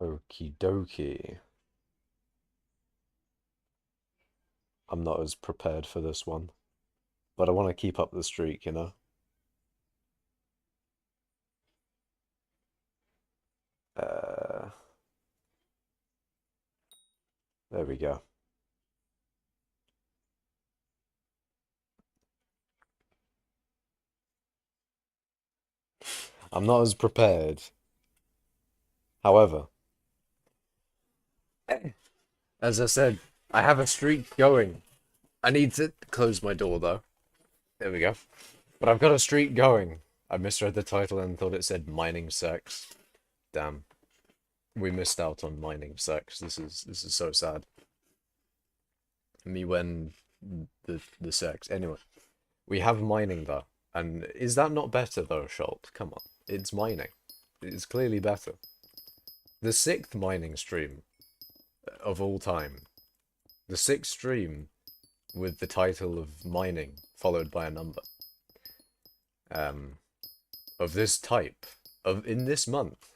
Okie dokie. I'm not as prepared for this one, but I want to keep up the streak, you know? Uh, there we go. I'm not as prepared. However, as I said, I have a streak going. I need to close my door though. There we go. But I've got a streak going. I misread the title and thought it said mining sex. Damn. We missed out on mining sex. This is so sad. Me when the sex. Anyway, we have mining though. And is that not better though, Schult? Come on. It's mining. It's clearly better. The sixth mining stream of all time. The sixth stream with the title of mining followed by a number. Um, of this type. In this month.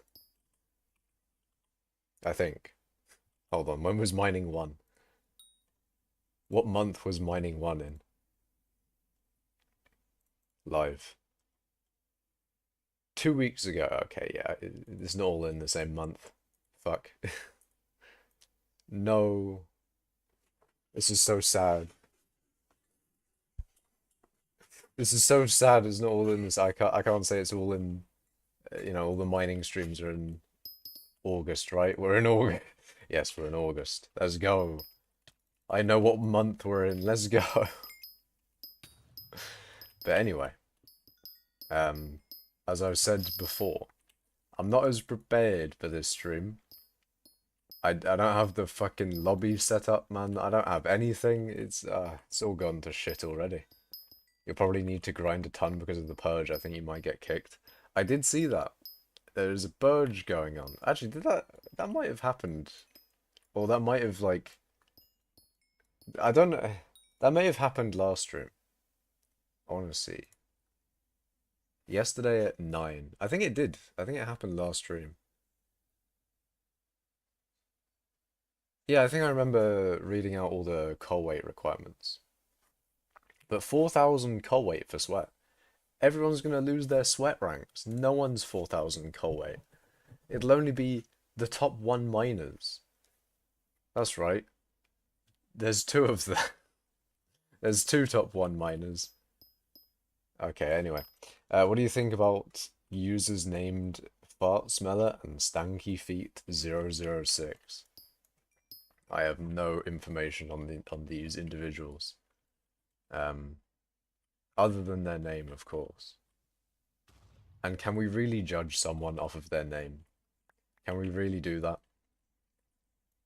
I think. Hold on, when was mining 1? What month was mining 1 in? Live. 2 weeks ago. Okay, yeah, it's not all in the same month. Fuck. No. This is so sad. This is so sad. It's not all in this. I can't say it's all in. All the mining streams are in August, right? We're in August. Yes, we're in August. Let's go. I know what month we're in. Let's go. But anyway, as I've said before, I'm not as prepared for this stream. I don't have the fucking lobby set up, man. I don't have anything. It's all gone to shit already. You'll probably need to grind a ton because of the purge. I think you might get kicked. I did see that. There's a purge going on. Actually, that might have happened. Or that might have, like... I don't know. That may have happened last stream. I want to see. Yesterday at 9. I think it did. I think it happened last stream. Yeah, I think I remember reading out all the coal weight requirements. But 4,000 coal weight for sweat. Everyone's going to lose their sweat ranks. No one's 4,000 coal weight. It'll only be the top 1 miners. That's right. There's 2 of them. There's 2 top 1 miners. Okay, anyway. What do you think about users named Fart Smeller and Stanky Feet 006? I have no information on these individuals. Other than their name, of course. And can we really judge someone off of their name? Can we really do that?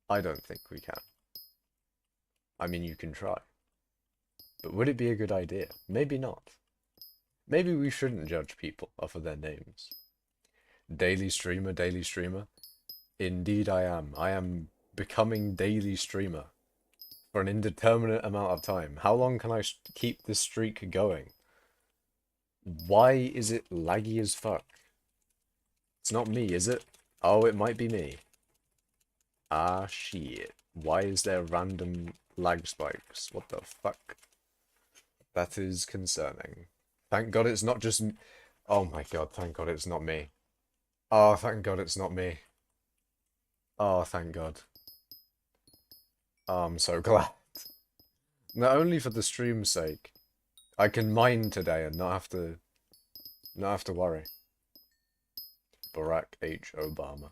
I don't think we can. I mean, you can try. But would it be a good idea? Maybe not. Maybe we shouldn't judge people off of their names. Daily streamer, daily streamer. Indeed I am. I am becoming daily streamer for an indeterminate amount of time. How long can I keep this streak going? Why is it laggy as fuck? It's not me, is it? Oh, it might be me. Ah, shit. Why is there random lag spikes? What the fuck? That is concerning. Thank God it's not just... Oh my God, thank God it's not me. Oh, thank God it's not me. Oh, thank God. Oh, I'm so glad. Not only for the stream's sake, I can mine today and not have to worry. Barack H. Obama.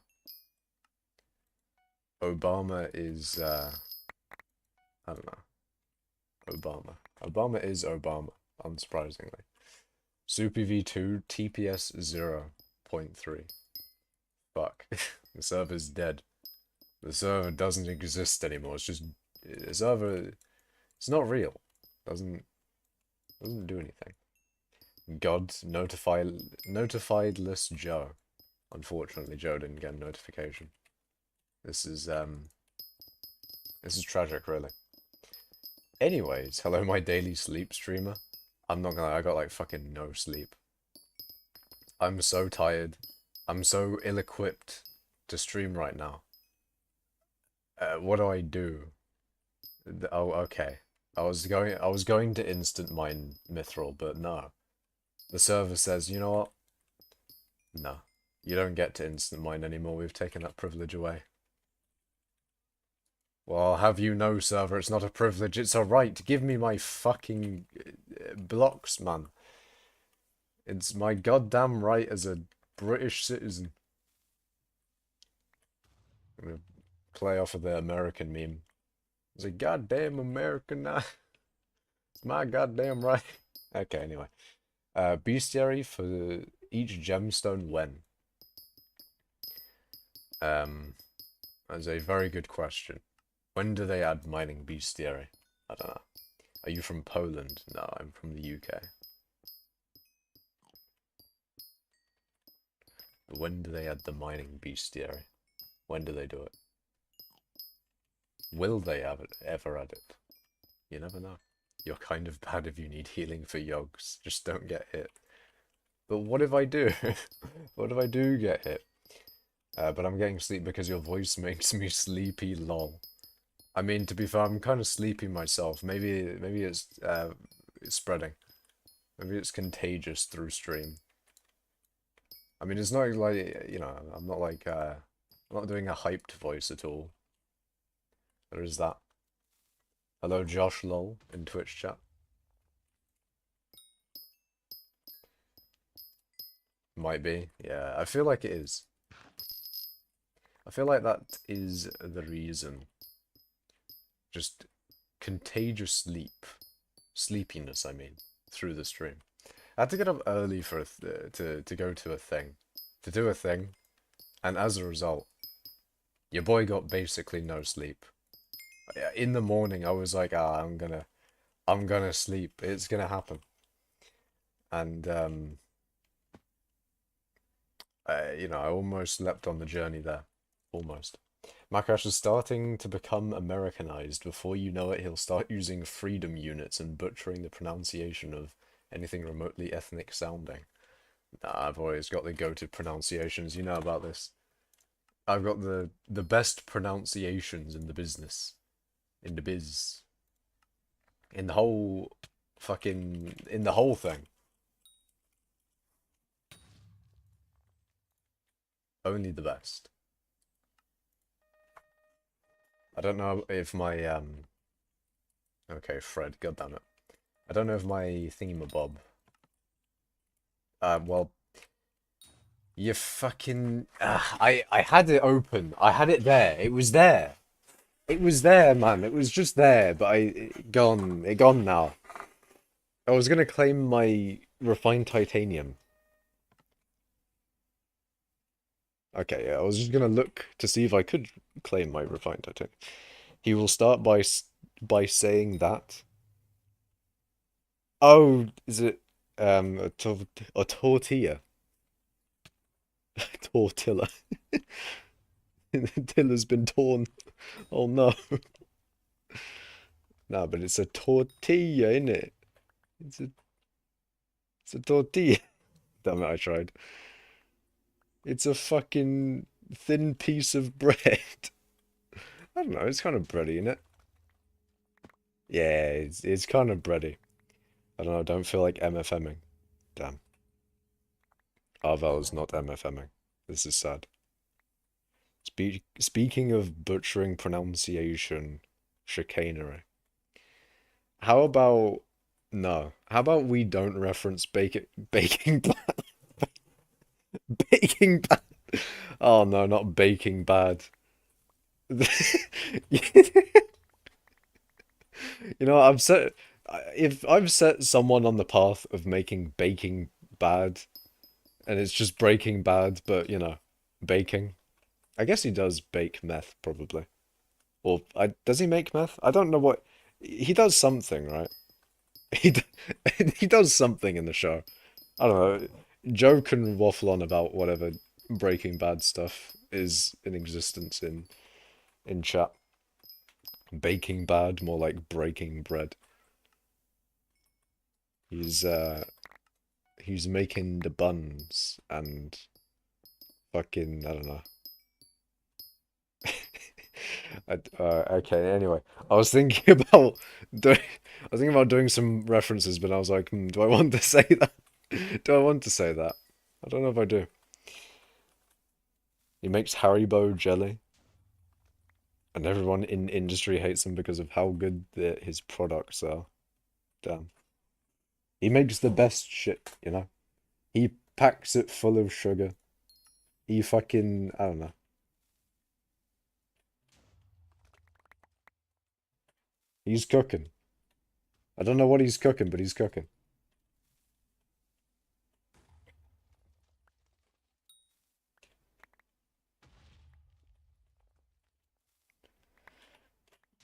Obama is I don't know. Obama. Obama is Obama, unsurprisingly. Super V2 TPS 0.3. Fuck. The server's dead. The server doesn't exist anymore. It's just the server. It's not real. Doesn't do anything. God notifiedless Joe. Unfortunately, Joe didn't get a notification. This is tragic, really. Anyways, hello, my daily sleep streamer. I'm not gonna lie, I got like fucking no sleep. I'm so tired. I'm so ill-equipped to stream right now. What do I do? Oh, okay. I was going to instant mine mithril, but no. The server says, you know what? No. You don't get to instant mine anymore. We've taken that privilege away. Well, have you know, server, it's not a privilege, it's a right. Give me my fucking blocks, man. It's my goddamn right as a British citizen. I'm gonna play off of the American meme. It's a goddamn American now. It's my goddamn right. Okay, anyway. Bestiary for each gemstone when? That's a very good question. When do they add mining bestiary? I don't know. Are you from Poland? No, I'm from the UK. When do they add the mining bestiary? When do they do it? Will they ever add it? You never know. You're kind of bad if you need healing for yogs. Just don't get hit. But what if I do? What if I do get hit? But I'm getting sleep because your voice makes me sleepy, lol. I mean, to be fair, I'm kind of sleepy myself. Maybe it's spreading. Maybe it's contagious through stream. I mean, it's not like, you know, I'm not like, I'm not doing a hyped voice at all. There is that. Hello, Josh lol in Twitch chat. Might be. Yeah, I feel like it is. I feel like that is the reason. Just contagious sleepiness, I mean, through the stream. I had to get up early for to go to do a thing, and as a result, your boy got basically no sleep. In the morning, I was like, ah, I'm gonna sleep. It's gonna happen. And you know, I almost leapt on the journey there, almost. Makash is starting to become Americanized. Before you know it, he'll start using freedom units and butchering the pronunciation of anything remotely ethnic sounding. Nah, I've always got the go-to pronunciations. You know about this. I've got the best pronunciations in the business. In the biz. In the whole in the whole thing. Only the best. I don't know if my okay, Fred, goddammit. I don't know if my thingamabob. Well, you fucking. I had it open. I had it there. It was there. It was there, man. It was just there, but it gone. It gone now. I was gonna claim my refined titanium. Okay, yeah, I was just gonna look to see if I could claim my refined titanium. He will start by saying that. Oh, is it a tortilla? Tortilla. Tilla's been torn. Oh no. No, but it's a tortilla, isn't it? It's a it's a tortilla. Damn it, I tried. It's a fucking thin piece of bread. I don't know, it's kind of bready, isn't it? Yeah, it's kind of bready. I don't know, I don't feel like MFMing. Damn. Arvel's not MFMing. This is sad. Speaking of butchering pronunciation, chicanery. How about no? How about we don't reference baking baking bad? Oh no, not baking bad. You know, if I've set someone on the path of making baking bad, and it's just Breaking Bad, but you know, baking. I guess he does bake meth probably, or does he make meth? I don't know what he does. Something, right? He d- he does something in the show. I don't know. Joe can waffle on about whatever Breaking Bad stuff is in existence in chat. Baking Bad, more like breaking bread. He's he's making the buns and fucking I don't know. Okay, anyway, I was thinking about doing, I was thinking about doing some references, but I was like, do I want to say that? Do I want to say that? I don't know if I do. He makes Haribo jelly, and everyone in industry hates him because of how good his products are. Damn. He makes the best shit, you know? He packs it full of sugar. He fucking, I don't know. He's cooking. I don't know what he's cooking, but he's cooking.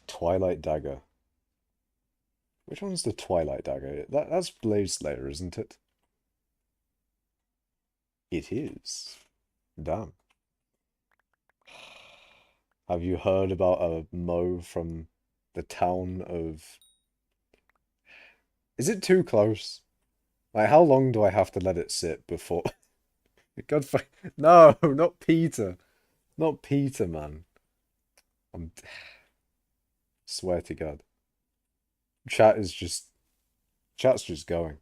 Twilight Dagger. Which one's the Twilight Dagger? That's Blade Slayer, isn't it? It is. Damn. Have you heard about a Mo from the town of... Is it too close? Like, how long do I have to let it sit before... God, no, not Peter. Not Peter, man. I'm... Swear to God. Chat is just... Chat's just going.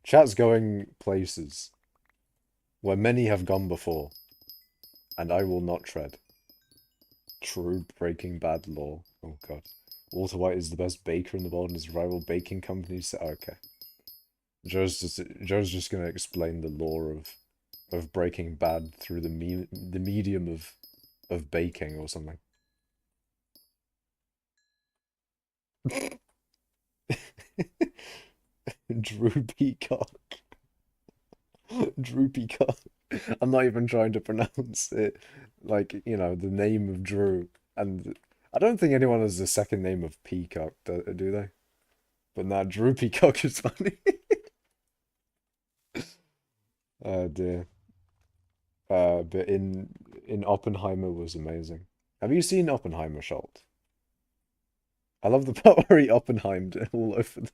Chat's going places where many have gone before, and I will not tread. True Breaking Bad lore. Oh God. Walter White is the best baker in the world and his rival baking companies. Okay. Joe's just gonna explain the lore of Breaking Bad through the medium of baking or something. Drew Peacock. Drew Peacock. I'm not even trying to pronounce it like, you know, the name of Drew. And I don't think anyone has the second name of Peacock, do they? But nah, Drew Peacock is funny. Oh dear. But in Oppenheimer was amazing. Have you seen Oppenheimer, Schult? I love the part where he Oppenheimed all over the...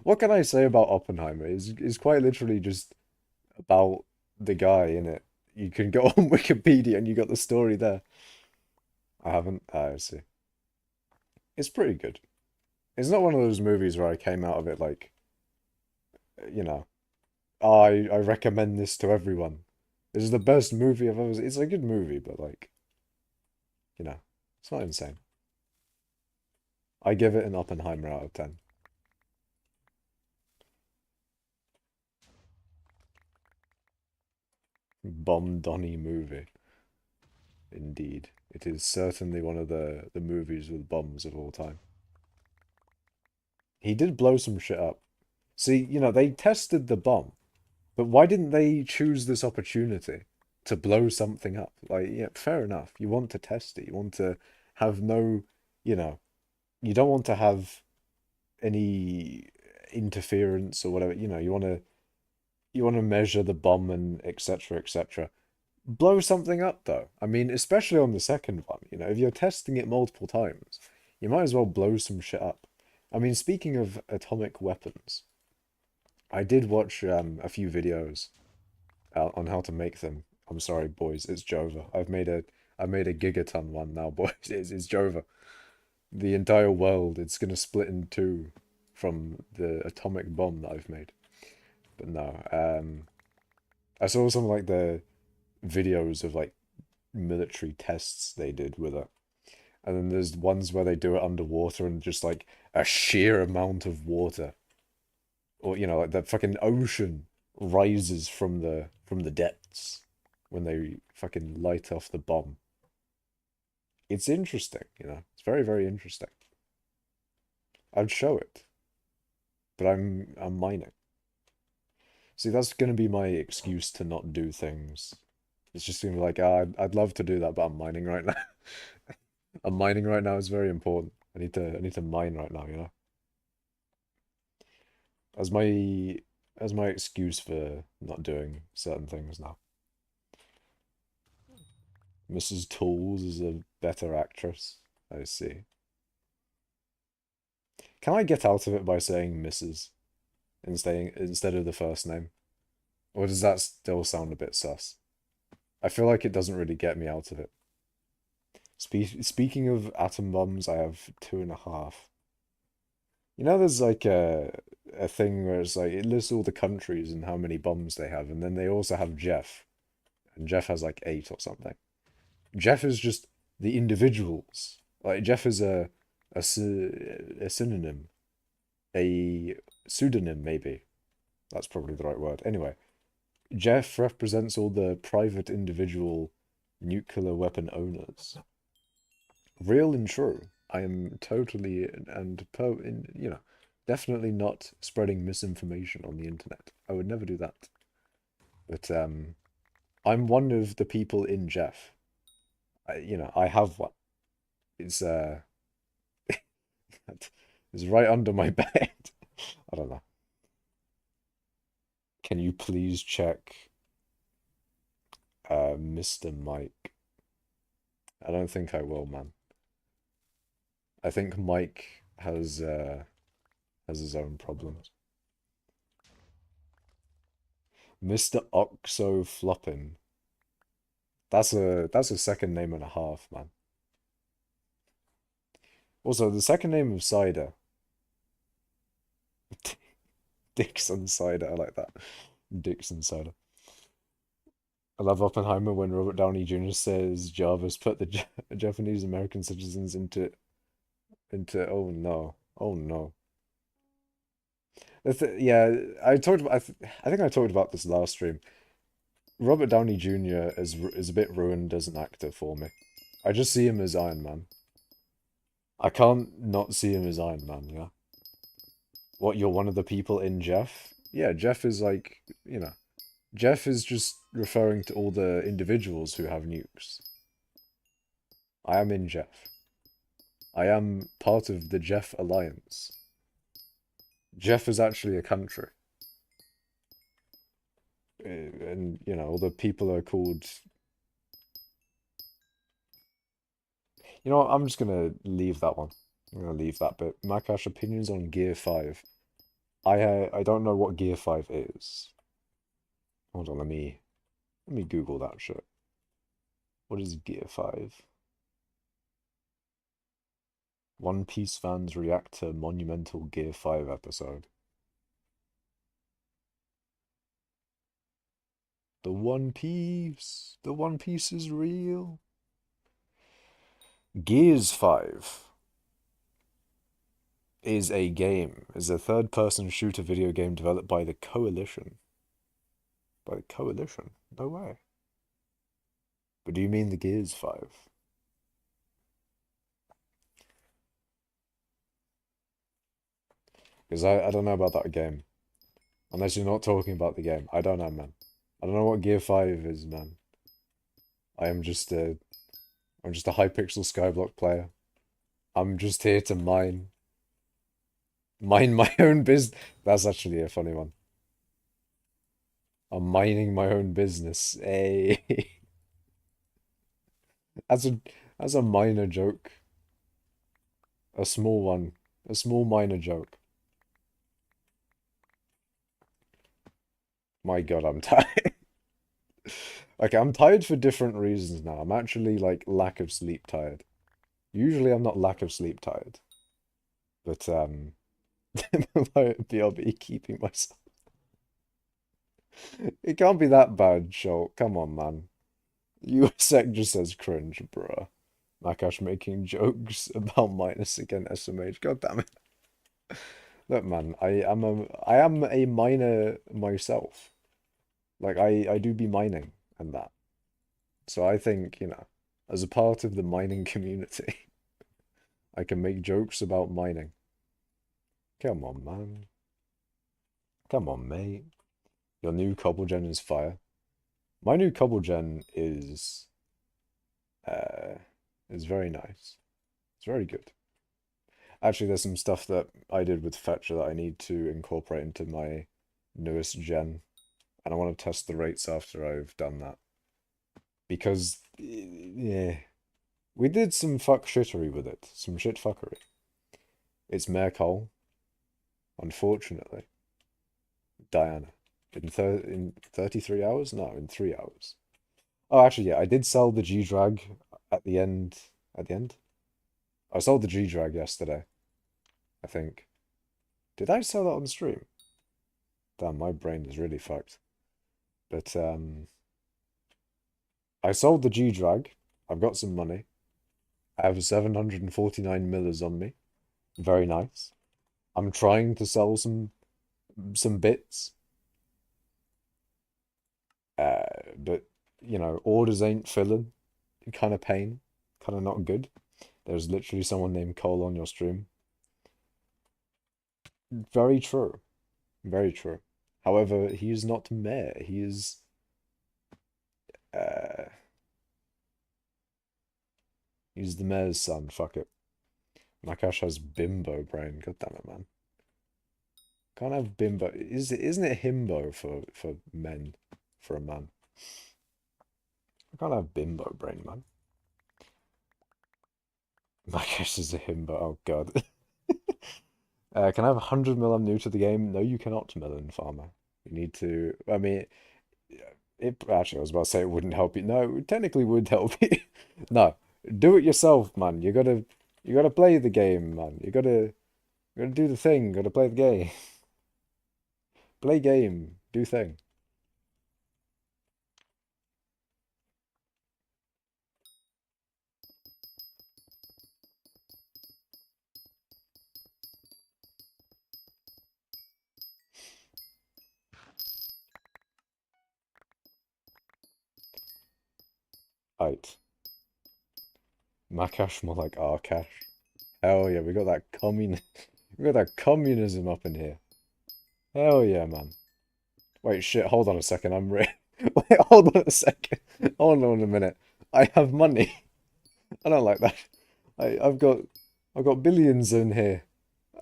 What can I say about Oppenheimer? Is quite literally just about the guy in it. You can go on Wikipedia and you got the story there. I haven't. I see. It's pretty good. It's not one of those movies where I came out of it like, you know, oh, I recommend this to everyone. This is the best movie I've ever seen. It's a good movie, but like, you know, it's not insane. I give it an Oppenheimer out of 10. Bomb Donny movie. Indeed. It is certainly one of the movies with bombs of all time. He did blow some shit up. See, you know, they tested the bomb, but why didn't they choose this opportunity to blow something up? Like, yeah, fair enough. You want to test it. You want to have no, you know, you don't want to have any interference or whatever. You know, you want to measure the bomb and etc. etc. Blow something up though. I mean, especially on the second one, you know, if you're testing it multiple times, you might as well blow some shit up. I mean, speaking of atomic weapons, I did watch a few videos on how to make them. I'm sorry, boys, it's Jova. I made a gigaton one now, boys. It's Jova. The entire world, it's gonna split in two from the atomic bomb that I've made. But no, I saw some like the videos of like military tests they did with it. And then there's ones where they do it underwater and just like a sheer amount of water. Or you know, like the fucking ocean rises from the depths when they fucking light off the bomb. It's interesting, you know. It's very, very interesting. I'd show it, but I'm mining. See, that's gonna be my excuse to not do things. It's just gonna be like, ah, I'd love to do that, but I'm mining right now. I'm mining right now is very important. I need to mine right now, you know? As my as my excuse for not doing certain things now. Mrs. Tools is a better actress. I see. Can I get out of it by saying Mrs. instead of the first name? Or does that still sound a bit sus? I feel like it doesn't really get me out of it. Speaking of atom bombs, I have 2.5. You know, there's like a thing where it's like it lists all the countries and how many bombs they have, and then they also have Jeff, and Jeff has like 8 or something. Jeff is just the individuals. Like Jeff is a synonym, a pseudonym maybe. That's probably the right word. Anyway, Jeff represents all the private individual nuclear weapon owners. Real and true. I am totally definitely not spreading misinformation on the internet. I would never do that. But I'm one of the people in Jeff. I have one. It's it's right under my bed. I don't know. Can you please check Mr. Mike? I don't think I will, man. I think Mike has his own problems. Mr. Oxo Floppin. That's a second name and a half, man. Also, the second name of cider. Dixon cider, I like that. Dixon cider. I love Oppenheimer when Robert Downey Jr. says Jarvis put the Japanese American citizens into oh no. Oh no. Yeah, I think I talked about this last stream. Robert Downey Jr. is a bit ruined as an actor for me. I just see him as Iron Man. I can't not see him as Iron Man, yeah. What, you're one of the people in Jeff? Yeah, Jeff is like, Jeff is just referring to all the individuals who have nukes. I am in Jeff. I am part of the Jeff Alliance. Jeff is actually a country. And, all the people are called... You know what, I'm just gonna leave that one. I'm gonna leave that bit. Makash, opinions on Gear 5. I don't know what Gear 5 is. Hold on, let me Google that shit. What is Gear 5? One Piece fans react to monumental Gear 5 episode. The One Piece! The One Piece is real! Gears 5 is a third-person shooter video game developed by the Coalition. By the Coalition? No way. But do you mean the Gears 5? Because I don't know about that game. Unless you're not talking about the game. I don't know, man. I don't know what Gear 5 is, man. I'm just a hypixel skyblock player. I'm just here to mine my own business. That's actually a funny one. I'm mining my own business. Hey. That's a minor joke. A small one. A small minor joke. My God, I'm tired. Okay, I'm tired for different reasons now. I'm actually like lack of sleep tired. Usually I'm not lack of sleep tired. But BRB keeping myself. It can't be that bad, Schultz. Come on, man. USEC just says cringe, bruh. Makash making jokes about minus again SMH. God damn it. Look, man, I am a miner myself. Like I do be mining and that. So I think, as a part of the mining community, I can make jokes about mining. Come on, man. Come on, mate. Your new cobble gen is fire. My new cobble gen is very nice. It's very good. Actually, there's some stuff that I did with Fetcher that I need to incorporate into my newest gen. And I want to test the rates after I've done that. Because, yeah, we did some fuck shittery with it. Some shit fuckery. It's Mare Cole, unfortunately. Diana. In 33 hours? No, in 3 hours. Oh, actually, yeah, I did sell the G-Drag at the end at the end. I sold the G-Drag yesterday, I think. Did I sell that on stream? Damn, my brain is really fucked. But I sold the G-Drag. I've got some money. I have 749 millers on me. Very nice. I'm trying to sell some bits. But you know, orders ain't filling. Kind of pain. Kind of not good. There's literally someone named Cole on your stream. Very true. Very true. However, he is not mayor. He is uh he's the mayor's son. Fuck it. Nakash has bimbo brain. God damn it, man. Can't have bimbo. Isn't it himbo for men? For a man. I can't have bimbo brain, man. Nakash is a himbo. Oh god. Can I have 100 mil? I'm new to the game. No, you cannot, Melon Farmer. You need to. I mean, it actually, I was about to say it wouldn't help you. No, it technically would help you. No, do it yourself, man. You gotta play the game, man. You gotta do the thing. Gotta play the game. Play game. Do thing. Right. Makash more like Arkash. Hell yeah, we got that we got that communism up in here. Hell yeah, man. Wait, shit, hold on a second. Wait, hold on a second. Hold on a minute. I have money. I don't like that. I've got billions in here.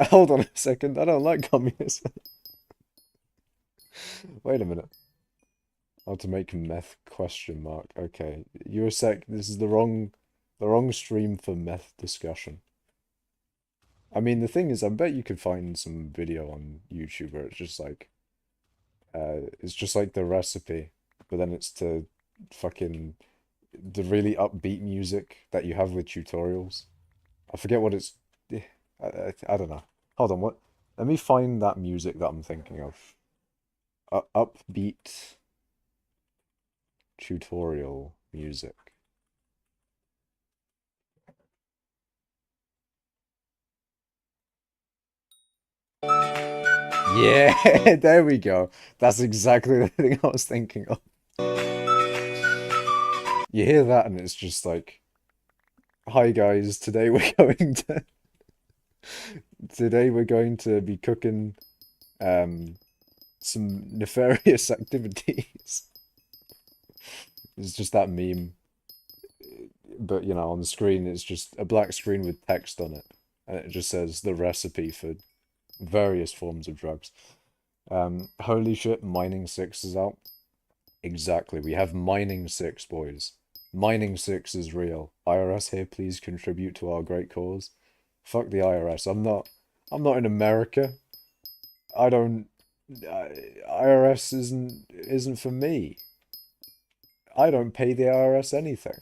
Hold on a second. I don't like communism. Wait a minute. How to make meth question mark. Okay. You a sec. This is the wrong stream for meth discussion. I mean, the thing is, I bet you could find some video on YouTube where it's just like the recipe, but then it's to fucking the really upbeat music that you have with tutorials. I forget what it's. I don't know. Hold on, what? Let me find that music that I'm thinking of. Upbeat tutorial music. Yeah, there we go. That's exactly the thing I was thinking of. You hear that and it's just like, hi guys, today we're going to be cooking some nefarious activities. It's just that meme. But you know, on the screen it's just a black screen with text on it. And it just says the recipe for various forms of drugs. Holy shit, Mining 6 is out. Exactly, we have Mining 6, boys. Mining 6 is real. IRS here, please contribute to our great cause. Fuck the IRS. I'm not in America. I don't IRS isn't for me. I don't pay the IRS anything.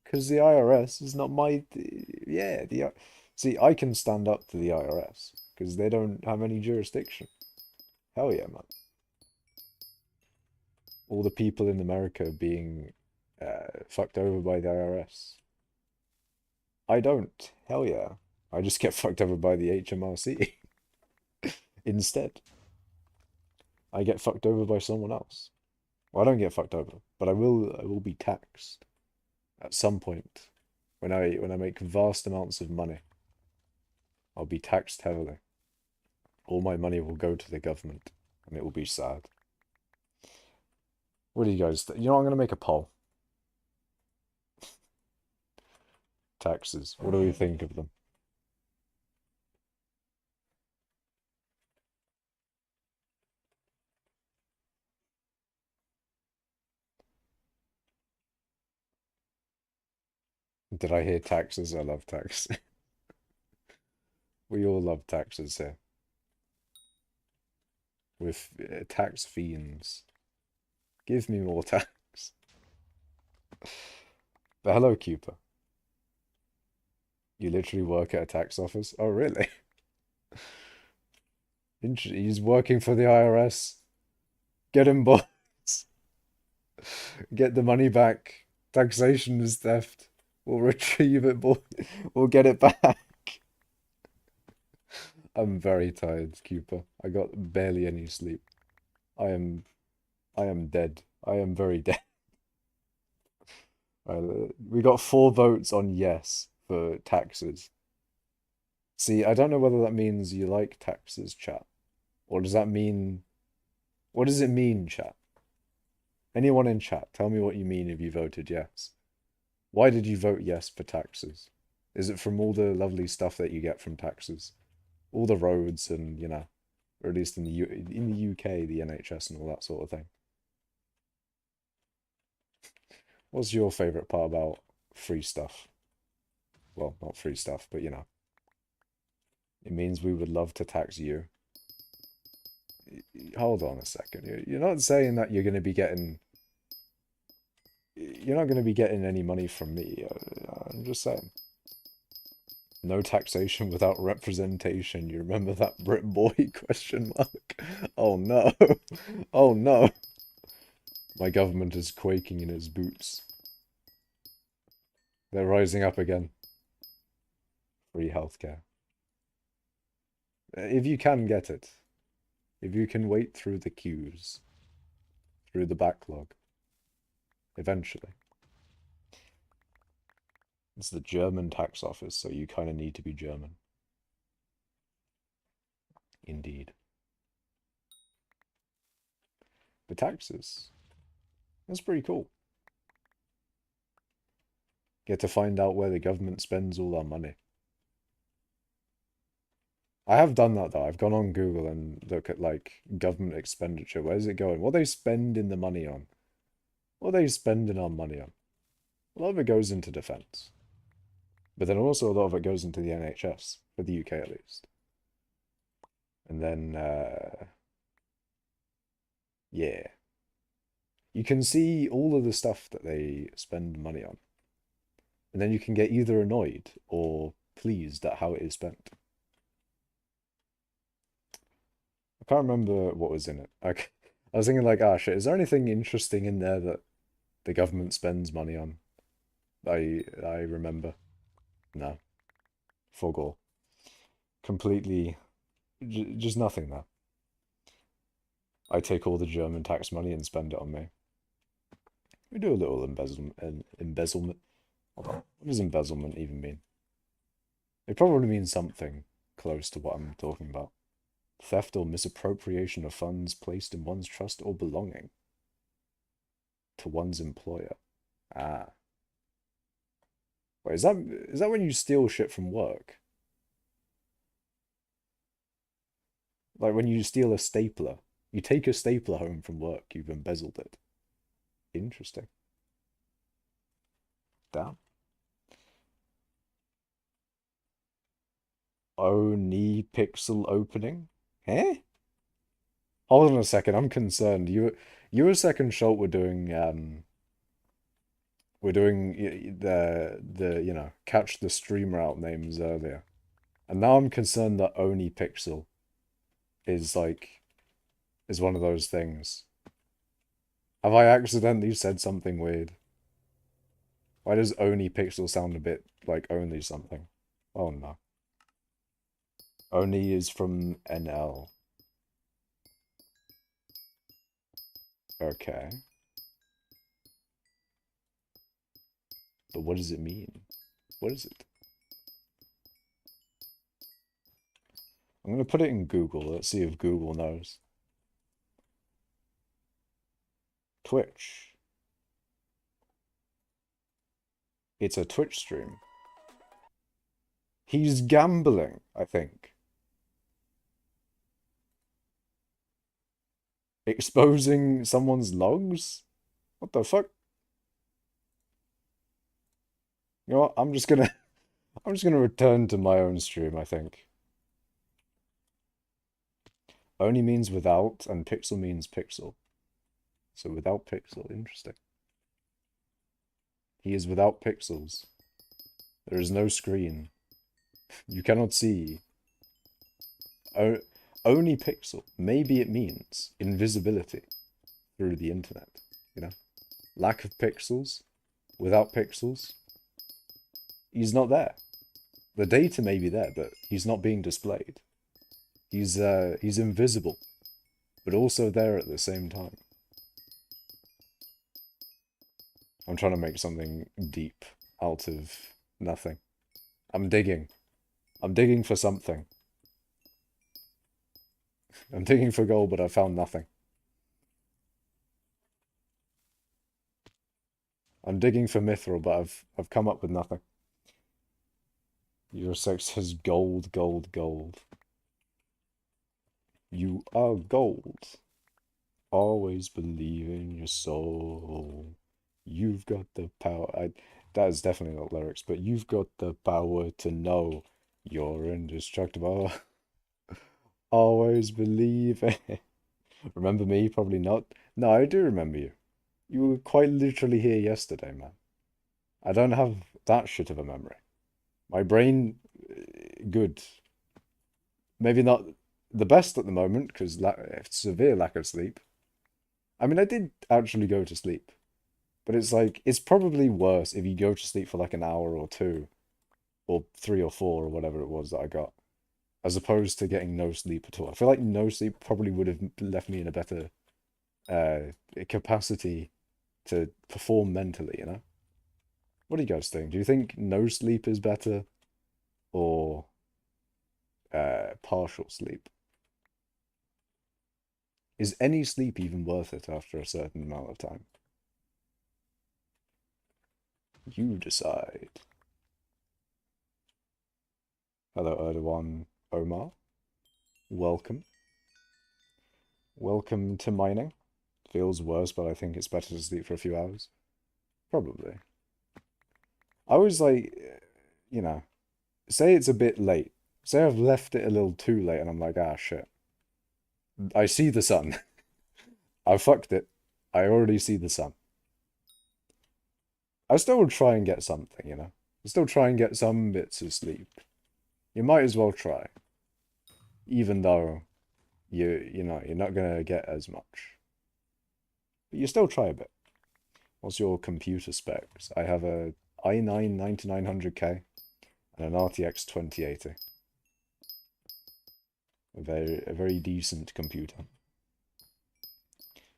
Because the IRS is not my yeah, see, I can stand up to the IRS because they don't have any jurisdiction. Hell yeah, man. All the people in America being fucked over by the IRS. I don't. Hell yeah. I just get fucked over by the HMRC instead. I get fucked over by someone else. Well, I don't get fucked over, but I will be taxed at some point when I make vast amounts of money. I'll be taxed heavily. All my money will go to the government, and it will be sad. What do you guys think? You know, I'm gonna make a poll. Taxes. What do we think of them? Did I hear taxes? I love tax. We all love taxes here. With tax fiends. Give me more tax. But hello, Cooper. You literally work at a tax office? Oh, really? He's working for the IRS. Get him, boys. Get the money back. Taxation is theft. We'll retrieve it, boy. We'll get it back. I'm very tired, Cooper. I got barely any sleep. I am I am dead. I am very dead. We got 4 votes on yes for taxes. See, I don't know whether that means you like taxes, chat. Or does that mean... What does it mean, chat? Anyone in chat, tell me what you mean if you voted yes. Why did you vote yes for taxes? Is it from all the lovely stuff that you get from taxes? All the roads and, you know, or at least in the UK, the NHS and all that sort of thing. What's your favourite part about free stuff? Well, not free stuff, but you know. It means we would love to tax you. Hold on a second. You're not saying that you're going to be getting... You're not going to be getting any money from me. I'm just saying. No taxation without representation. You remember that Brit boy question mark? Oh no. Oh no. My government is quaking in its boots. They're rising up again. Free healthcare. If you can get it. If you can wait through the queues. Through the backlog. Eventually. It's the German tax office, so you kind of need to be German. Indeed. The taxes. That's pretty cool. Get to find out where the government spends all our money. I have done that though. I've gone on Google and look at like government expenditure. Where's it going? What are they spending the money on? What are they spending our money on? A lot of it goes into defense. But then also a lot of it goes into the NHS, for the UK at least. And then, yeah. You can see all of the stuff that they spend money on. And then you can get either annoyed or pleased at how it is spent. I can't remember what was in it. I was thinking like, ah, shit, is there anything interesting in there that the government spends money on? I remember. No. Forgo. Completely, just nothing there. I take all the German tax money and spend it on me. We do a little embezzlement. Hold on. What does embezzlement even mean? It probably means something close to what I'm talking about. Theft or misappropriation of funds placed in one's trust or belonging to one's employer. Ah. Wait, is that when you steal shit from work? Like when you steal a stapler. You take a stapler home from work, you've embezzled it. Interesting. Damn. Only pixel opening? Eh? Hold on a second, I'm concerned. You and Second Schult were doing the you know, catch the streamer out names earlier. And now I'm concerned that Oni Pixel is like is one of those things. Have I accidentally said something weird? Why does Oni Pixel sound a bit like only something? Oh no. Oni is from NL. Okay. But what does it mean? What is it? I'm going to put it in Google. Let's see if Google knows. Twitch. It's a Twitch stream. He's gambling, I think. Exposing someone's logs? What the fuck? You know what? I'm just gonna return to my own stream, I think. Only means without, and pixel means pixel. So without pixel, interesting. He is without pixels. There is no screen. You cannot see. O only pixel. Maybe it means invisibility through the internet, you know? Lack of pixels. Without pixels, he's not there. The data may be there, but he's not being displayed. He's invisible, but also there at the same time. I'm trying to make something deep out of nothing. I'm digging. I'm digging for something. I'm digging for gold, but I found nothing. I'm digging for mithril, but I've come up with nothing. Your sex says gold, gold, gold. You are gold. Always believe in your soul. You've got the power. That is definitely not lyrics, but you've got the power to know you're indestructible. Always believe it. Remember me? Probably not. No, I do remember you. You were quite literally here yesterday, man. I don't have that shit of a memory. My brain, good. Maybe not the best at the moment, because severe lack of sleep. I mean, I did actually go to sleep. But it's like, it's probably worse if you go to sleep for like an hour or two, or 3 or 4, or whatever it was that I got, as opposed to getting no sleep at all. I feel like no sleep probably would have left me in a better capacity to perform mentally, you know? What do you guys think? Do you think no sleep is better, or partial sleep? Is any sleep even worth it after a certain amount of time? You decide. Hello, Erdogan Omar. Welcome. Welcome to mining. Feels worse, but I think it's better to sleep for a few hours. Probably. I was like, you know, say it's a bit late. Say I've left it a little too late and I'm like, ah, shit. I see the sun. I fucked it. I already see the sun. I still will try and get something, you know? I still try and get some bits of sleep. You might as well try. Even though you know, you're not gonna get as much. But you still try a bit. What's your computer specs? I have a i9 9900K and an RTX 2080. A very decent computer.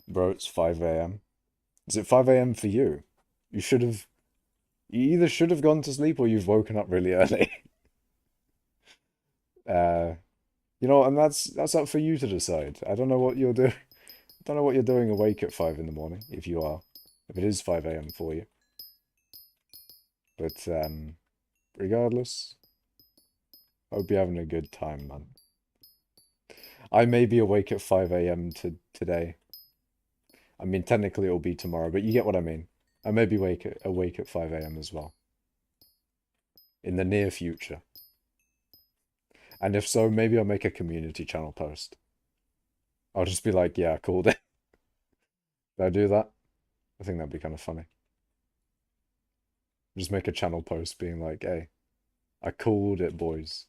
Bro, it's 5 a.m. Is it 5 a.m. for you? You either should have gone to sleep or you've woken up really early. You know, and that's up for you to decide. I don't know what you're doing. I don't know what you're doing awake at 5 in the morning, if you are. If it is 5 a.m. for you. But regardless, hope you're having a good time, man. I may be awake at 5 a.m. today. I mean, technically it'll be tomorrow, but you get what I mean. I may be awake at 5 a.m. as well. In the near future. And if so, maybe I'll make a community channel post. I'll just be like, yeah, I called it. Did I do that? I think that'd be kind of funny. Just make a channel post being like, hey, I called it, boys.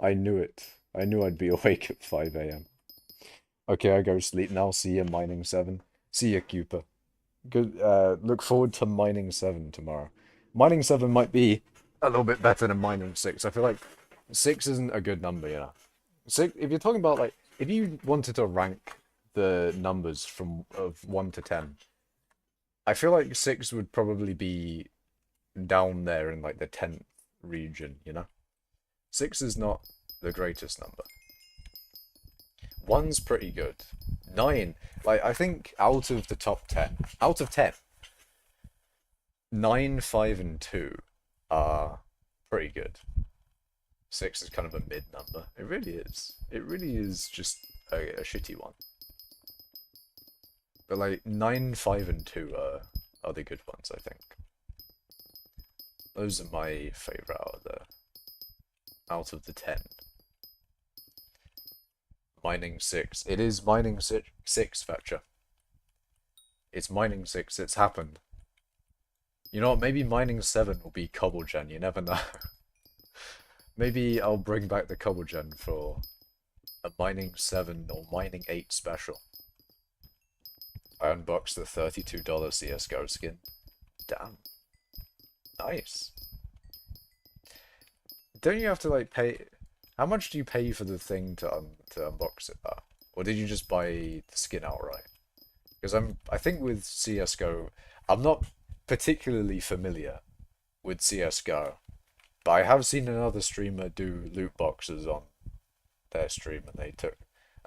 I knew it. I knew I'd be awake at 5 a.m. Okay, I go to sleep now. See you, Mining 7. See you, Cooper. Good. Look forward to Mining 7 tomorrow. Mining 7 might be a little bit better than Mining 6. I feel like 6 isn't a good number, you know. 6, if you're talking about, like, if you wanted to rank the numbers of 1 to 10, I feel like 6 would probably be down there in, like, the 10th region, you know? 6 is not the greatest number. 1's pretty good. 9, like, I think out of the top 10, out of 10, 9, 5, and 2 are pretty good. 6 is kind of a mid number. It really is. It really is just a shitty one. But like 9, 5, and 2 are the good ones, I think. Those are my favourite out of the 10. Mining 6. It is Mining 6, Fetcher. It's Mining 6. It's happened. You know what? Maybe Mining 7 will be Cobblegen. You never know. Maybe I'll bring back the cobble gen for a mining 7 or mining 8 special. I unboxed the $32 CSGO skin. Damn. Nice. Don't you have to like pay? How much do you pay for the thing to unbox it? Or did you just buy the skin outright? Because I think with CS:GO, I'm not particularly familiar with CS:GO, but I have seen another streamer do loot boxes on their stream, and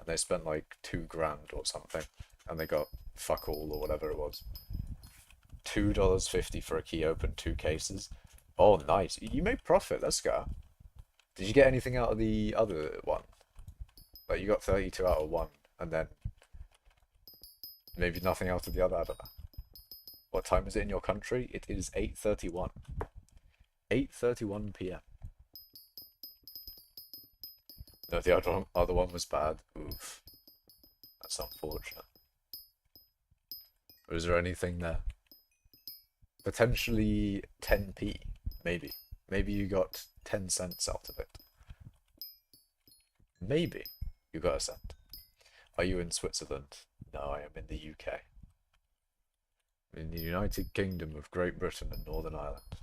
they spent like 2 grand or something, and they got fuck all or whatever it was. $2.50 for a key open 2 cases. Oh, nice. You made profit. Let's go. Did you get anything out of the other one? Like you got 32 out of one, and then maybe nothing out of the other. I don't know. What time is it in your country? It is 8:31. 8:31 p.m. No, the other one was bad. Oof. That's unfortunate. Was there anything there? Potentially 10p. Maybe. Maybe you got 10 cents out of it. Maybe you got a cent. Are you in Switzerland? No, I am in the UK. In the United Kingdom of Great Britain and Northern Ireland.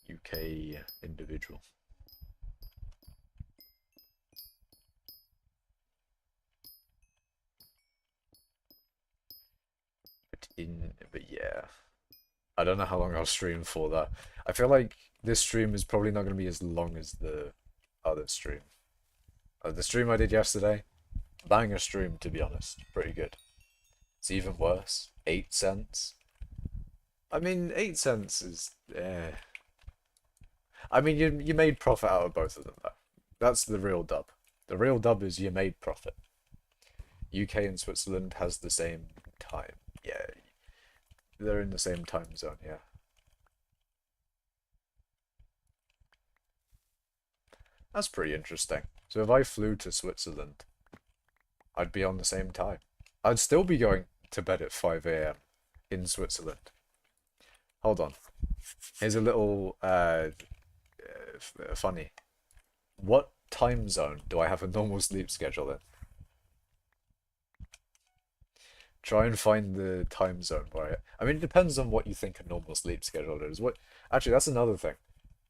UK individual. But yeah. I don't know how long I'll stream for that. I feel like this stream is probably not going to be as long as the other stream. The stream I did yesterday, banger stream to be honest, pretty good. It's even worse, 8 cents. I mean, 8 cents is, I mean, you made profit out of both of them though. That's the real dub. The real dub is you made profit. UK and Switzerland has the same time. Yeah, they're in the same time zone, yeah. That's pretty interesting. So if I flew to Switzerland, I'd be on the same time. I'd still be going to bed at 5 a.m. in Switzerland. Hold on. Here's a little funny. What time zone do I have a normal sleep schedule in? Try and find the time zone where I mean, it depends on what you think a normal sleep schedule is. What actually, that's another thing.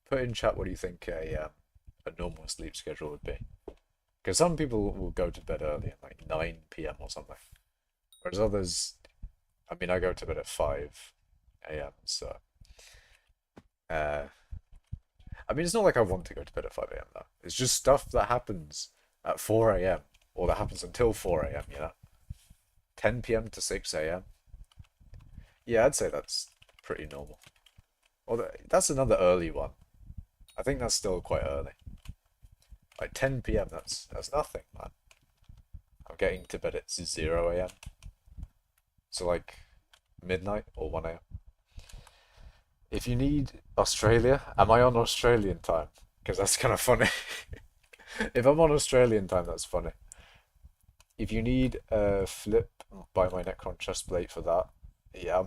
Put in chat what do you think a normal sleep schedule would be? Because some people will go to bed early at like 9 p.m. or something, whereas others, I mean, I go to bed at 5 a.m. So, uh, I mean, it's not like I want to go to bed at 5 a.m. though. It's just stuff that happens at 4 a.m. or that happens until 4 a.m. You know, 10 p.m. to 6 a.m. Yeah, I'd say that's pretty normal. Or that's another early one. I think that's still quite early. Like 10 p.m. That's nothing, man. I'm getting to bed at 0 a.m. So like midnight or 1 a.m. If you need Australia, am I on Australian time? Because that's kind of funny. If I'm on Australian time, that's funny. If you need a flip, buy my Necron chestplate for that. Yeah,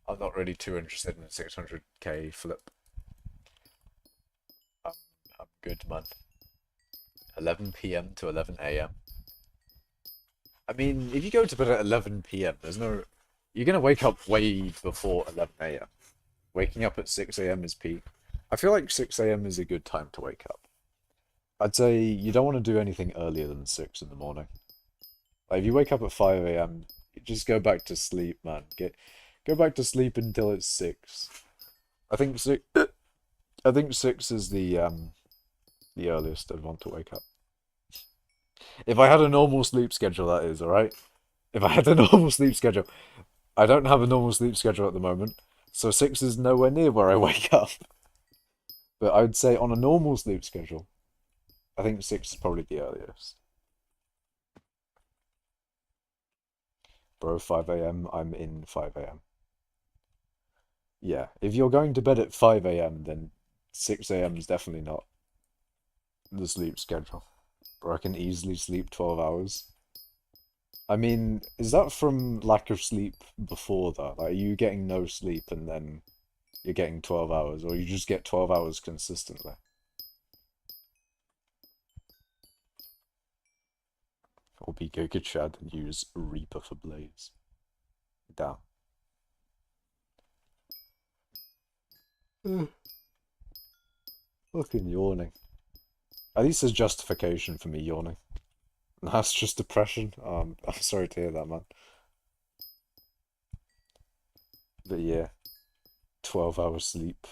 I'm not really too interested in 600k flip. I'm good, man. 11 p.m. to 11 a.m. I mean, if you go to bed at 11 p.m., there's no... You're going to wake up way before 11 a.m. Waking up at 6 a.m. is peak. I feel like 6 a.m. is a good time to wake up. I'd say you don't want to do anything earlier than 6 in the morning. Like, if you wake up at 5 a.m., just go back to sleep, man. Go back to sleep until it's 6. I think 6... I think 6 is the earliest I'd want to wake up. If I had a normal sleep schedule, that is, alright? If I had a normal sleep schedule. I don't have a normal sleep schedule at the moment, so 6 is nowhere near where I wake up. But I would say on a normal sleep schedule, I think 6 is probably the earliest. Bro, 5 a.m., I'm in 5 a.m. Yeah, if you're going to bed at 5 a.m., then 6 a.m. is definitely not the sleep schedule. Bro, I can easily sleep 12 hours. I mean, is that from lack of sleep before that? Like, are you getting no sleep and then you're getting 12 hours, or you just get 12 hours consistently. Or be Giga Chad and use Reaper for Blaze. Damn. Fucking yawning. At least there's justification for me yawning. That's just depression. I'm sorry to hear that, man. But yeah, 12 hours sleep.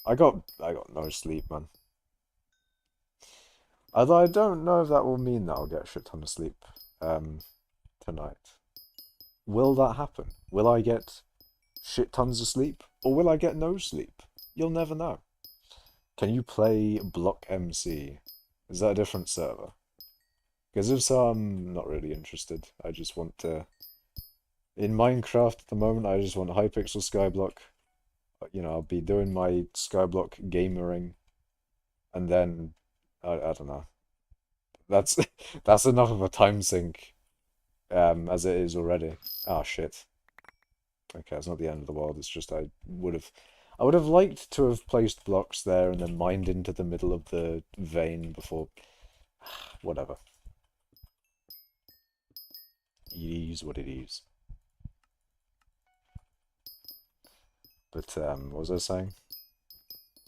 I got no sleep, man. Although I don't know if that will mean that I'll get a shit ton of sleep tonight. Will that happen? Will I get shit tons of sleep? Or will I get no sleep? You'll never know. Can you play Block MC? Is that a different server? Because if so, I'm not really interested. I just want to... In Minecraft at the moment, I just want hypixel skyblock. You know, I'll be doing my skyblock gamering. And then, I don't know. That's that's enough of a time sink, as it is already. Ah, shit. Okay, it's not the end of the world. It's just I would have liked to have placed blocks there and then mined into the middle of the vein before. Whatever. It is what it is. But what was I saying?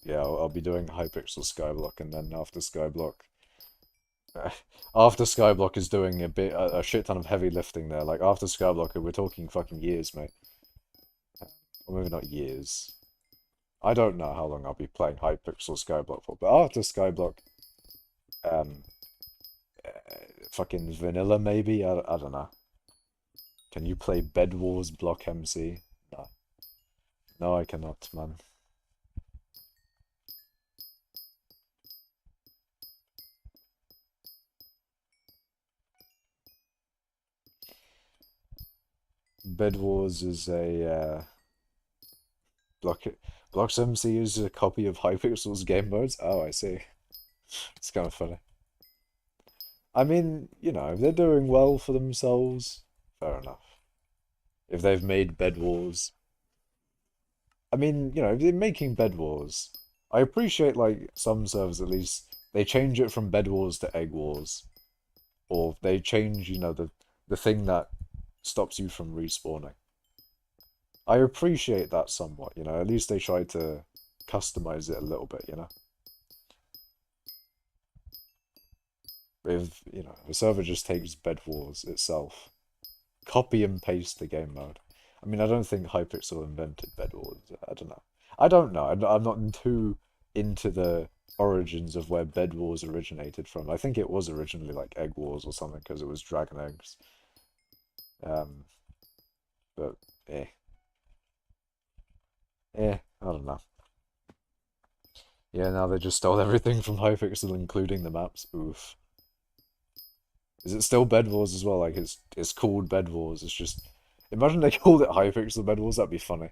Yeah, I'll be doing hypixel skyblock, and then after skyblock, after skyblock is doing a shit ton of heavy lifting there. Like after skyblock, we're talking fucking years, mate. Or maybe not years. I don't know how long I'll be playing hypixel skyblock for, but after skyblock, um, uh, fucking vanilla maybe. I don't know. Can you play Bed Wars Block MC? No, no, I cannot, man. Bed Wars is a block. Blocks MC is a copy of Hypixel's game modes. Oh, I see. It's kind of funny. I mean, you know, if they're doing well for themselves, fair enough. If they've made Bed Wars, I mean, you know, if they're making Bed Wars, I appreciate like some servers at least they change it from Bed Wars to Egg Wars, or they change, you know, the thing that stops you from respawning. I appreciate that somewhat, you know. At least they try to customize it a little bit, you know. If, you know, the server just takes Bed Wars itself, copy and paste the game mode. I mean, I don't think Hypixel invented Bed Wars. I don't know. I don't know. I'm not too into the origins of where Bed Wars originated from. I think it was originally like Egg Wars or something because it was dragon eggs. Um, but eh, I don't know. Yeah, now they just stole everything from Hypixel, including the maps. Oof. Is it still Bed Wars as well? Like it's called Bed Wars. It's just imagine they called it Hypixel Bed Wars. That'd be funny.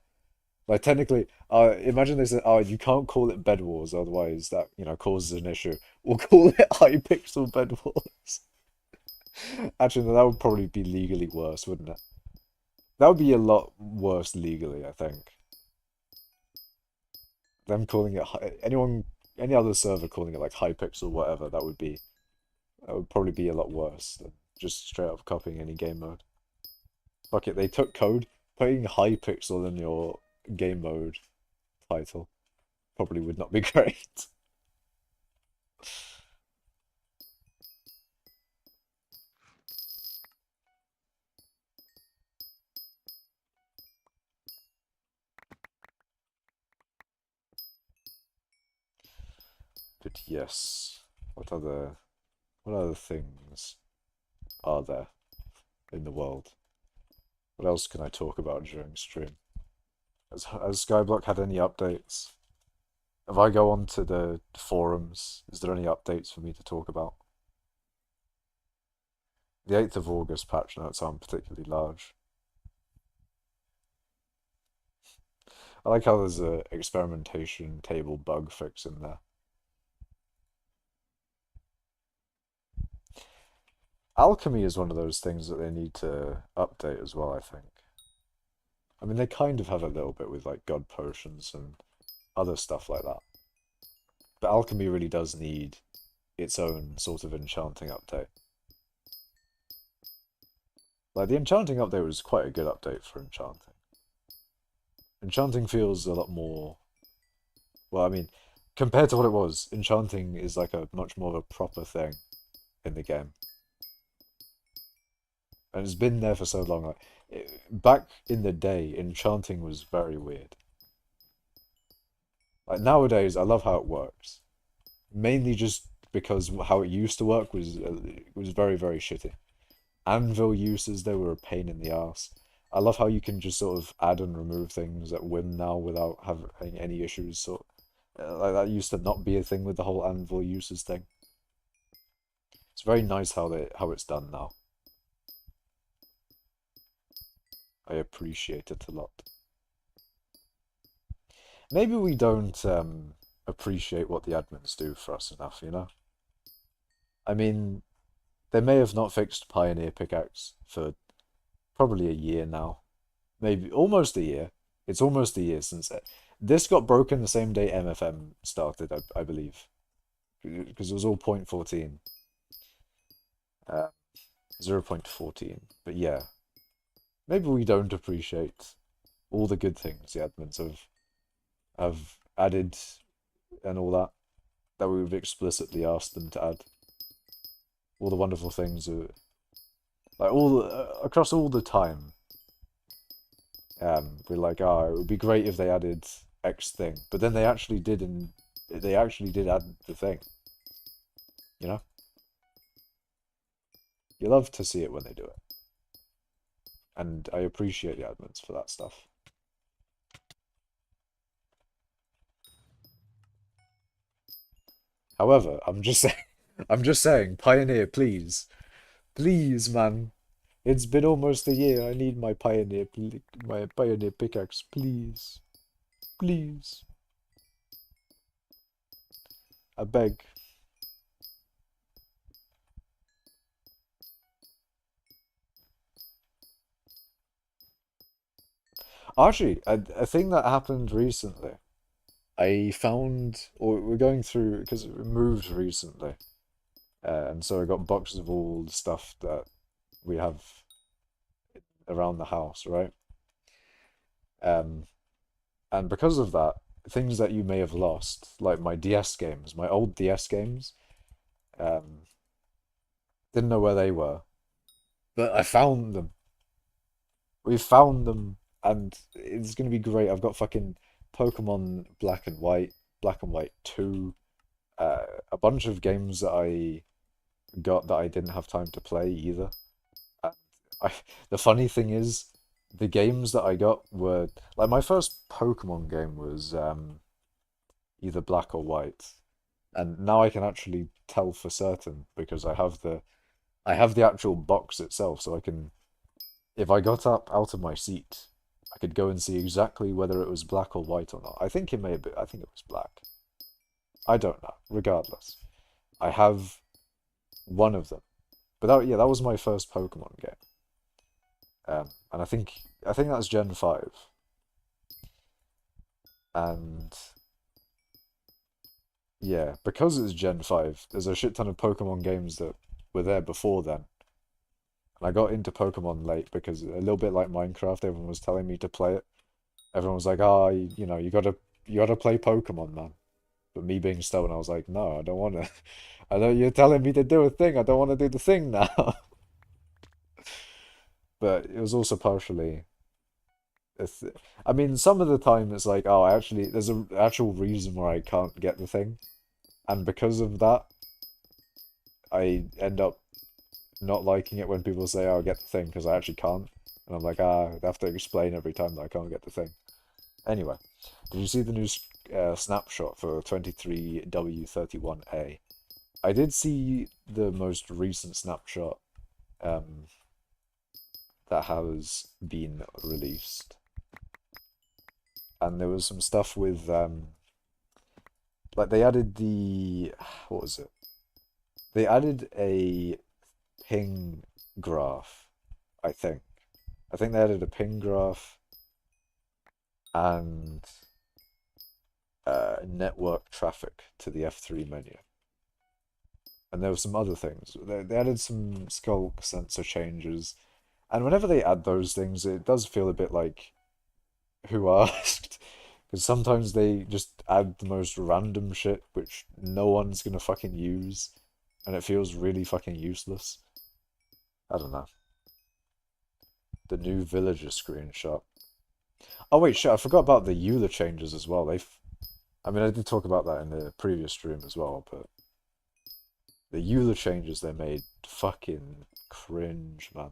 Like technically, imagine they said, "Oh, you can't call it Bed Wars, otherwise that causes an issue. We'll call it Hypixel Bed Wars." Actually, no, that would probably be legally worse, wouldn't it? That would be a lot worse legally, I think. Them calling it any other server calling it like Hypixel, whatever, that would probably be a lot worse than just straight up copying any game mode. Fuck it, they took code. Putting Hypixel in your game mode title probably would not be great. But yes, what other things are there in the world? What else can I talk about during stream? Has Skyblock had any updates? If I go onto the forums, is there any updates for me to talk about? The 8th of August patch notes aren't particularly large. I like how there's a experimentation table bug fix in there. Alchemy is one of those things that they need to update as well, I think. I mean, they kind of have a little bit with like god potions and other stuff like that. But alchemy really does need its own sort of enchanting update. Like the enchanting update was quite a good update for enchanting. Enchanting feels a lot more, well, I mean, compared to what it was, enchanting is like a much more of a proper thing in the game. And it's been there for so long. Like, back in the day, enchanting was very weird. Like nowadays, I love how it works. Mainly just because how it used to work was very, very shitty. Anvil uses, they were a pain in the ass. I love how you can just sort of add and remove things at whim now without having any issues. Like that used to not be a thing with the whole anvil uses thing. It's very nice how it's done now. I appreciate it a lot. Maybe we don't appreciate what the admins do for us enough, you know? I mean, they may have not fixed Pioneer Pickaxe for probably a year now. Maybe almost a year. It's almost a year since it. This got broken the same day MFM started, I believe. Because it was all point 14. 0.14. But yeah, maybe we don't appreciate all the good things the admins have added and all that we've explicitly asked them to add. All the wonderful things, like across all the time. We're like, oh, it would be great if they added X thing, but then they actually did, and they actually did add the thing. You know, you love to see it when they do it, and I appreciate the admins for that stuff. However, I'm just saying, I'm just saying, Pioneer, please, please, man. It's been almost a year. I need my Pioneer pickaxe, please, please. I beg. Actually, a thing that happened recently, I found, or we're going through, because we moved recently, and so I got boxes of all the stuff that we have around the house, right? Um, and because of that, things that you may have lost, like my DS games, my old DS games, um, didn't know where they were, but I found them. We found them, and it's gonna be great. I've got fucking Pokemon Black and White 2, a bunch of games that I got that I didn't have time to play either. And I, the funny thing is, the games that I got were like my first Pokemon game was either Black or White, and now I can actually tell for certain because I have the actual box itself, so I can, if I got up out of my seat, I could go and see exactly whether it was black or white or not. I think it may have been, I think it was black. I don't know. Regardless, I have one of them. But yeah, that was my first Pokemon game. And I think that's Gen 5. And yeah, because it's Gen 5, there's a shit ton of Pokemon games that were there before then. And I got into Pokemon late because a little bit like Minecraft, everyone was telling me to play it. Everyone was like, "Ah, you know, you gotta play Pokemon, man." But me being stoned, I was like, "No, I don't want to. I know you're telling me to do a thing. I don't want to do the thing now." But it was also partially. I mean, some of the time it's like, oh, actually, there's an actual reason why I can't get the thing, and because of that, I end up not liking it when people say, "Oh, get the thing," because I actually can't, and I'm like, ah, I have to explain every time that I can't get the thing. Anyway, did you see the new snapshot for 23W31A? I did see the most recent snapshot um, that has been released, and there was some stuff with like they added the what was it? They added a ping graph, I think. I think they added a ping graph, and network traffic to the F3 menu. And there were some other things. They added some skulk sensor changes. And whenever they add those things, it does feel a bit like, who asked? Because sometimes they just add the most random shit which no one's gonna fucking use, and it feels really fucking useless. I don't know. The new villager screenshot. Oh wait, shit, I forgot about the EULA changes as well. I mean, I did talk about that in the previous stream as well, but the EULA changes they made, fucking cringe, man.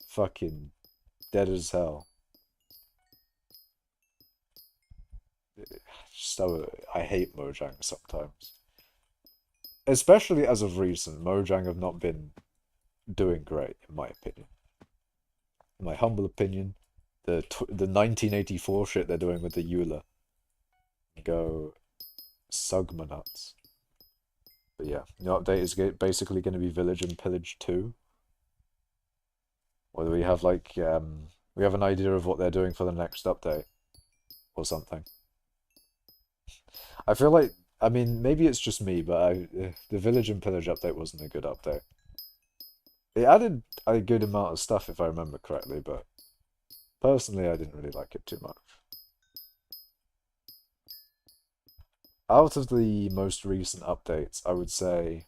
Fucking dead as hell. So I hate Mojang sometimes. Especially as of recent, Mojang have not been doing great, in my opinion. In my humble opinion, the 1984 shit they're doing with the EULA go sug my nuts. But yeah, the update is basically going to be Village and Pillage 2. Whether we have like we have an idea of what they're doing for the next update or something. I feel like, I mean, maybe it's just me, but the Village and Pillage update wasn't a good update. It added a good amount of stuff, if I remember correctly, but personally, I didn't really like it too much. Out of the most recent updates, I would say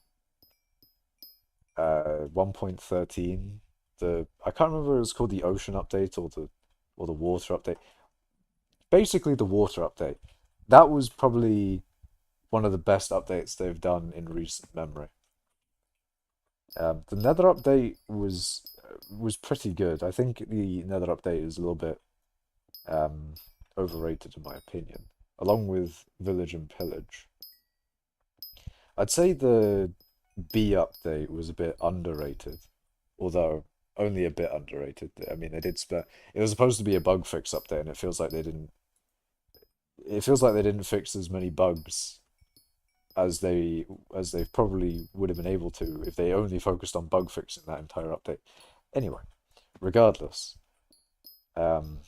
1.13. I can't remember if it was called the Ocean update or the Water update. Basically, the Water update. That was probably one of the best updates they've done in recent memory. The Nether update was pretty good. I think the Nether update is a little bit overrated in my opinion, along with Village and Pillage. I'd say the B update was a bit underrated, although only a bit underrated. I mean, they did spend. It was supposed to be a bug fix update, and it feels like they didn't. It feels like they didn't fix as many bugs as they probably would have been able to if they only focused on bug fixing that entire update. Anyway, regardless, well,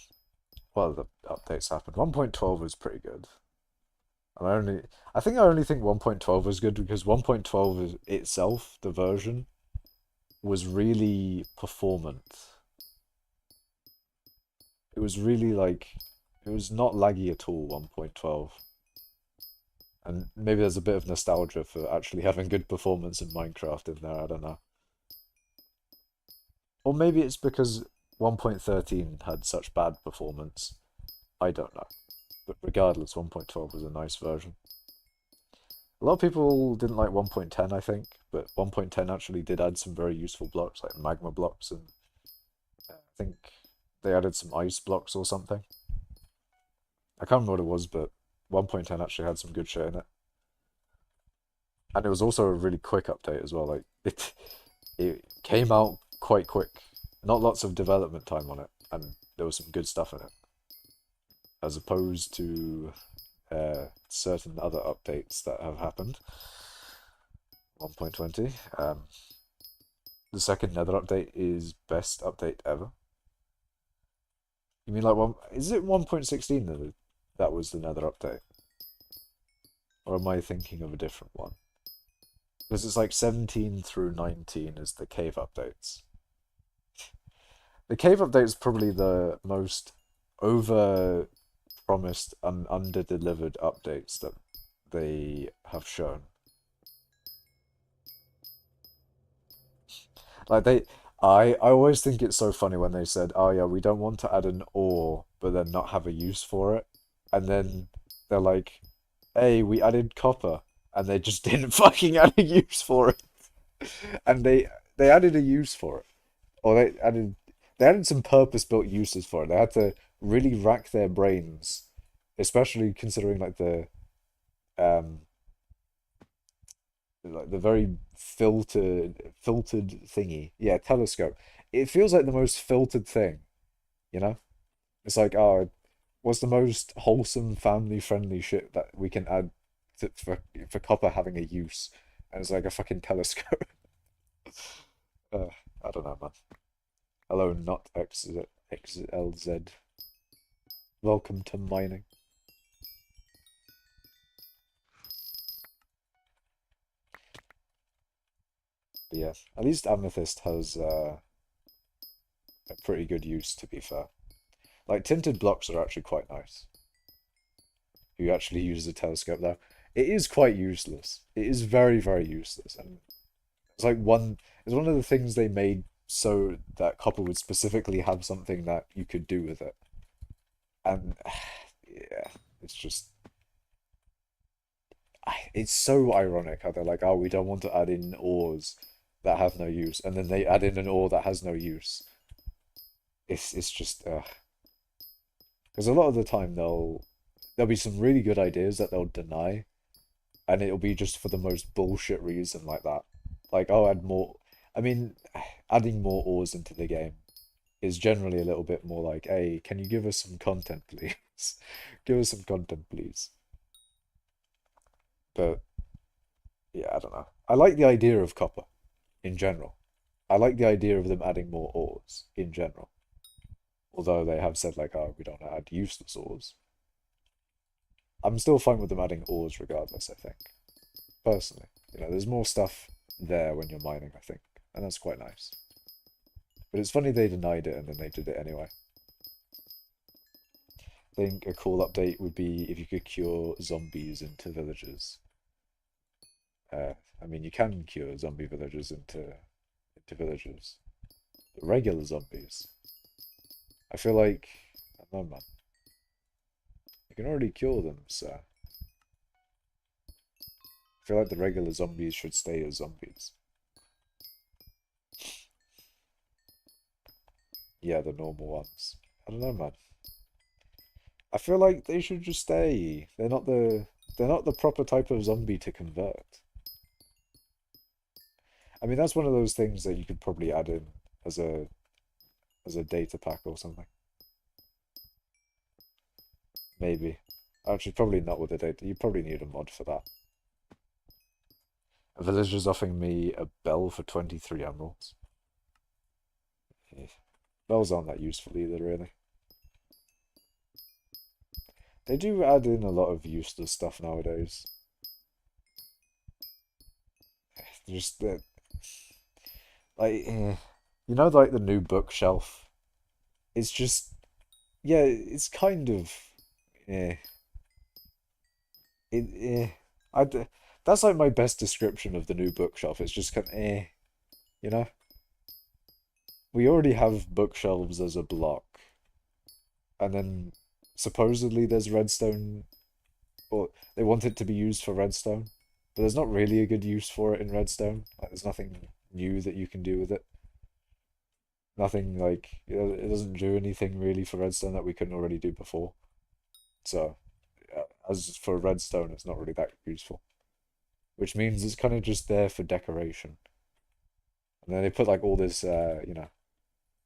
the updates happened. 1.12 was pretty good. I think I only think 1.12 was good because 1.12 is itself, the version, was really performant. It was really like, it was not laggy at all, 1.12. And maybe there's a bit of nostalgia for actually having good performance in Minecraft in there, I don't know. Or maybe it's because 1.13 had such bad performance. I don't know. But regardless, 1.12 was a nice version. A lot of people didn't like 1.10, I think, but 1.10 actually did add some very useful blocks, like magma blocks, and I think they added some ice blocks or something. I can't remember what it was, but 1.10 actually had some good shit in it. And it was also a really quick update as well. Like it came out quite quick. Not lots of development time on it, and there was some good stuff in it. As opposed to certain other updates that have happened. 1.20. The second Nether update is best update ever. You mean like one? Is it 1.16 that was the Nether update? Or am I thinking of a different one? Because it's like 17 through 19 is the cave updates. The cave update is probably the most over promised and under-delivered updates that they have shown. Like I always think it's so funny when they said, "Oh yeah, we don't want to add an ore, but then not have a use for it," and then they're like, "Hey, we added copper," and they just didn't fucking add a use for it, and they added a use for it, or they added some purpose-built uses for it. They had to really rack their brains, especially considering um like the very filtered thingy. Yeah, telescope. It feels like the most filtered thing, you know? It's like, oh, what's the most wholesome, family-friendly shit that we can add for copper having a use? And it's like a fucking telescope. uh, I don't know, man. Hello, not XLZ. Welcome to mining. But yeah, at least amethyst has a pretty good use, to be fair. Like, tinted blocks are actually quite nice. You actually use the telescope though. It is quite useless. It is very, very useless. And it's one of the things they made so that copper would specifically have something that you could do with it. And yeah, it's just it's so ironic how they're like, oh, we don't want to add in ores that have no use, and then they add in an ore that has no use. It's just because a lot of the time there'll be some really good ideas that they'll deny, and it'll be just for the most bullshit reason like that. Like, oh, add more. I mean, adding more ores into the game is generally a little bit more like, hey, can you give us some content, please? Give us some content, please. But yeah, I don't know. I like the idea of copper in general. I like the idea of them adding more ores in general. Although they have said like, oh, we don't add useless ores. I'm still fine with them adding ores regardless, I think. Personally. There's more stuff there when you're mining, I think. And that's quite nice. But it's funny they denied it and then they did it anyway. I think a cool update would be if you could cure zombies into villagers. I mean, you can cure zombie villagers into villagers. But regular zombies. I feel like, I don't know, man. You can already cure them, so I feel like the regular zombies should stay as zombies. Yeah, the normal ones. I don't know, man. I feel like they should just stay. They're not the proper type of zombie to convert. I mean, that's one of those things that you could probably add in as a data pack or something. Maybe. Actually, probably not with the data. You probably need a mod for that. A villager's offering me a bell for 23 emeralds. Eh, bells aren't that useful either, really. They do add in a lot of useless stuff nowadays. Just that, like, like the new bookshelf. It's just, yeah, it's kind of, eh. I that's like my best description of the new bookshelf. It's just kind of, you know? We already have bookshelves as a block. And then supposedly there's redstone, or they want it to be used for redstone. But there's not really a good use for it in redstone. Like, there's nothing new that you can do with it. Nothing like, it doesn't do anything really for redstone that we couldn't already do before. So, as for redstone, it's not really that useful. Which means it's kind of just there for decoration. And then they put like all this,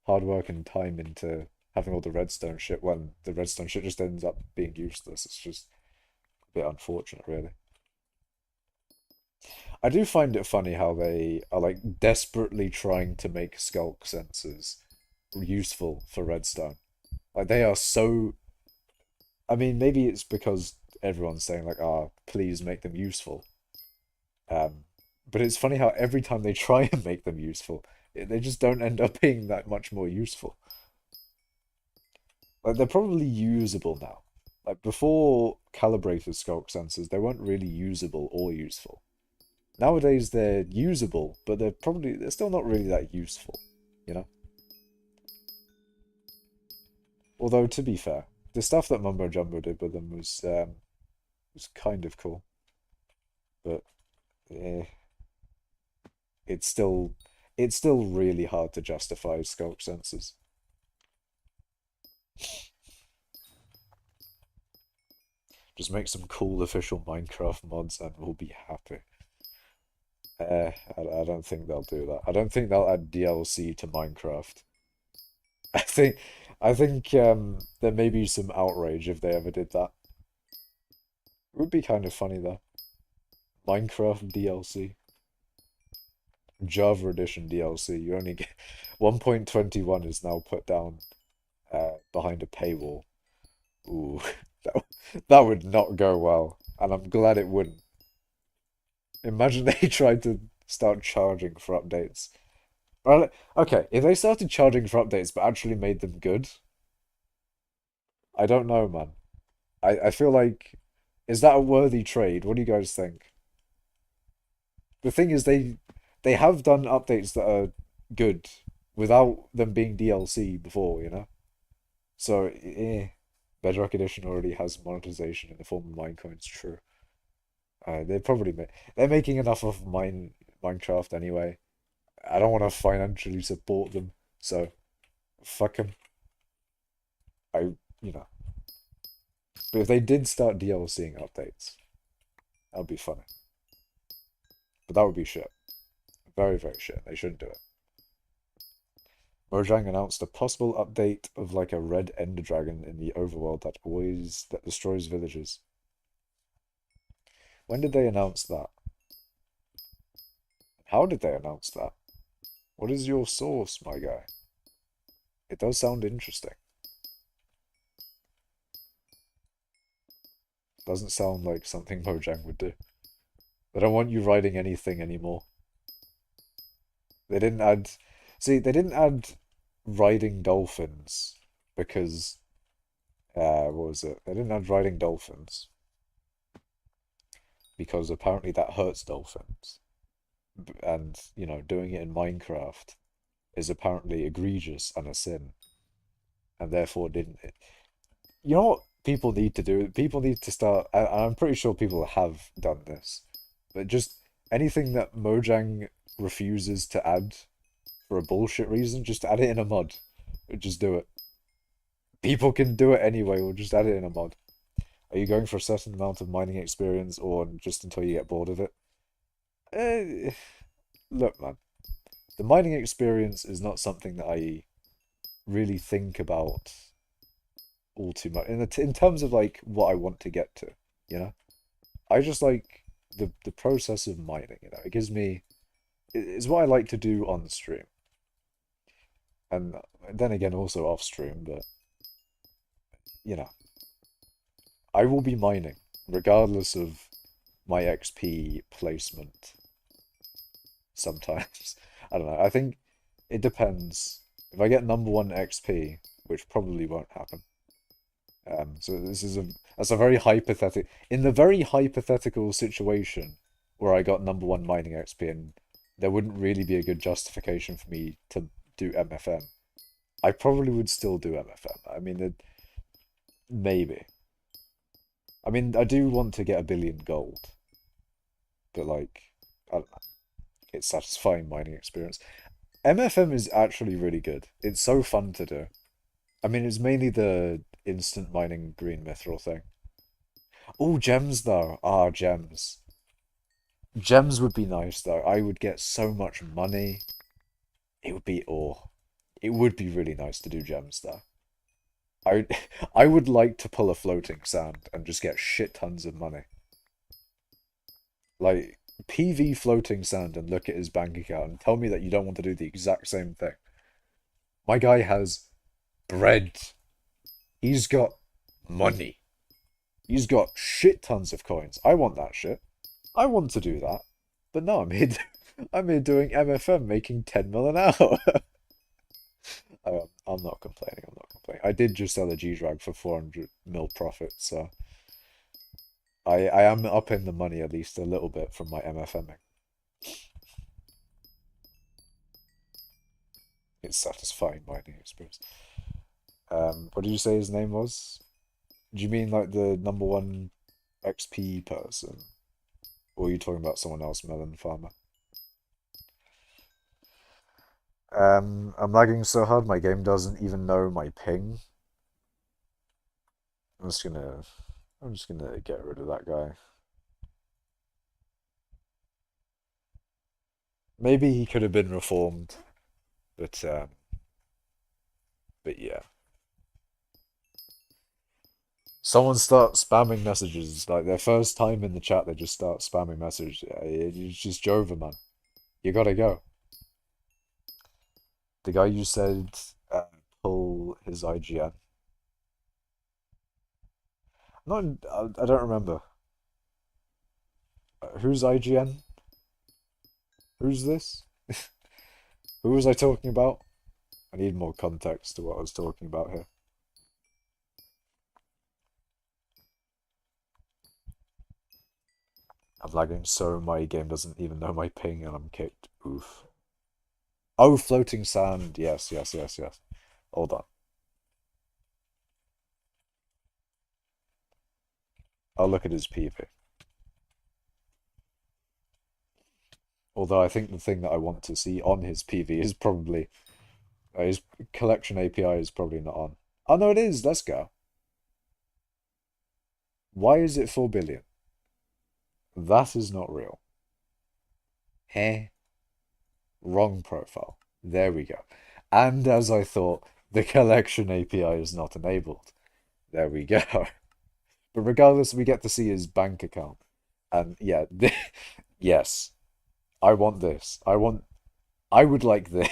hard work and time into having all the redstone shit when the redstone shit just ends up being useless. It's just a bit unfortunate, really. I do find it funny how they are like desperately trying to make sculk sensors useful for redstone. Like they are so. I mean, maybe it's because everyone's saying like, "Ah, please make them useful." Um, but it's funny how every time they try and make them useful, they just don't end up being that much more useful. Like they're probably usable now. Like before calibrated sculk sensors, they weren't really usable or useful. Nowadays they're usable, but they're still not really that useful, you know? Although to be fair, the stuff that Mumbo Jumbo did with them was kind of cool. But eh, it's still it's still really hard to justify sculk sensors. Just make some cool official Minecraft mods and we'll be happy. I don't think they'll do that. I don't think they'll add DLC to Minecraft. I think I think there may be some outrage if they ever did that. It would be kind of funny though. Minecraft DLC. Java Edition DLC. You only get 1.21 is now put down behind a paywall. Ooh, that, that would not go well, and I'm glad it wouldn't. Imagine they tried to start charging for updates. Well, okay, if they started charging for updates but actually made them good, I don't know, man. I feel like, is that a worthy trade? What do you guys think? The thing is, they have done updates that are good without them being DLC before, you know? So, Bedrock Edition already has monetization in the form of Minecoins, true. They're making enough of Minecraft anyway. I don't want to financially support them, so fuck them. I, you know. But if they did start DLCing updates, that would be funny. But that would be shit. Very, very shit. They shouldn't do it. Mojang announced a possible update of like a red ender dragon in the overworld that destroys villages. When did they announce that? How did they announce that? What is your source, my guy? It does sound interesting. Doesn't sound like something Mojang would do. They don't want you riding anything anymore. They didn't add. See, they didn't add riding dolphins because what was it? They didn't add riding dolphins because apparently that hurts dolphins, and you know, doing it in Minecraft is apparently egregious and a sin, and therefore didn't. You know what people need to do? People need to start, and I'm pretty sure people have done this, but just anything that Mojang refuses to add for a bullshit reason, just add it in a mod. Just do it. People can do it anyway, we'll just add it in a mod. Are you going for a certain amount of mining experience or just until you get bored of it? Eh, look, man, the mining experience is not something that I really think about all too much in terms of like what I want to get to, you know? I just like the process of mining, you know. It gives me it's what I like to do on stream. And then again also off stream, but you know, I will be mining regardless of my XP placement sometimes. I don't know. I think it depends. If I get number one XP, which probably won't happen. So this is that's a very hypothetical in the very hypothetical situation where I got number one mining XP and there wouldn't really be a good justification for me to do MFM. I probably would still do MFM. I mean, maybe. I mean, I do want to get 1 billion gold, but like, I don't know. It's satisfying mining experience. MFM is actually really good. It's so fun to do. I mean, it's mainly the instant mining green mithril thing. Oh, gems though. Ah, gems. Gems would be nice though. I would get so much money. It would be it would be really nice to do gems though. I would, I would like to pull a floating sand and just get shit tons of money. Like PV floating sand and look at his bank account and tell me that you don't want to do the exact same thing. My guy has bread. He's got money. He's got shit tons of coins. I want that shit. I want to do that. But no, I'm here doing MFM making 10 mil an hour. I'm not complaining. I'm not complaining. I did just sell a G-Drag for 400 mil profit, so I am up in the money at least a little bit from my MFMing. It's satisfying mining experience. What did you say his name was? Do you mean like the number one XP person? Or are you talking about someone else, Melon Farmer? I'm lagging so hard my game doesn't even know my ping. I'm just gonna I'm just gonna get rid of that guy. Maybe he could have been reformed, but yeah. Someone starts spamming messages like their first time in the chat. They just start spamming messages. Yeah, it's just Jova, man. You gotta go. The guy you said pull his IGN. Not, I don't remember. Who's IGN? Who's this? Who was I talking about? I need more context to what I was talking about here. I'm lagging so my game doesn't even know my ping and I'm kicked. Oof. Oh, floating sand. Yes, yes, yes, yes. Hold on. I'll look at his PV. Although I think the thing that I want to see on his PV is probably his collection API is probably not on. Oh no, it is. Let's go. Why is it 4 billion? That is not real. Heh. Wrong profile. There we go. And as I thought, the collection API is not enabled. There we go. But regardless, we get to see his bank account. And yeah, yes, I want this. I would like this.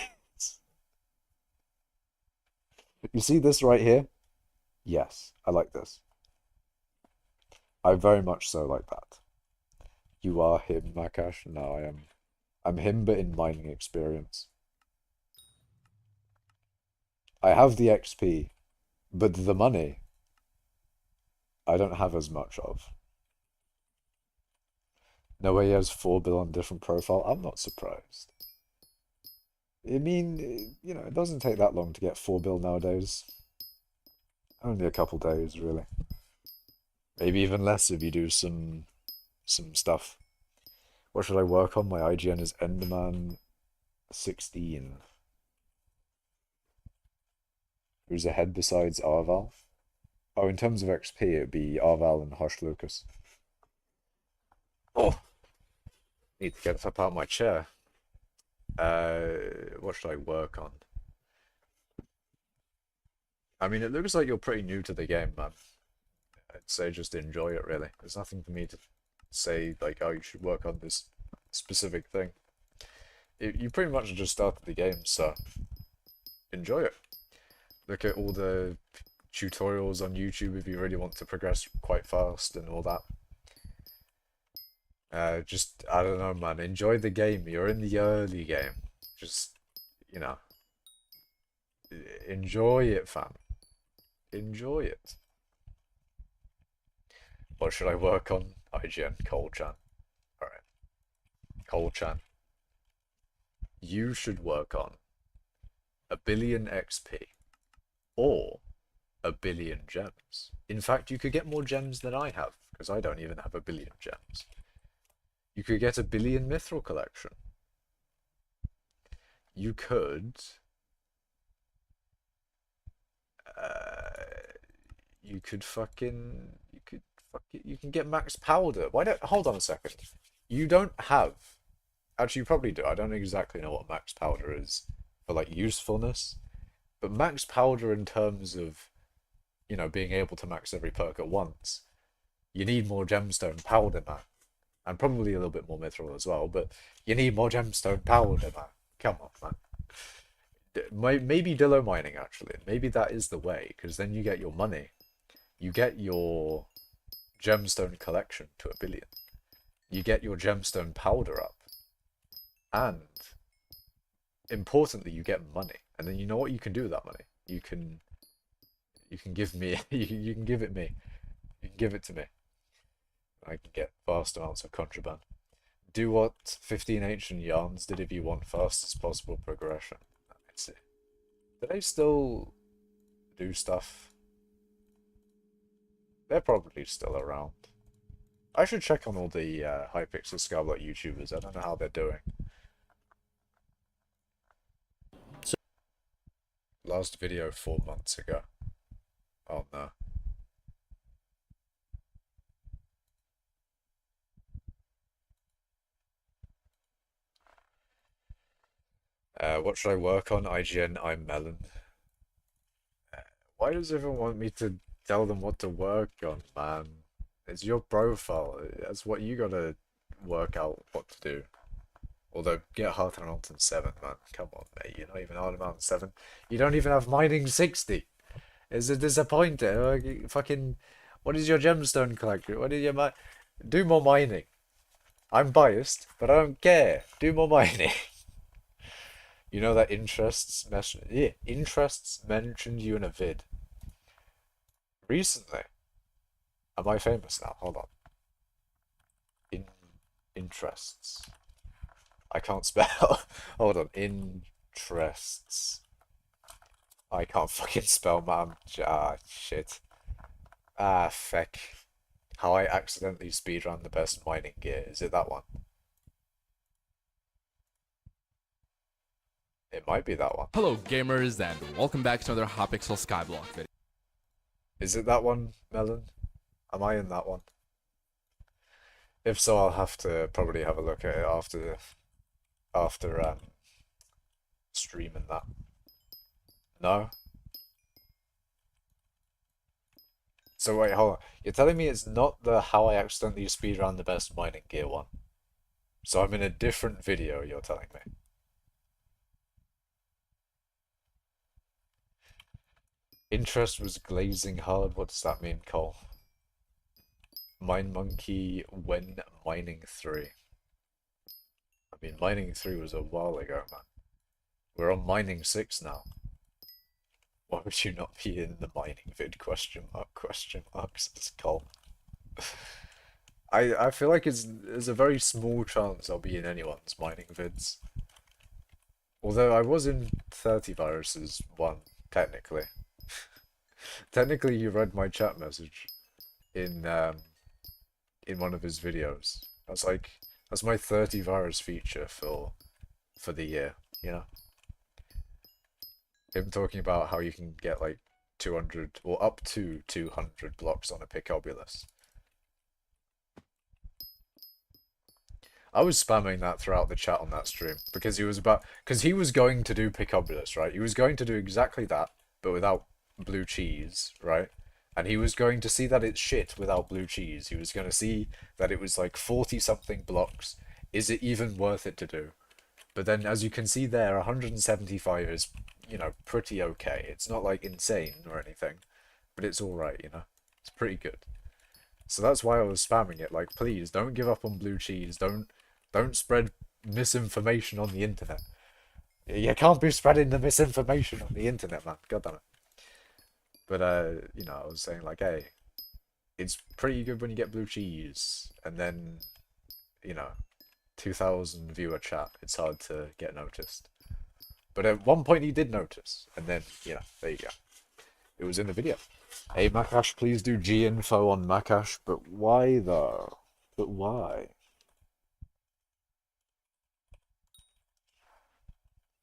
You see this right here? Yes, I like this. I very much so like that. You are him, Makash? No, I am. I'm him, but in mining experience. I have the XP, but the money I don't have as much of. No way he has 4 bill on different profile. I'm not surprised. I mean, you know, it doesn't take that long to get 4 bill nowadays. Only a couple days, really. Maybe even less if you do some stuff. What should I work on? My IGN is Enderman 16. Who's ahead besides Arval? Oh, in terms of XP, it'd be Arval and Hush Lucas. Oh, need to get up out of my chair. What should I work on? I mean, it looks like you're pretty new to the game, man. I'd say just enjoy it, really. There's nothing for me to say, like, oh, you should work on this specific thing. You pretty much just started the game, so enjoy it. Look at all the tutorials on YouTube if you really want to progress quite fast and all that. Just, I don't know, man. Enjoy the game. You're in the early game. Just, you know, enjoy it, fam. Enjoy it. What should I work on? IGN, Cole-chan. Alright. Cole-chan. You should work on 1 billion XP. Or 1 billion gems. In fact, you could get more gems than I have, because I don't even have 1 billion gems. You could get 1 billion mithril collection. You could... you could fucking... You can get max powder. Why don't... Hold on a second. You don't have... Actually, you probably do. I don't exactly know what max powder is for, like, usefulness. But max powder in terms of, you know, being able to max every perk at once, you need more gemstone powder, man. And probably a little bit more mithril as well, but you need more gemstone powder, man. Come on, man. Maybe Dillo mining, actually. Maybe that is the way, because then you get your money. You get your gemstone collection to 1 billion. You get your gemstone powder up. And, importantly, you get money. And then you know what you can do with that money? You can give me, you can give it me. You can give it to me. I can get vast amounts of contraband. Do what 15 ancient yarns did if you want fastest possible progression. Let's see. Do they still do stuff? They're probably still around. I should check on all the hypixel skyblock YouTubers. I don't know how they're doing. Last video 4 months ago. Oh no. What should I work on? IGN, I'm Melon. Why does everyone want me to tell them what to work on, man? It's your profile. That's what you gotta work out what to do. Although, get hard on Mountain 7, man. Come on, mate. You're not even hard on Mountain 7. You don't even have mining 60. It's a disappointer. Fucking... What is your gemstone collection? What is your Do more mining. I'm biased, but I don't care. Do more mining. You know that interests mentioned you in a vid recently. Am I famous now? Hold on. In interests. I can't spell. Hold on. Interests. I can't fucking spell, man. Ah, shit. Ah, feck. How I accidentally speedrun the best mining gear. Is it that one? It might be that one. Hello gamers and welcome back to another hypixel skyblock video. Is it that one, Melon? Am I in that one? If so, I'll have to probably have a look at it after streaming that. No? So wait, hold on. You're telling me it's not the how I accidentally speedrun the best mining gear one? So I'm in a different video, you're telling me. Interest was glazing hard. What does that mean, Cole? Mine Monkey when mining 3. I mean, mining 3 was a while ago, man. We're on mining 6 now. Why would you not be in the mining vid? Question mark, says Cole. I feel like there's a very small chance I'll be in anyone's mining vids. Although I was in 30 Viruses one, technically. Technically, you read my chat message in one of his videos. That's my 30 Virus feature for the year, you know? Him talking about how you can get like 200 or up to 200 blocks on a Picobulus. I was spamming that throughout the chat on that stream because he was going to do Picobulus, right? He was going to do exactly that, but without blue cheese, right? And he was going to see that it's shit without blue cheese. He was going to see that it was like 40 something blocks. Is it even worth it to do? But then, as you can see there, 175 is, you know, pretty okay. It's not like insane or anything, but it's alright, you know? It's pretty good. So that's why I was spamming it. Like, please, don't give up on blue cheese. Don't spread misinformation on the internet. You can't be spreading the misinformation on the internet, man. God damn it. But, you know, I was saying, like, hey, it's pretty good when you get blue cheese. And then, you know, 2,000 viewer chat. It's hard to get noticed. But at one point he did notice. And then, you know, there you go. It was in the video. Hey, Makash, please do G info on Makash. But why, though? But why?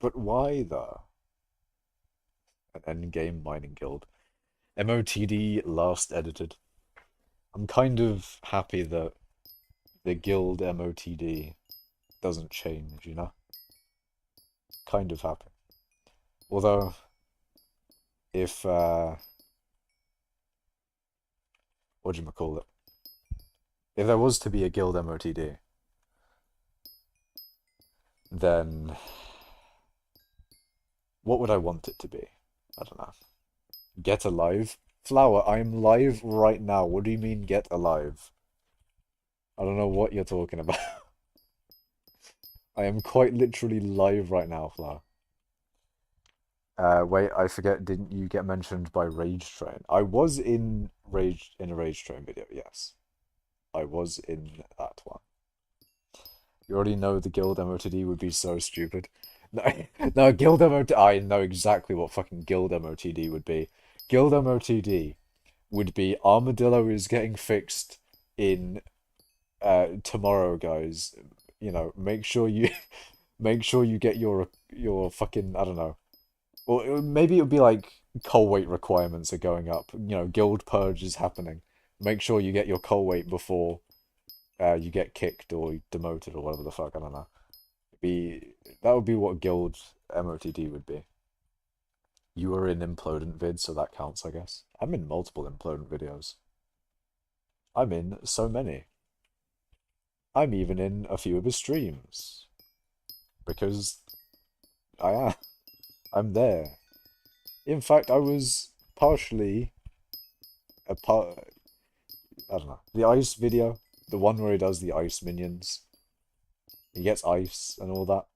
But why, though? An endgame mining guild. MOTD last edited. I'm kind of happy that the guild MOTD doesn't change, you know? Kind of happy. Although, if, whatchamacallit? If there was to be a guild MOTD, then what would I want it to be? I don't know. Get alive? Flower, I'm live right now. What do you mean get alive? I don't know what you're talking about. I am quite literally live right now, Flower. Wait, I forget, didn't you get mentioned by Rage Train? I was in a Rage Train video, yes. I was in that one. You already know the guild MOTD would be so stupid. No, no, guild MOTD, I know exactly what fucking guild MOTD would be. Guild MOTD would be Armadillo is getting fixed in tomorrow, guys. You know, make sure you get your fucking, I don't know. Or maybe it would be like coal weight requirements are going up. You know, guild purge is happening. Make sure you get your coal weight before you get kicked or demoted or whatever the fuck, I don't know. That would be what guild MOTD would be. You were in Implodent vid, so that counts, I guess. I'm in multiple Implodent videos. I'm in so many. I'm even in a few of his streams. Because I am. I'm there. In fact, I was partially a part. I don't know. The ice video, the one where he does the ice minions, he gets ice and all that.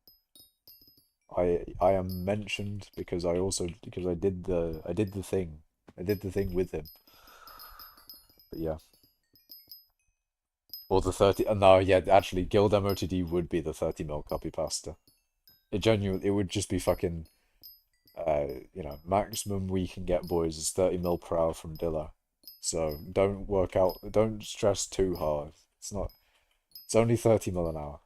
I am mentioned because I did the thing. I did the thing with him. But yeah. Or the 30 no, yeah, actually Guild MOTD would be the 30 mil copy pasta. It would just be fucking maximum we can get, boys, is 30 mil per hour from Dilla. So don't stress too hard. It's only 30 mil an hour.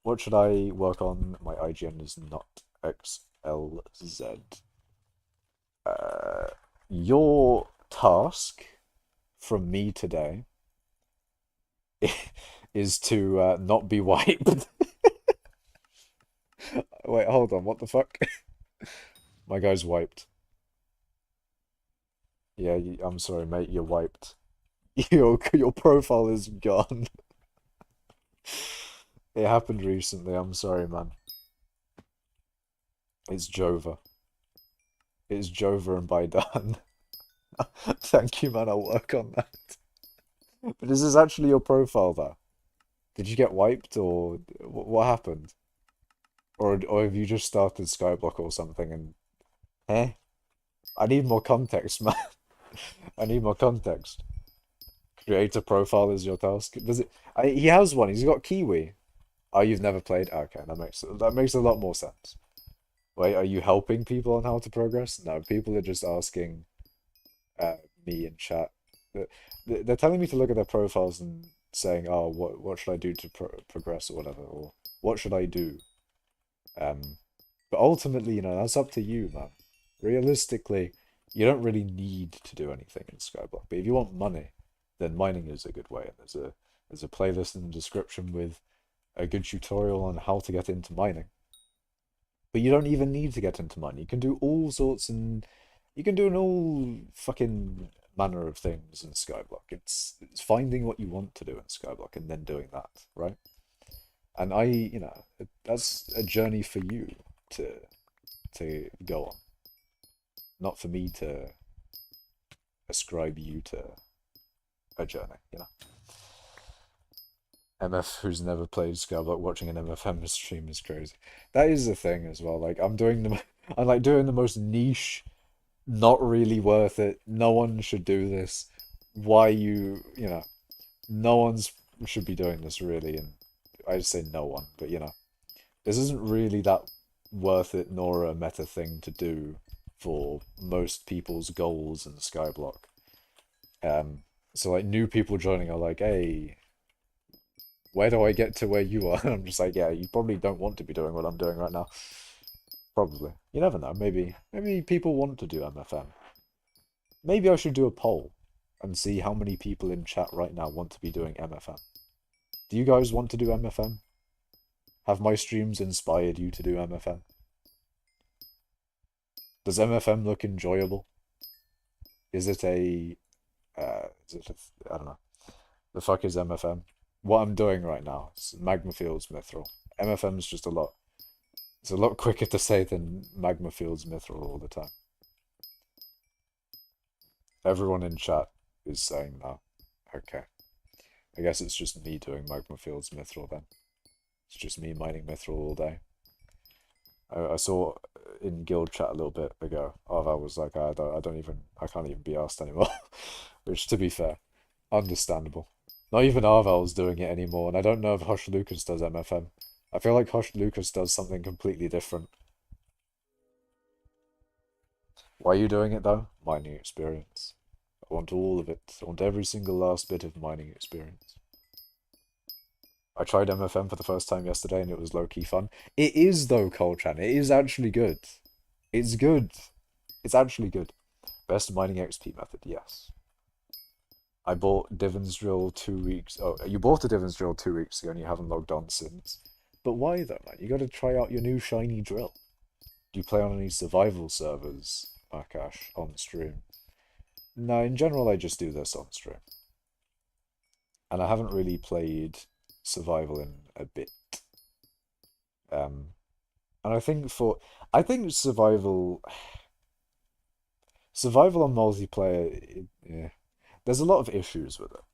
What should I work on? My IGN is not XLZ. Your task from me today is to not be wiped. Wait, hold on, what the fuck? My guy's wiped. Yeah, I'm sorry, mate, you're wiped. Your profile is gone. It happened recently, I'm sorry, man. It's Jova. It's Jova and Baidan. Thank you, man, I'll work on that. But is this actually your profile, though? Did you get wiped, or what happened? Or have you just started skyblock or something and... Eh? I need more context, man. I need more context. Create a profile is your task. He has one. He's got Kiwi. Oh, you've never played? Okay, that makes a lot more sense. Wait, are you helping people on how to progress? No, people are just asking me in chat. They're telling me to look at their profiles and saying, "Oh, what should I do to progress or whatever, or what should I do?" But ultimately, that's up to you, man. Realistically, you don't really need to do anything in Skyblock. But if you want money, then mining is a good way. And there's a playlist in the description with a good tutorial on how to get into mining. But you don't even need to get into mining. You can do all sorts, and you can do an all fucking manner of things in Skyblock. It's finding what you want to do in Skyblock and then doing that, right? And that's a journey for you to go on, not for me to ascribe you to a journey. MF who's never played Skyblock watching an MFM stream is crazy. That is the thing as well. Like I'm like doing the most niche, not really worth it. No one should do this. Why no one's should be doing this really, and I just say no one, but this isn't really that worth it nor a meta thing to do for most people's goals in Skyblock. So like new people joining are like, hey, where do I get to where you are? And I'm just like, yeah, you probably don't want to be doing what I'm doing right now. Probably. You never know. Maybe people want to do MFM. Maybe I should do a poll and see how many people in chat right now want to be doing MFM. Do you guys want to do MFM? Have my streams inspired you to do MFM? Does MFM look enjoyable? Is it I don't know. The fuck is MFM? What I'm doing right now is Magma Fields Mithril. MFM is just it's a lot quicker to say than Magma Fields Mithril all the time. Everyone in chat is saying that. Okay. I guess it's just me doing Magma Fields Mithril then. It's just me mining Mithril all day. I saw in guild chat a little bit ago, Arval was like, I can't even be asked anymore. Which, to be fair, understandable. Not even Arval's doing it anymore, and I don't know if Hush Lucas does MFM. I feel like Hush Lucas does something completely different. Why are you doing it though? Mining experience. I want all of it. I want every single last bit of mining experience. I tried MFM for the first time yesterday and it was low-key fun. It is though, Colchan. It is actually good. It's good. It's actually good. Best mining XP method, yes. I bought Divans Drill 2 weeks... Oh, you bought a Divans Drill 2 weeks ago and you haven't logged on since. But why though, man? You gotta try out your new shiny drill. Do you play on any survival servers, Akash, on stream? No, in general I just do this on stream. And I haven't really played survival in a bit. And I think survival on multiplayer, yeah. there's a lot of issues with it,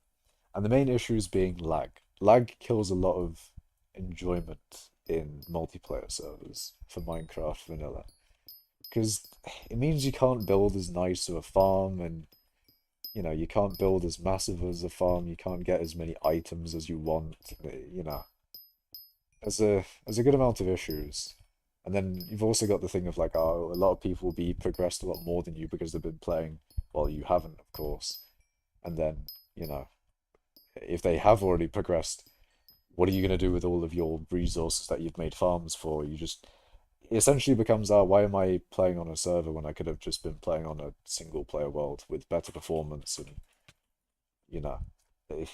and the main issues being lag. Lag kills a lot of enjoyment in multiplayer servers for Minecraft vanilla, because it means you can't build as nice of a farm, and you can't build as massive as a farm. You can't get as many items as you want. There's a good amount of issues. And then you've also got the thing of like, oh, a lot of people will be progressed a lot more than you because they've been playing while you haven't, of course. And then, if they have already progressed, what are you going to do with all of your resources that you've made farms for? It essentially becomes, why am I playing on a server when I could have just been playing on a single player world with better performance and, you know, at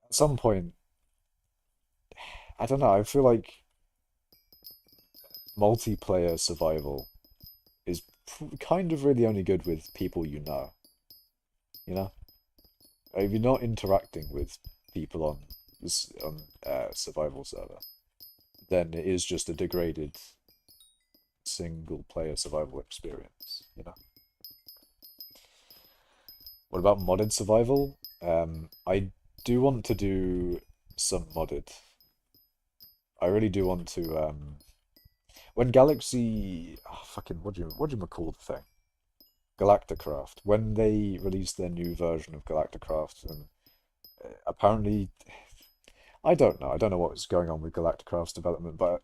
some point, I don't know, I feel like multiplayer survival is kind of really only good with people you know? If you're not interacting with people on this survival server, then it is just a degraded single player survival experience. What about modded survival? I do want to do some modded. I really do want to when Galaxy fucking what do you call the thing? Galacticraft. When they released their new version of Galacticraft, and apparently I don't know. I don't know what's going on with Galacticraft's development, but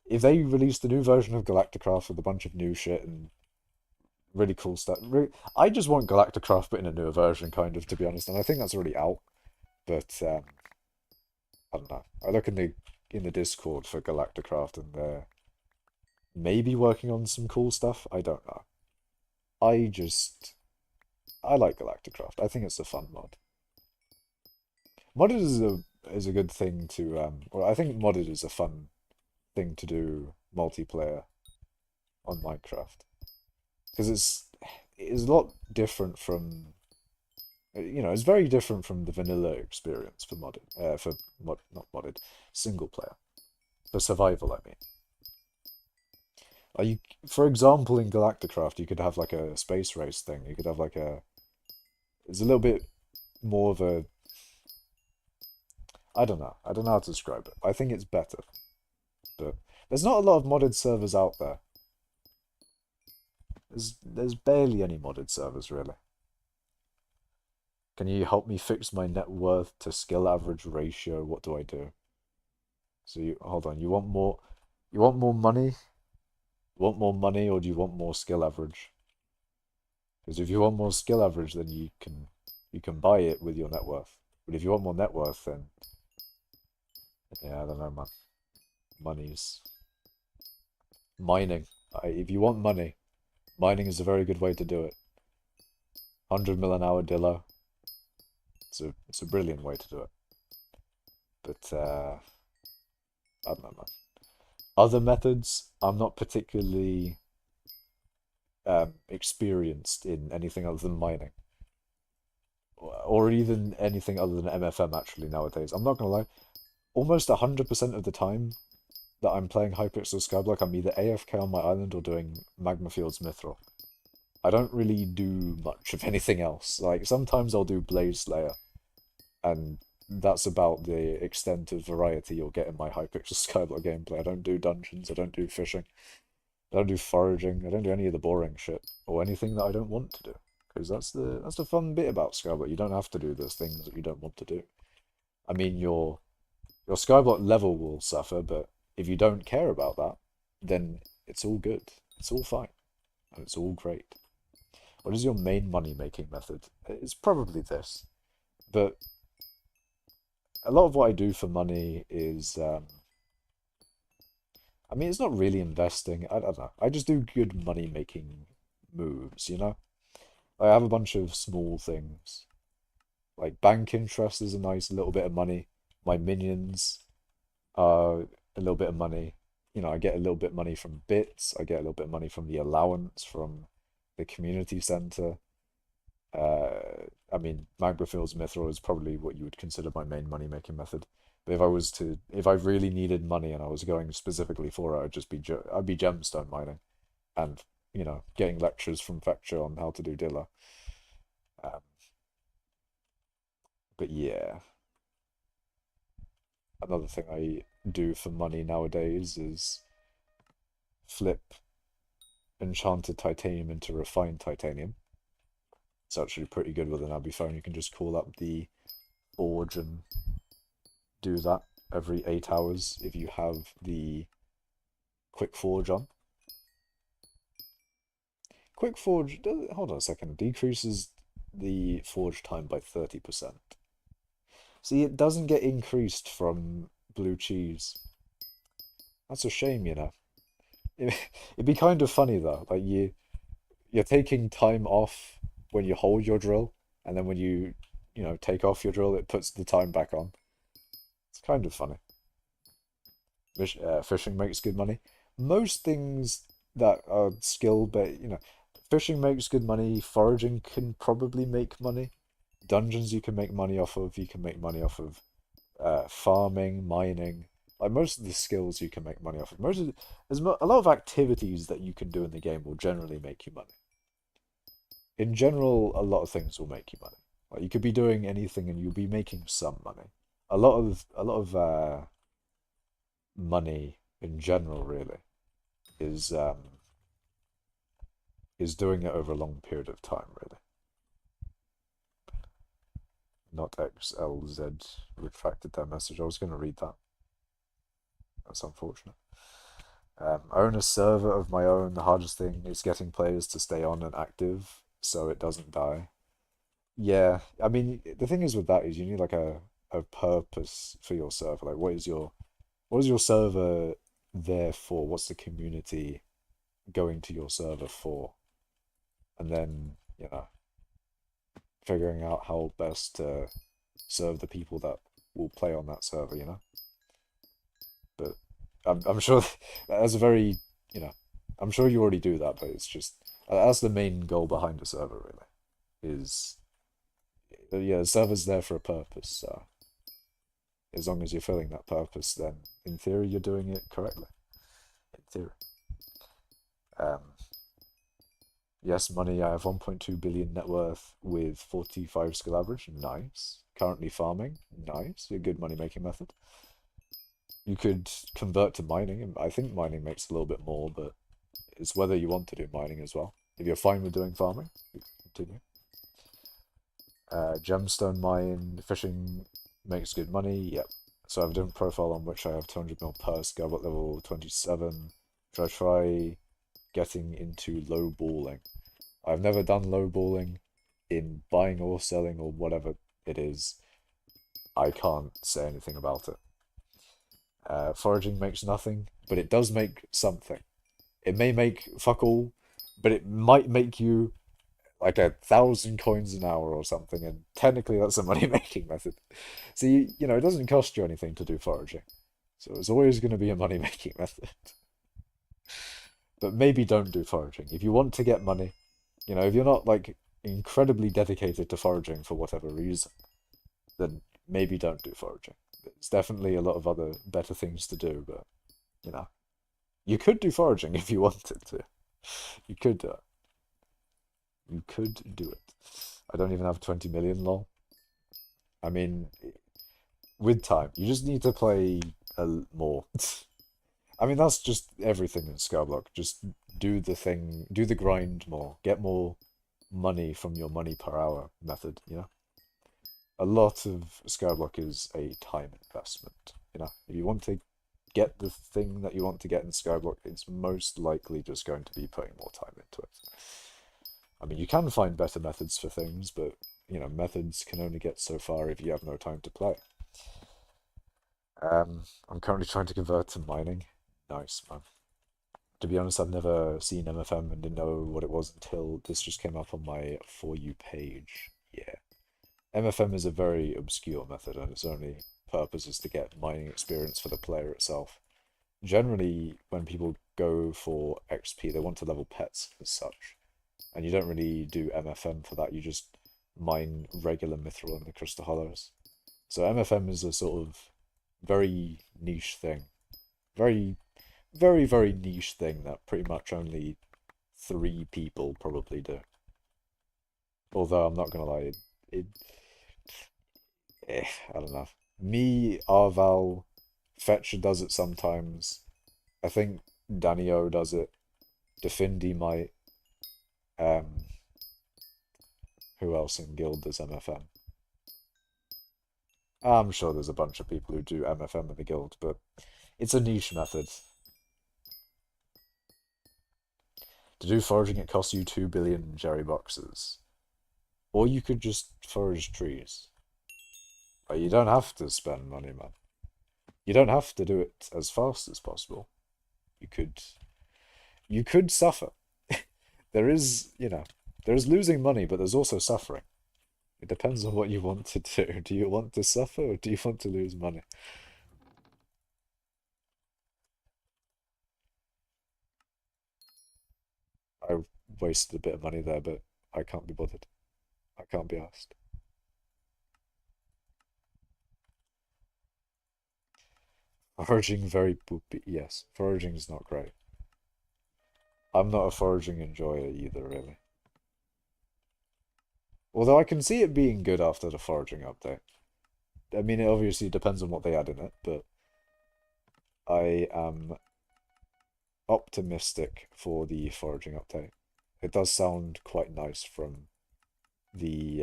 if they released the new version of Galacticraft with a bunch of new shit and really cool stuff, I just want Galacticraft but in a newer version, kind of, to be honest. And I think that's already out. But I don't know. I look in the Discord for Galacticraft, and they're maybe working on some cool stuff. I don't know. I just I like Galacticraft. I think it's a fun mod. Modded is a good thing to well, I think modded is a fun thing to do multiplayer on Minecraft because it's a lot different from it's very different from the vanilla experience for modded not modded single player for survival. I mean, you for example in Galacticraft you could have like a space race thing. You could have like a it's a little bit more of a I don't know how to describe it. I think it's better, but there's not a lot of modded servers out there. There's barely any modded servers really. Can you help me fix my net worth to skill average ratio? What do I do? So you hold on. You want more money? You want more money, or do you want more skill average? Because if you want more skill average, then you can buy it with your net worth. But if you want more net worth, then yeah, I don't know, man. Money's mining. If you want money, mining is a very good way to do it. 100 mil an hour Dillo. It's a brilliant way to do it. But I don't know, man. Other methods, I'm not particularly experienced in anything other than mining, or even anything other than MFM. Actually, nowadays, I'm not gonna lie. Almost 100% of the time that I'm playing hypixel skyblock, I'm either AFK on my island or doing magma fields mithril. I don't really do much of anything else. Like sometimes I'll do Blaze Slayer, and that's about the extent of variety you'll get in my hypixel skyblock gameplay. I don't do dungeons, I don't do fishing, I don't do foraging, I don't do any of the boring shit, or anything that I don't want to do. Because that's the fun bit about skyblock. You don't have to do those things that you don't want to do. I mean, your skyblock level will suffer, but if you don't care about that, then it's all good. It's all fine. And it's all great. What is your main money-making method? It's probably this. But a lot of what I do for money is, I mean, it's not really investing. I don't know. I just do good money-making moves. I have a bunch of small things. Like bank interest is a nice little bit of money. My minions are a little bit of money. I get a little bit of money from bits. I get a little bit of money from the allowance from the community center. I mean, Magma Fields Mithril is probably what you would consider my main money-making method. But if I really needed money and I was going specifically for it, I'd be gemstone mining, and getting lectures from Vector on how to do Dilla. Um, But yeah, another thing I do for money nowadays is flip enchanted titanium into refined titanium. It's actually pretty good with an Abbey phone. You can just call up the forge and do that every 8 hours if you have the quick forge on. Quick forge, hold on a second, decreases the forge time by 30%. See, it doesn't get increased from blue cheese. That's a shame, you know. It'd be kind of funny though. Like you're taking time off when you hold your drill, and then when you know, take off your drill, it puts the time back on. It's kind of funny. Fishing makes good money. Most things that are skill based, you know, fishing makes good money. Foraging can probably make money. Dungeons you can make money off of. You can make money off of farming, mining. Like most of the skills you can make money off of. There's a lot of activities that you can do in the game will generally make you money. In general, a lot of things will make you money. Like you could be doing anything and you'll be making some money. A lot of money in general really is doing it over a long period of time really. Not XLZ retracted their message. I was going to read that. That's unfortunate. I own a server of my own. The hardest thing is getting players to stay on and active so it doesn't die. Yeah, I mean the thing is with that is you need like a purpose for your server. Like what is your server there for? What's the community going to your server for? And then, you know, figuring out how best to serve the people that will play on that server, you know? But I'm sure that's a very, you know, I'm sure you already do that, but it's just that's the main goal behind a server, really, is yeah, the server's there for a purpose. So as long as you're filling that purpose, then in theory you're doing it correctly. In theory. Um, yes, money. I have 1.2 billion net worth with 45 skill average. Nice. Currently farming. Nice. A good money making method. You could convert to mining, and I think mining makes a little bit more, but it's whether you want to do mining as well. If you're fine with doing farming, you can continue. Gemstone mine, fishing makes good money. Yep. So I have a different profile on which I have 200 mil per skill at level 27. Should I try getting into low balling? I've never done low balling in buying or selling or whatever it is. I can't say anything about it. Foraging makes nothing, but it does make something. It may make fuck all, but it might make you like 1,000 coins an hour or something, and technically that's a money making method. So you know, it doesn't cost you anything to do foraging. So it's always going to be a money making method. But maybe don't do foraging. If you want to get money, you know, if you're not like incredibly dedicated to foraging for whatever reason, then maybe don't do foraging. There's definitely a lot of other better things to do, but you know, you could do foraging if you wanted to. You could do it. You could do it. I don't even have 20 million lol. I mean, with time, you just need to play more. I mean, that's just everything in Skyblock. Just do the thing, do the grind more, get more money from your money per hour method, you know? A lot of Skyblock is a time investment, you know? If you want to get the thing that you want to get in Skyblock, it's most likely just going to be putting more time into it. I mean, you can find better methods for things, but, you know, methods can only get so far if you have no time to play. I'm currently trying to convert to mining. Nice, man. To be honest, I've never seen MFM and didn't know what it was until this just came up on my For You page. Yeah. MFM is a very obscure method, and its only purpose is to get mining experience for the player itself. Generally, when people go for XP, they want to level pets as such. And you don't really do MFM for that, you just mine regular mithril in the crystal hollows. So MFM is a sort of very niche thing. Very, very, very niche thing that pretty much only 3 people probably do. Although I'm not gonna lie, I don't know. Me, Arval, Fetcher does it sometimes. I think Danio does it. Defindi might. Um, who else in guild does MFM? I'm sure there's a bunch of people who do MFM in the guild, but it's a niche method. To do foraging, it costs you 2 billion Jerry boxes. Or you could just forage trees. But you don't have to spend money, man. You don't have to do it as fast as possible. You could suffer. There is, there is losing money, but there's also suffering. It depends on what you want to do. Do you want to suffer or do you want to lose money? I wasted a bit of money there, but I can't be bothered. I can't be asked. Foraging very poopy. Yes, foraging is not great. I'm not a foraging enjoyer either, really. Although I can see it being good after the foraging update. I mean, it obviously depends on what they add in it, but I am optimistic for the foraging update. It does sound quite nice the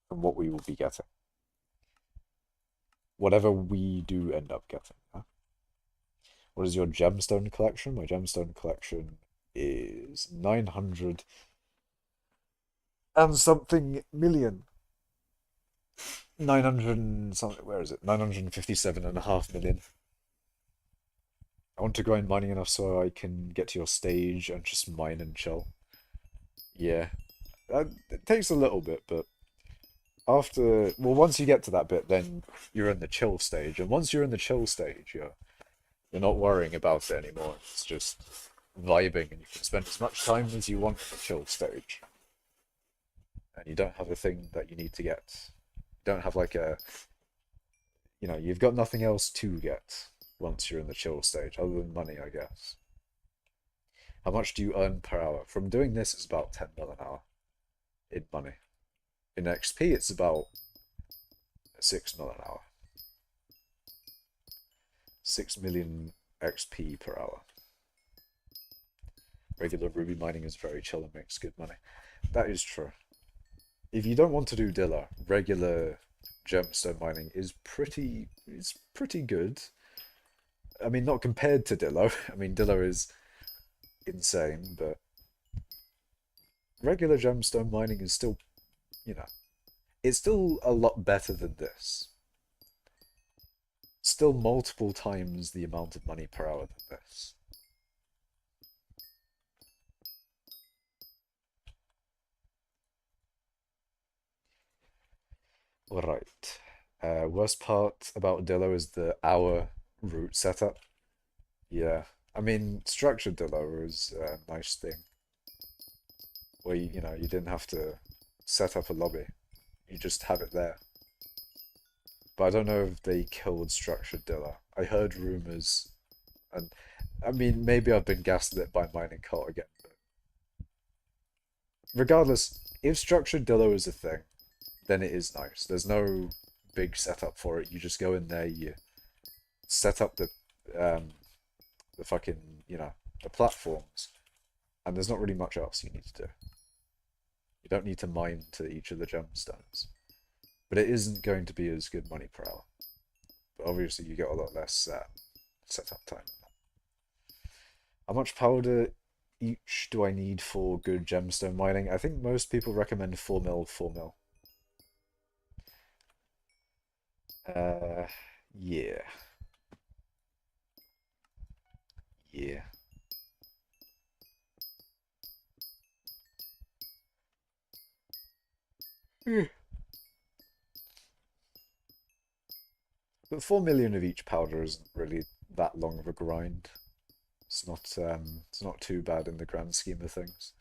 from what we will be getting. Whatever we do end up getting. Huh? What is your gemstone collection? My gemstone collection is 900 and something million. 900 and something, where is it? 957.5 million. I want to grind mining enough so I can get to your stage and just mine and chill. Yeah. It takes a little bit, but once you get to that bit, then you're in the chill stage. And once you're in the chill stage, you're not worrying about it anymore. It's just vibing and you can spend as much time as you want in the chill stage. And you don't have a thing that you need to get. You don't have like you've got nothing else to get once you're in the chill stage, other than money, I guess. How much do you earn per hour? From doing this, it's about 10 mil an hour in money. In XP, it's about 6 mil an hour. 6 million XP per hour. Regular ruby mining is very chill and makes good money. That is true. If you don't want to do Dilla, regular gemstone mining is pretty good. I mean, not compared to Dillo. I mean, Dillo is insane, but regular gemstone mining is still, it's still a lot better than this. Still multiple times the amount of money per hour than this. Right. Worst part about Dillo is the hour route setup. Yeah. I mean, structured Dillo is a nice thing. Where you didn't have to set up a lobby. You just have it there. But I don't know if they killed structured Dillo. I heard rumors, and I mean, maybe I've been gaslit by mining cult again. But regardless, if structured Dillo is a thing, then it is nice. There's no big setup for it. You just go in there, you set up the fucking, the platforms, and there's not really much else you need to do. You don't need to mine to each of the gemstones. But it isn't going to be as good money per hour. But obviously you get a lot less setup time. How much powder each do I need for good gemstone mining? I think most people recommend 4 mil, 4 mil. Yeah. Yeah. But 4 million of each powder isn't really that long of a grind. It's not too bad in the grand scheme of things.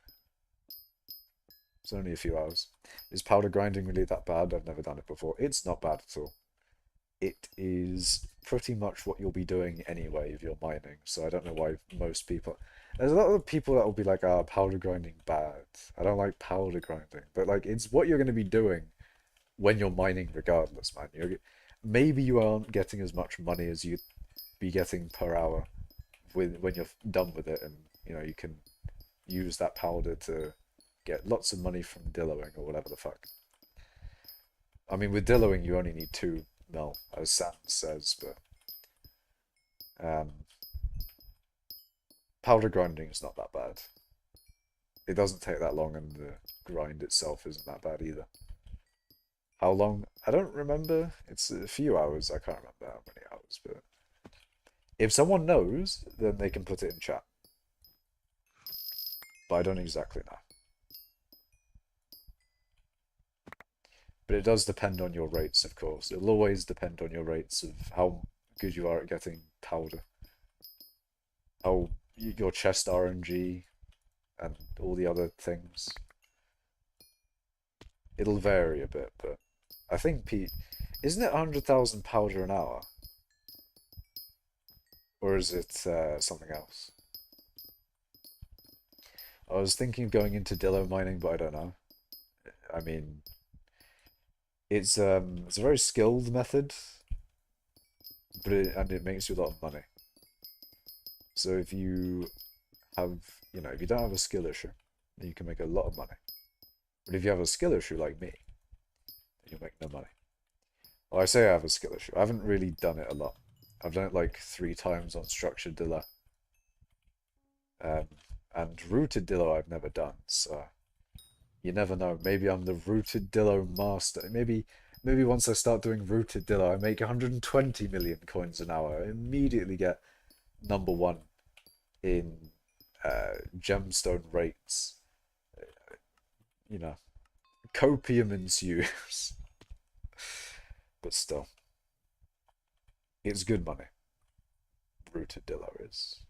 It's only a few hours. Is powder grinding really that bad? I've never done it before. It's not bad at all. It is pretty much what you'll be doing anyway if you're mining, so I don't know why most people... There's a lot of people that will be like, powder grinding bad. I don't like powder grinding. But, like, it's what you're going to be doing when you're mining regardless, man. Maybe you aren't getting as much money as you'd be getting per hour when you're done with it, and you can use that powder to get lots of money from dillowing or whatever the fuck. I mean, with dillowing you only need 2 mil, as Sam says, but powder grinding is not that bad. It doesn't take that long, and the grind itself isn't that bad either. How long? I don't remember. It's a few hours. I can't remember how many hours, but if someone knows, then they can put it in chat. But I don't exactly know. But it does depend on your rates, of course. It'll always depend on your rates of how good you are at getting powder. How your chest RNG and all the other things. It'll vary a bit, but I think isn't it 100,000 powder an hour? Or is it something else? I was thinking of going into dillo mining, but I don't know. I mean, it's a very skilled method, but it makes you a lot of money. So if you have, if you don't have a skill issue, then you can make a lot of money. But if you have a skill issue like me, then you'll make no money. Well, I say I have a skill issue. I haven't really done it a lot. I've done it like 3 times on structured dillo. And rooted dillo I've never done, so you never know. Maybe I'm the rooted dillo master. Maybe once I start doing rooted dillo, I make 120 million coins an hour. I immediately get #1 in gemstone rates. Copium ensues. But still, it's good money. Rooted dillo is.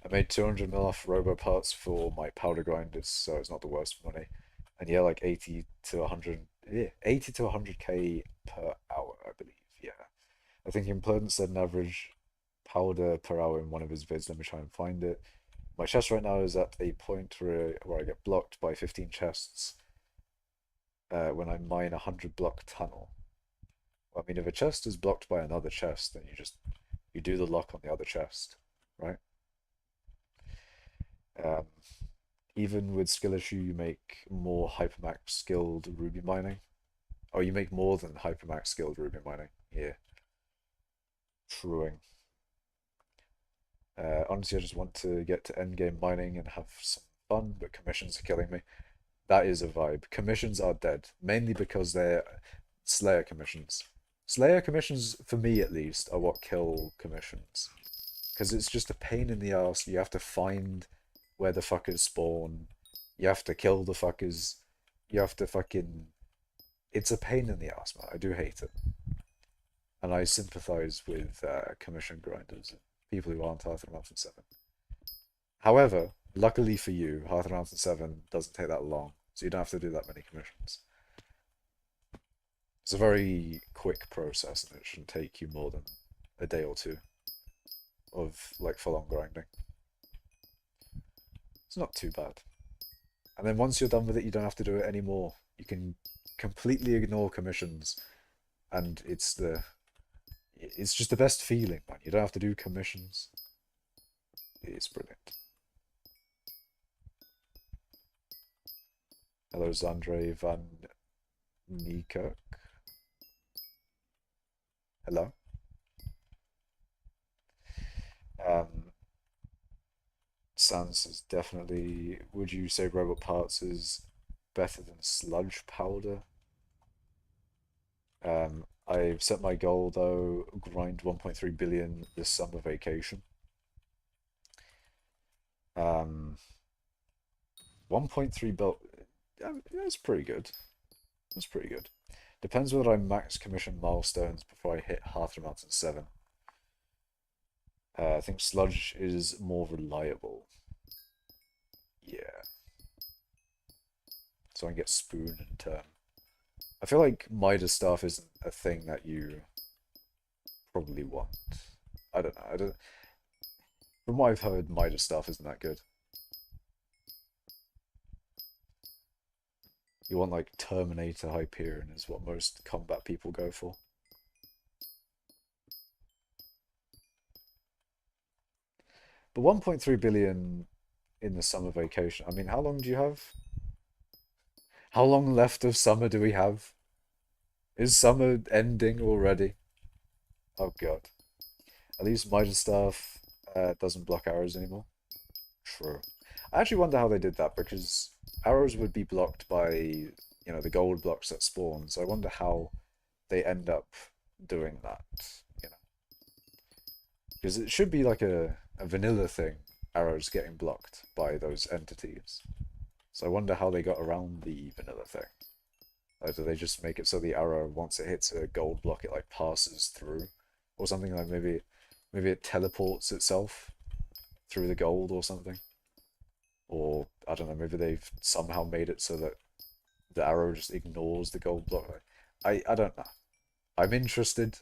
I made 200 mil off robo parts for my powder grinders, so it's not the worst money. And yeah, like 80 to 100k per hour, I believe. Yeah, I think Implodent said an average powder per hour in one of his vids. Let me try and find it. My chest right now is at a point where I get blocked by 15 chests when I mine a 100 block tunnel. Well, I mean, if a chest is blocked by another chest, then you do the lock on the other chest, right? Even with skill issue, you make more hypermax skilled ruby mining. Oh, you make more than hypermax skilled ruby mining. Yeah. Truing. Honestly, I just want to get to endgame mining and have some fun, but commissions are killing me. That is a vibe. Commissions are dead, mainly because they're Slayer commissions. Slayer commissions, for me at least, are what kill commissions. Because it's just a pain in the ass. You have to find where the fuckers spawn. You have to kill the fuckers. You have to fucking... It's a pain in the ass, man. I do hate it. And I sympathize with commission grinders and people who aren't Hearth of Mountain 7. However, luckily for you, Hearth of Mountain 7 doesn't take that long, so you don't have to do that many commissions. It's a very quick process, and it shouldn't take you more than a day or 2 of like full-on grinding. It's not too bad. And then once you're done with it, you don't have to do it anymore. You can completely ignore commissions, and it's just the best feeling, man. You don't have to do commissions. It's brilliant. Hello, Zandre van Niekerk. Hello. Sans is definitely... Would you say robot parts is better than sludge powder? I've set my goal though, grind 1.3 billion this summer vacation. 1.3 bill... That's pretty good. That's pretty good. Depends whether I max commission milestones before I hit Hearth of Mountain 7. I think sludge is more reliable. Yeah. So I can get spoon in turn. I feel like Midas stuff isn't a thing that you probably want. I don't know. From what I've heard, Midas stuff isn't that good. You want like Terminator Hyperion is what most combat people go for. But 1.3 billion in the summer vacation. I mean, how long do you have? How long left of summer do we have? Is summer ending already? Oh god. At least Midas stuff doesn't block arrows anymore. True. I actually wonder how they did that because arrows would be blocked by, the gold blocks that spawn. So I wonder how they end up doing that, you know. Because it should be like a vanilla thing, arrows getting blocked by those entities. So I wonder how they got around the vanilla thing. Like, do they just make it so the arrow, once it hits a gold block, it like passes through? Or something like maybe it teleports itself through the gold or something? Or, I don't know, maybe they've somehow made it so that the arrow just ignores the gold block. I don't know. I'm interested,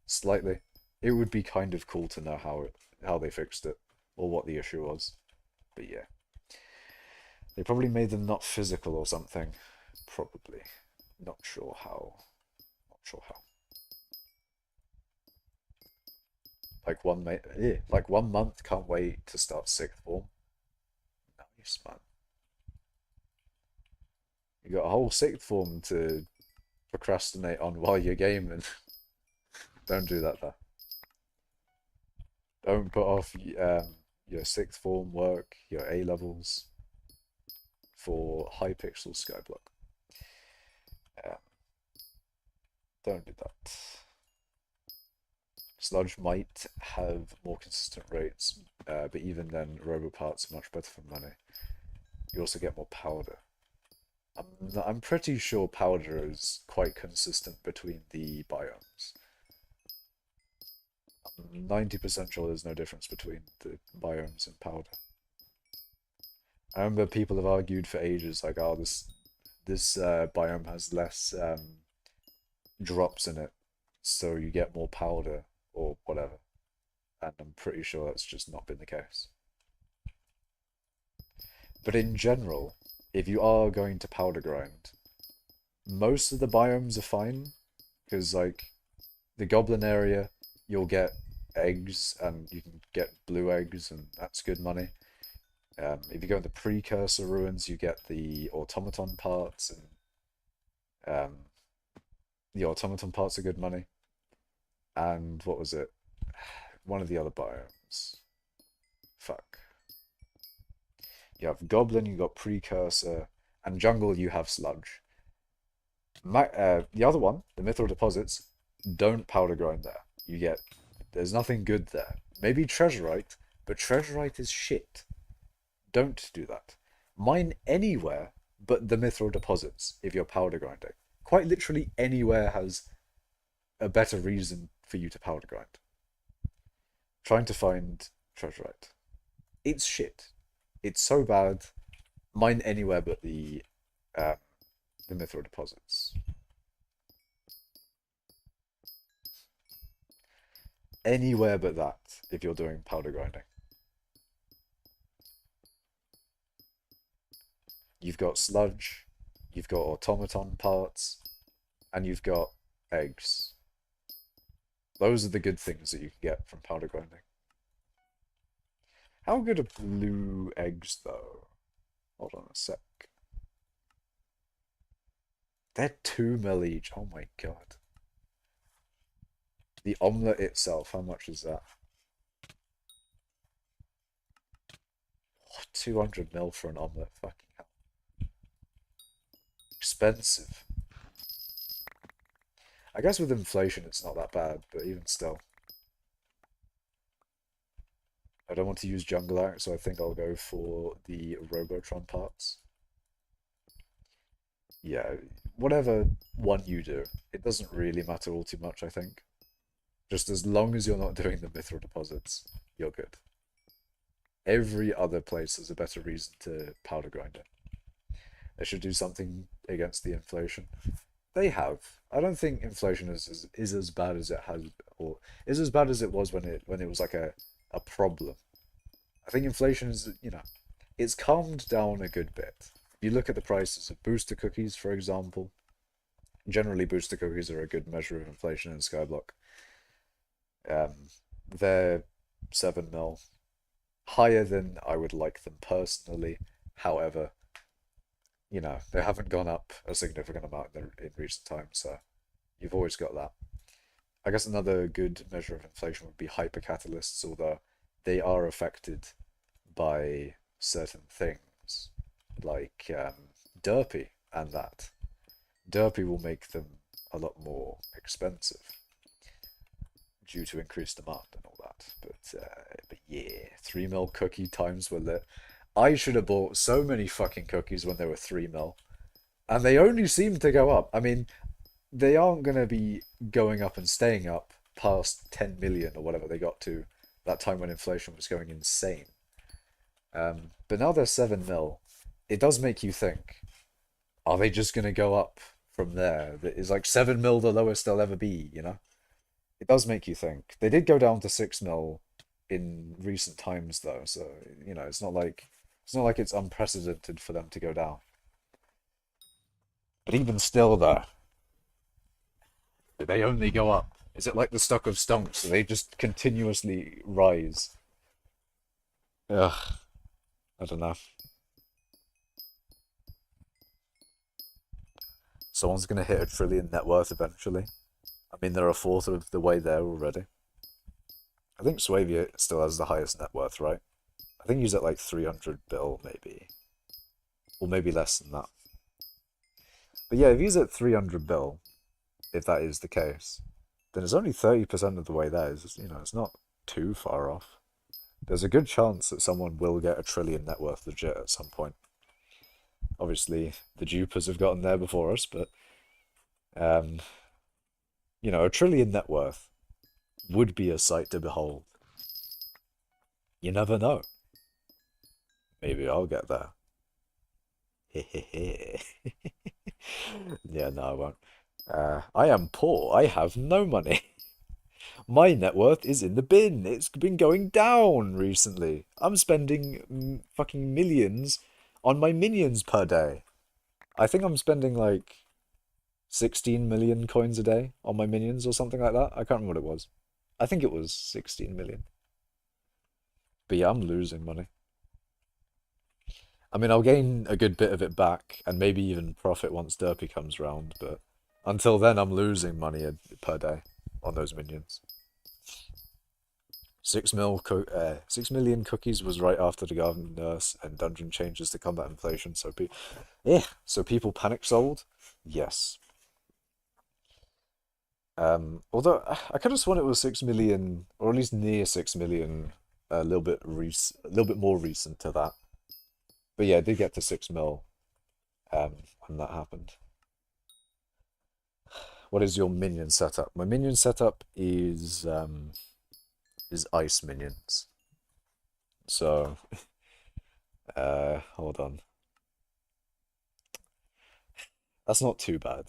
slightly. It would be kind of cool to know how they fixed it, or what the issue was. But yeah. They probably made them not physical or something. Probably. Not sure how. Not sure how. Like 1 month, can't wait to start sixth form. Nice, man. You got a whole sixth form to procrastinate on while you're gaming. Don't do that though. Don't put off your sixth form work, your A levels, for hypixel skyblock. Don't do that. Sludge might have more consistent rates, but even then, robo parts are much better for money. You also get more powder. I'm pretty sure powder is quite consistent between the biomes. I'm 90% sure there's no difference between the biomes and powder. I remember people have argued for ages, like, oh, this biome has less drops in it, so you get more powder or whatever. And I'm pretty sure that's just not been the case. But in general, if you are going to powder grind, most of the biomes are fine, because like the goblin area, you'll get eggs, and you can get blue eggs, and that's good money. If you go in the precursor ruins, you get the automaton parts, and the automaton parts are good money. And what was it? One of the other biomes. Fuck. You have goblin, you got precursor, and jungle you have sludge. The other one, the mithril deposits, don't powder grind there. There's nothing good there. Maybe treasurite, but treasurite is shit. Don't do that. Mine anywhere but the mithril deposits if you're powder grinding. Quite literally anywhere has a better reason for you to powder grind. Trying to find treasurite. It's shit. It's so bad. Mine anywhere but the mithril deposits. Anywhere but that if you're doing powder grinding. You've got sludge, you've got automaton parts, and you've got eggs. Those are the good things that you can get from powder grinding. How good are blue eggs, though? Hold on a sec. They're 2 mil each. Oh my god. The omelette itself, how much is that? What, 200 mil for an omelette? Fucking hell. Expensive. I guess with inflation it's not that bad, but even still. I don't want to use Jungle Axe, so I think I'll go for the Robotron parts. Yeah, whatever one you do, it doesn't really matter all too much, I think. Just as long as you're not doing the mithril deposits, you're good. Every other place has a better reason to powder grind it. They should do something against the inflation. They have. I don't think inflation is as bad as it has, or is as bad as it was when it was like a problem. I think inflation is, it's calmed down a good bit. you look at the prices of booster cookies, for example. Generally, booster cookies are a good measure of inflation in skyblock. They're 7 mil, higher than I would like them personally. However, you know, they haven't gone up a significant amount in recent times, so you've always got that. I guess another good measure of inflation would be hypercatalysts, although they are affected by certain things, like derpy and that. Derpy will make them a lot more expensive due to increased demand and all that. But yeah, 3 mil cookie times were lit. I should have bought so many fucking cookies when they were 3 mil, and they only seem to go up. I mean, they aren't going to be going up and staying up past 10 million or whatever they got to that time when inflation was going insane. But now they're 7 mil. It does make you think, are they just going to go up from there? Is like 7 mil the lowest they'll ever be, you know? It does make you think. They did go down to 6 mil in recent times though, so you know, it's not like it's unprecedented for them to go down. But even still though, they only go up. Is it like the stock of stonks? So they just continuously rise. Ugh, I don't know. Someone's gonna hit a trillion net worth eventually. I mean, they're a fourth of the way there already. I think Swavia still has the highest net worth, right? I think he's at like 300 bill, maybe. Or maybe less than that. But yeah, if he's at 300 bill, if that is the case, then it's only 30% of the way there. You know, it's not too far off. There's a good chance that someone will get a trillion net worth legit at some point. Obviously, the dupers have gotten there before us, but you know, a trillion net worth would be a sight to behold. You never know. Maybe I'll get there. Yeah, no, I won't. I am poor. I have no money. My net worth is in the bin. It's been going down recently. I'm spending fucking millions on my minions per day. I think I'm spending like 16 million coins a day on my minions or something like that. I can't remember what it was. I think it was 16 million. But yeah, I'm losing money. I mean, I'll gain a good bit of it back and maybe even profit once Derpy comes round, but until then, I'm losing money per day on those minions. 6 million cookies was right after the Garden Nurse and dungeon changes to combat inflation, so people panic sold? Yes. Although I could have sworn it was 6 million, or at least near 6 million, a little bit more recent to that. But yeah, it did get to 6 mil when that happened. What is your minion setup? My minion setup is ice minions. So hold on. That's not too bad.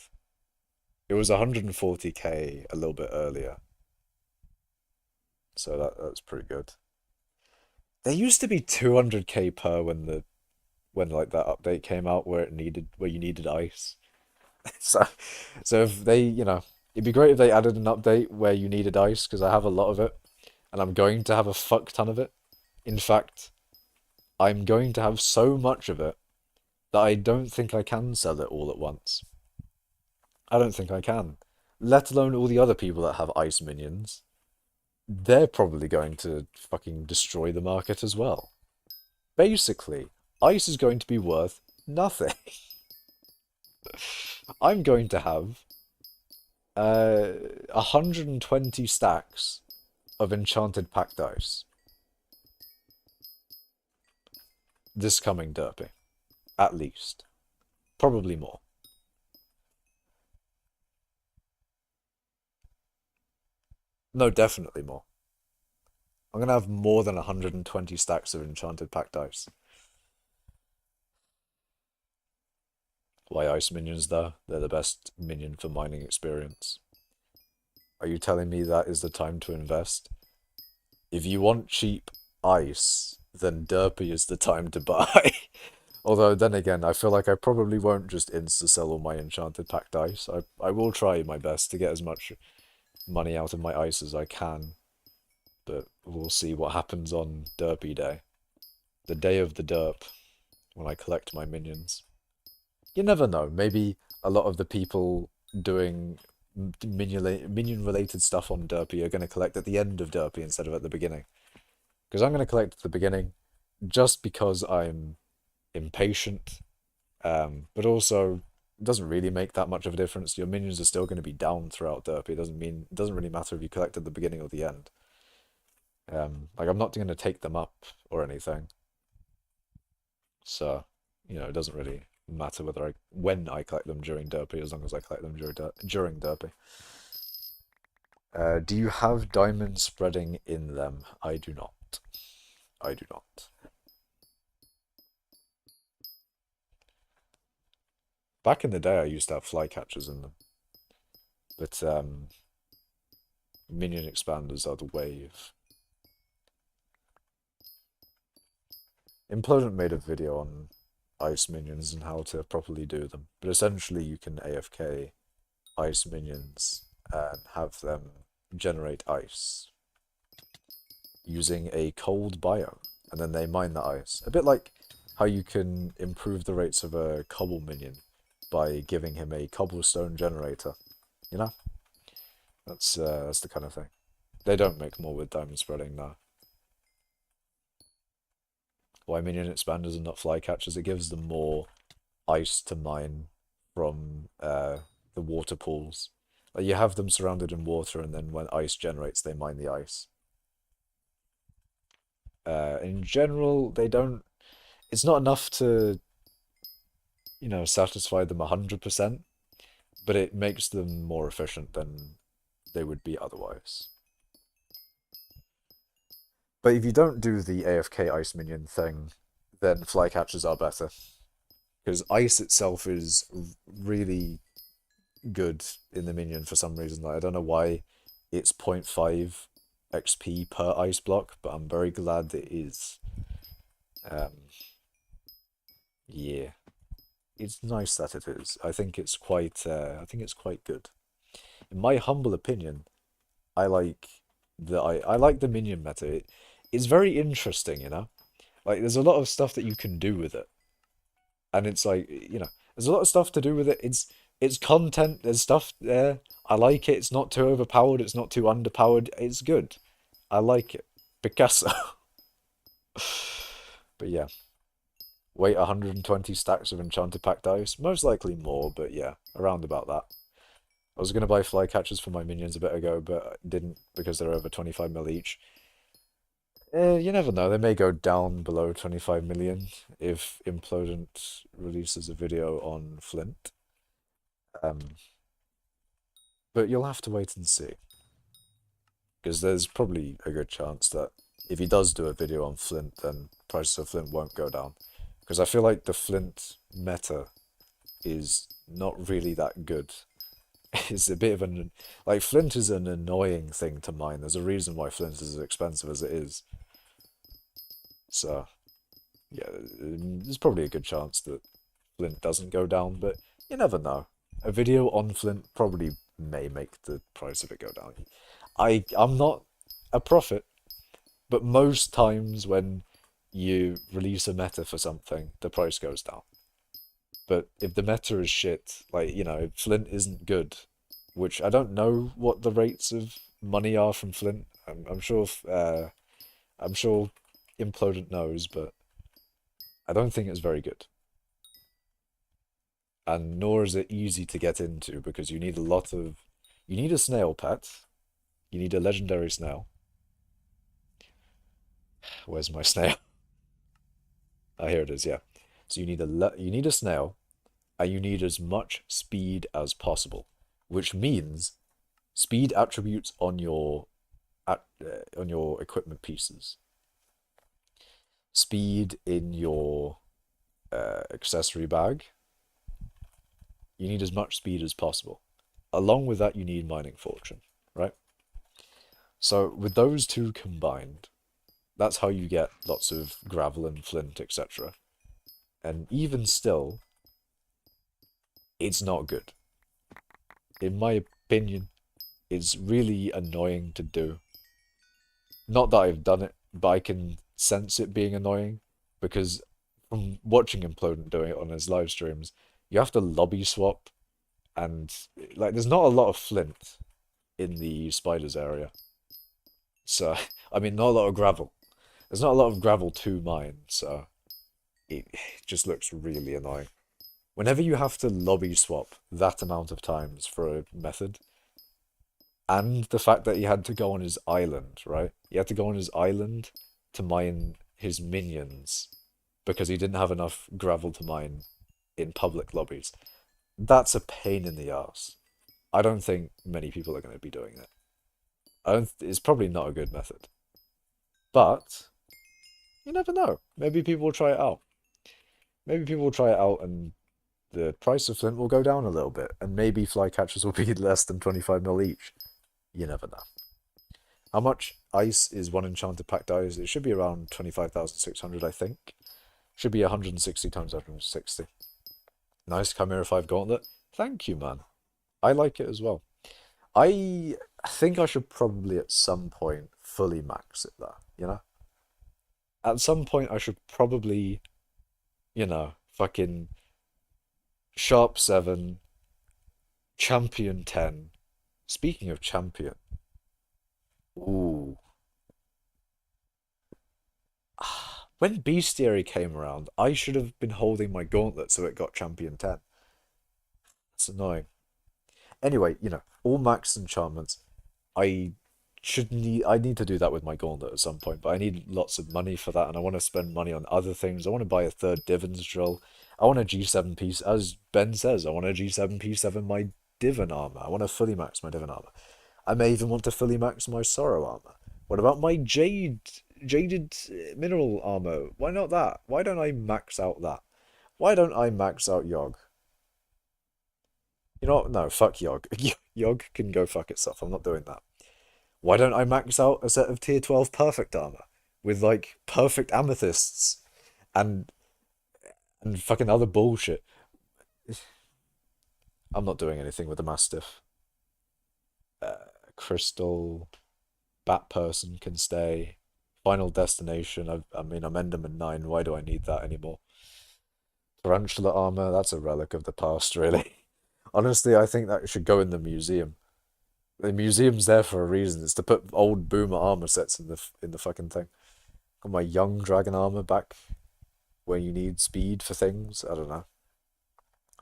It was 140k a little bit earlier. So that's pretty good. There used to be 200k per when like that update came out where you needed ice. So if they, you know, it'd be great if they added an update where you needed ice because I have a lot of it and I'm going to have a fuck ton of it. In fact, I'm going to have so much of it that I don't think I can sell it all at once. I don't think I can. Let alone all the other people that have ice minions. They're probably going to fucking destroy the market as well. Basically, ice is going to be worth nothing. I'm going to have 120 stacks of enchanted packed ice this coming derpy. At least. Probably more. No, definitely more. I'm going to have more than 120 stacks of enchanted packed ice. Why ice minions though? They're the best minion for mining experience. Are you telling me that is the time to invest? If you want cheap ice, then Derpy is the time to buy. Although then again, I feel like I probably won't just insta-sell all my enchanted packed ice. I will try my best to get as much money out of my ice as I can, but we'll see what happens on Derpy Day. The day of the derp, when I collect my minions. You never know, maybe a lot of the people doing minion-related stuff on Derpy are going to collect at the end of Derpy instead of at the beginning. Because I'm going to collect at the beginning, just because I'm impatient, but also it doesn't really make that much of a difference. Your minions are still going to be down throughout Derpy. It doesn't really matter if you collect at the beginning or the end. Like I'm not going to take them up or anything, so it doesn't really matter when I collect them during Derpy, as long as I collect them during Derpy. Do you have diamond spreading in them? I do not. I do not. Back in the day, I used to have flycatchers in them, but minion expanders are the wave. Implodent made a video on ice minions and how to properly do them, but essentially you can AFK ice minions and have them generate ice using a cold biome, and then they mine the ice. A bit like how you can improve the rates of a cobble minion by giving him a cobblestone generator, you know? That's the kind of thing. They don't make more with diamond spreading now. Why minion expanders and not flycatchers? It gives them more ice to mine from the water pools. Like you have them surrounded in water, and then when ice generates, they mine the ice. In general, they don't. It's not enough to, satisfy them 100%, but it makes them more efficient than they would be otherwise. But if you don't do the AFK ice minion thing, then flycatchers are better. Because ice itself is really good in the minion for some reason. Like, I don't know why it's 0.5 XP per ice block, but I'm very glad it is. Yeah. It's nice that it is. I think it's quite good. In my humble opinion, I like I like the minion meta. It's very interesting, Like there's a lot of stuff that you can do with it. And it's like, there's a lot of stuff to do with it. It's content, there's stuff there. I like it. It's not too overpowered, it's not too underpowered. It's good. I like it. Picasso. But yeah. Wait 120 stacks of enchanted packed ice. Most likely more, but yeah, around about that. I was gonna buy flycatchers for my minions a bit ago, but I didn't because they're over 25 mil each. You never know. They may go down below 25 million if Implodent releases a video on Flint. But you'll have to wait and see. Because there's probably a good chance that if he does do a video on Flint, then prices of Flint won't go down. Because I feel like the Flint meta is not really that good. It's a bit of an... Like, Flint is an annoying thing to mine. There's a reason why Flint is as expensive as it is. So, yeah, there's probably a good chance that Flint doesn't go down, but you never know. A video on Flint probably may make the price of it go down. I'm not a prophet, but most times when you release a meta for something, the price goes down. But if the meta is shit, like, if Flint isn't good, which I don't know what the rates of money are from Flint. I'm sure Implodent knows, but I don't think it's very good. And nor is it easy to get into because you need a snail pet. You need a legendary snail. Where's my snail? Oh, here it is, yeah. So you need a snail, and you need as much speed as possible, which means speed attributes on your equipment pieces, speed in your accessory bag. You need as much speed as possible. Along with that, you need mining fortune, right? So with those two combined, that's how you get lots of gravel and flint, etc. And even still, it's not good. In my opinion, it's really annoying to do. Not that I've done it, but I can sense it being annoying because from watching Implodent doing it on his live streams, you have to lobby swap and like there's not a lot of flint in the spiders area. So, I mean, not a lot of gravel. There's not a lot of gravel to mine, so it just looks really annoying. Whenever you have to lobby swap that amount of times for a method, and the fact that he had to go on his island, right? He had to go on his island to mine his minions because he didn't have enough gravel to mine in public lobbies. That's a pain in the ass. I don't think many people are going to be doing it. It's probably not a good method. But you never know. Maybe people will try it out. Maybe people will try it out and the price of flint will go down a little bit. And maybe flycatchers will be less than 25 mil each. You never know. How much ice is one enchanted packed ice? It should be around 25,600, I think. Should be 160 times 160. Nice Chimera 5 gauntlet. Thank you, man. I like it as well. I think I should probably at some point fully max it though, you know? At some point I should probably, fucking sharp 7, champion 10. Speaking of champion, ooh. When Bestiary came around, I should have been holding my gauntlet so it got champion 10. That's annoying. Anyway, all max enchantments. I I need to do that with my gauntlet at some point, but I need lots of money for that, and I want to spend money on other things. I want to buy a third divans drill. I want a G7 piece, as Ben says, I want a G7 P7 my divan armor. I want to fully max my divan armor. I may even want to fully max my sorrow armor. What about my jaded mineral armor? Why not that? Why don't I max out that? Why don't I max out Yogg? You know what? No, fuck Yogg. Yogg can go fuck itself. I'm not doing that. Why don't I max out a set of tier 12 perfect armor with like perfect amethysts and fucking other bullshit? I'm not doing anything with the Mastiff. Crystal, Bat Person can stay. Final Destination. I mean, I'm Enderman 9. Why do I need that anymore? Tarantula armor. That's a relic of the past, really. Honestly, I think that should go in the museum. The museum's there for a reason. It's to put old boomer armor sets in the fucking thing. Got my young dragon armor back when you need speed for things. I don't know.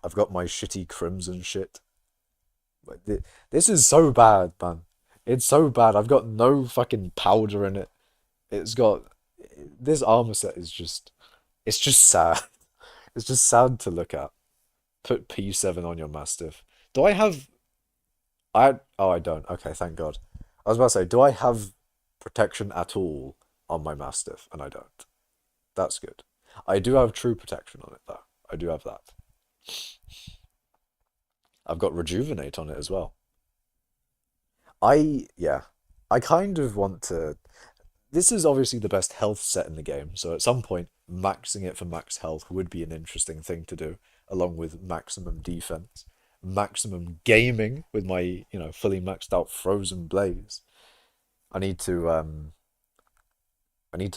I've got my shitty crimson shit. This is so bad, man. It's so bad. I've got no fucking powder in it. It's got this armor set is just it's just sad. It's just sad to look at. Put P7 on your Mastiff. Do I have I don't. Okay, thank God. I was about to say, do I have protection at all on my Mastiff? And I don't. That's good. I do have true protection on it though. I do have that. I've got rejuvenate on it as well. Yeah. I kind of want to. This is obviously the best health set in the game, so at some point, maxing it for max health would be an interesting thing to do, along with maximum defense, maximum gaming with my, fully maxed out Frozen Blaze. I need to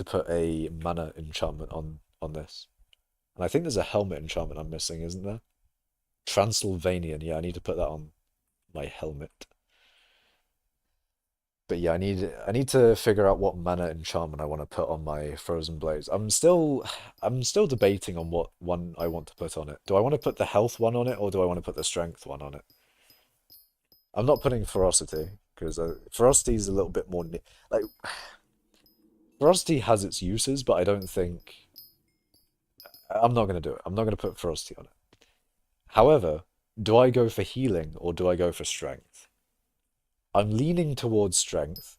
put a mana enchantment on this. And I think there's a helmet enchantment I'm missing, isn't there? Transylvanian, yeah, I need to put that on my helmet. But yeah, I need to figure out what mana enchantment I want to put on my Frozen Blaze. I'm still debating on what one I want to put on it. Do I want to put the health one on it, or do I want to put the strength one on it? I'm not putting ferocity because ferocity is a little bit more like ferocity has its uses, but I don't think I'm not gonna do it. I'm not gonna put ferocity on it. However, do I go for healing or do I go for strength? I'm leaning towards strength,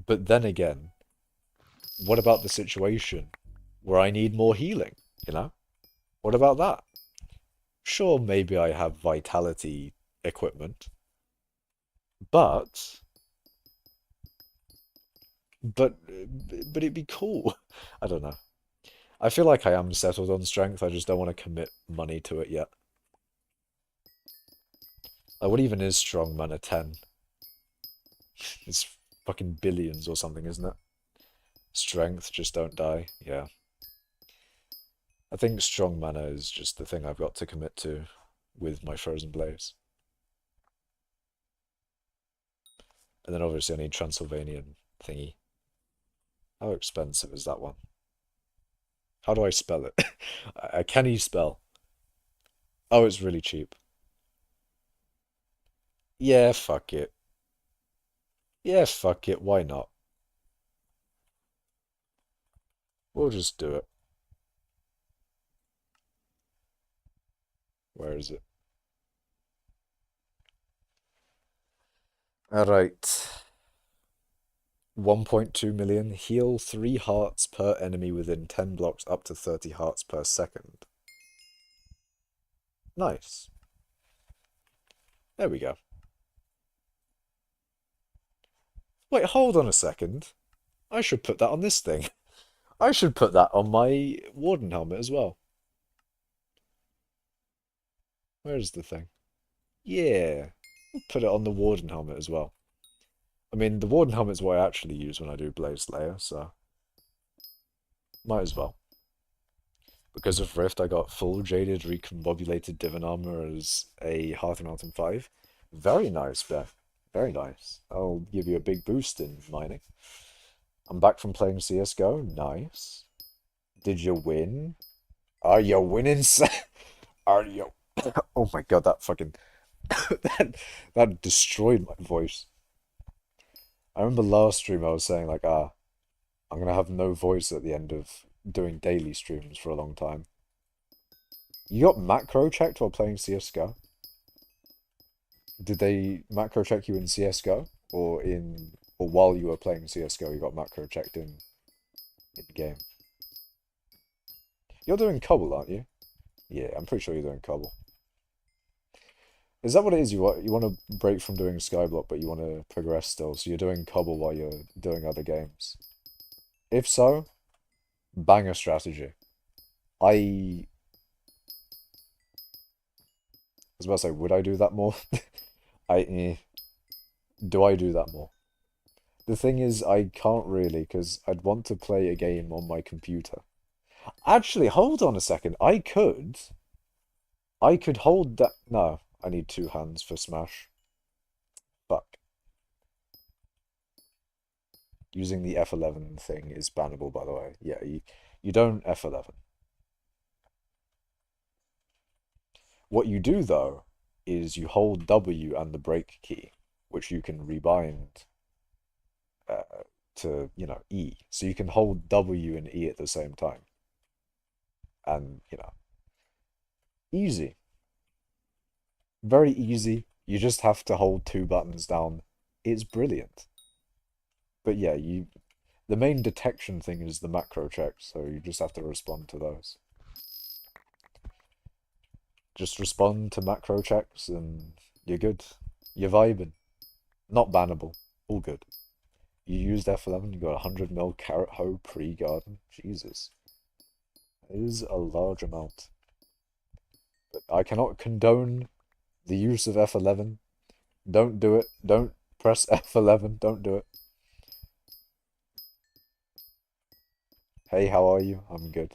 but then again, what about the situation where I need more healing, you know? What about that? Sure, maybe I have vitality equipment, but but it'd be cool. I don't know. I feel like I am settled on strength, I just don't want to commit money to it yet. Like, what even is strong mana 10? It's fucking billions or something, isn't it? Strength, just don't die. Yeah. I think strong mana is just the thing I've got to commit to with my Frozen Blaze. And then obviously I need Transylvanian thingy. How expensive is that one? How do I spell it? Can you spell? Oh, it's really cheap. Yeah, fuck it. Yeah, fuck it. Why not? We'll just do it. Where is it? Alright. 1.2 million. Heal 3 hearts per enemy within 10 blocks up to 30 hearts per second. Nice. There we go. Wait, hold on a second. I should put that on this thing. I should put that on my Warden helmet as well. Where is the thing? Yeah. I'll put it on the Warden helmet as well. I mean, the Warden helmet's what I actually use when I do Blaze Slayer, so might as well. Because of Rift, I got full jaded recombobulated Divan armor as a Hearth Mountain 5. Very nice, Beth. Very nice. I'll give you a big boost in mining. I'm back from playing CSGO. Nice. Did you win? Are you winning? Are you? Oh my god, that fucking that destroyed my voice. I remember last stream I was saying like, I'm gonna have no voice at the end of doing daily streams for a long time. You got macro checked while playing CSGO? Did they macro check you in CSGO? Or while you were playing CSGO you got macro checked in the game? You're doing Cobble, aren't you? Yeah, I'm pretty sure you're doing Cobble. Is that what it is? You want to break from doing Skyblock, but you want to progress still, so you're doing Cobble while you're doing other games. If so, banger strategy. I was about to say, would I do that more? Do I do that more? The thing is, I can't really, because I'd want to play a game on my computer. Actually, hold on a second. I could hold that. No, I need 2 hands for Smash. Fuck. Using the F11 thing is bannable, by the way. Yeah, you don't F11. What you do, though, is you hold W and the break key, which you can rebind to, E. So you can hold W and E at the same time. And, easy. Very easy. You just have to hold 2 buttons down. It's brilliant. But yeah, the main detection thing is the macro check, so you just have to respond to those. Just respond to macro checks and you're good. You're vibing. Not bannable. All good. You used F11, you got 100 mil carrot hoe pre-garden. Jesus. It is a large amount. But I cannot condone the use of F11. Don't do it. Don't press F11. Don't do it. Hey, how are you? I'm good.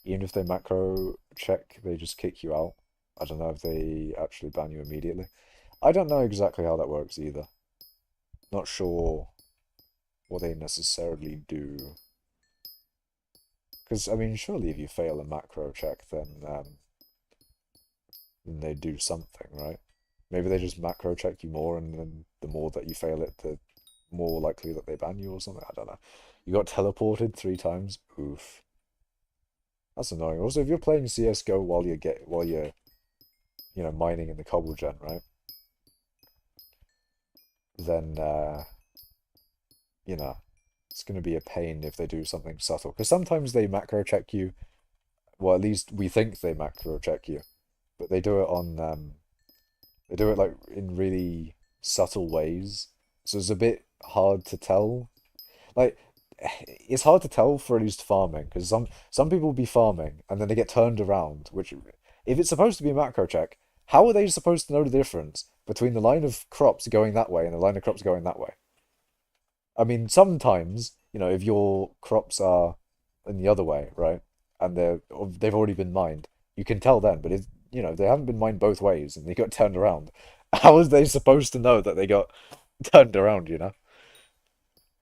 Even if they macro check, they just kick you out. I don't know if they actually ban you immediately. I don't know exactly how that works either. Not sure what they necessarily do. Because, I mean, surely if you fail a macro check, then they do something, right? Maybe they just macro check you more, and then the more that you fail it, the more likely that they ban you or something. I don't know. You got teleported 3 times. Oof. That's annoying. Also, if you're playing CS:GO while you're mining in the cobble gen, right? Then it's gonna be a pain if they do something subtle. Because sometimes they macro check you. Well, at least we think they macro check you, but they do it they do it like in really subtle ways. So it's a bit hard to tell. Like it's hard to tell for at least farming, because some people will be farming and then they get turned around, which if it's supposed to be a macro check, how are they supposed to know the difference between the line of crops going that way and the line of crops going that way? I mean, sometimes, if your crops are in the other way, right, and they've already been mined, you can tell then. But if they haven't been mined both ways and they got turned around, how are they supposed to know that they got turned around,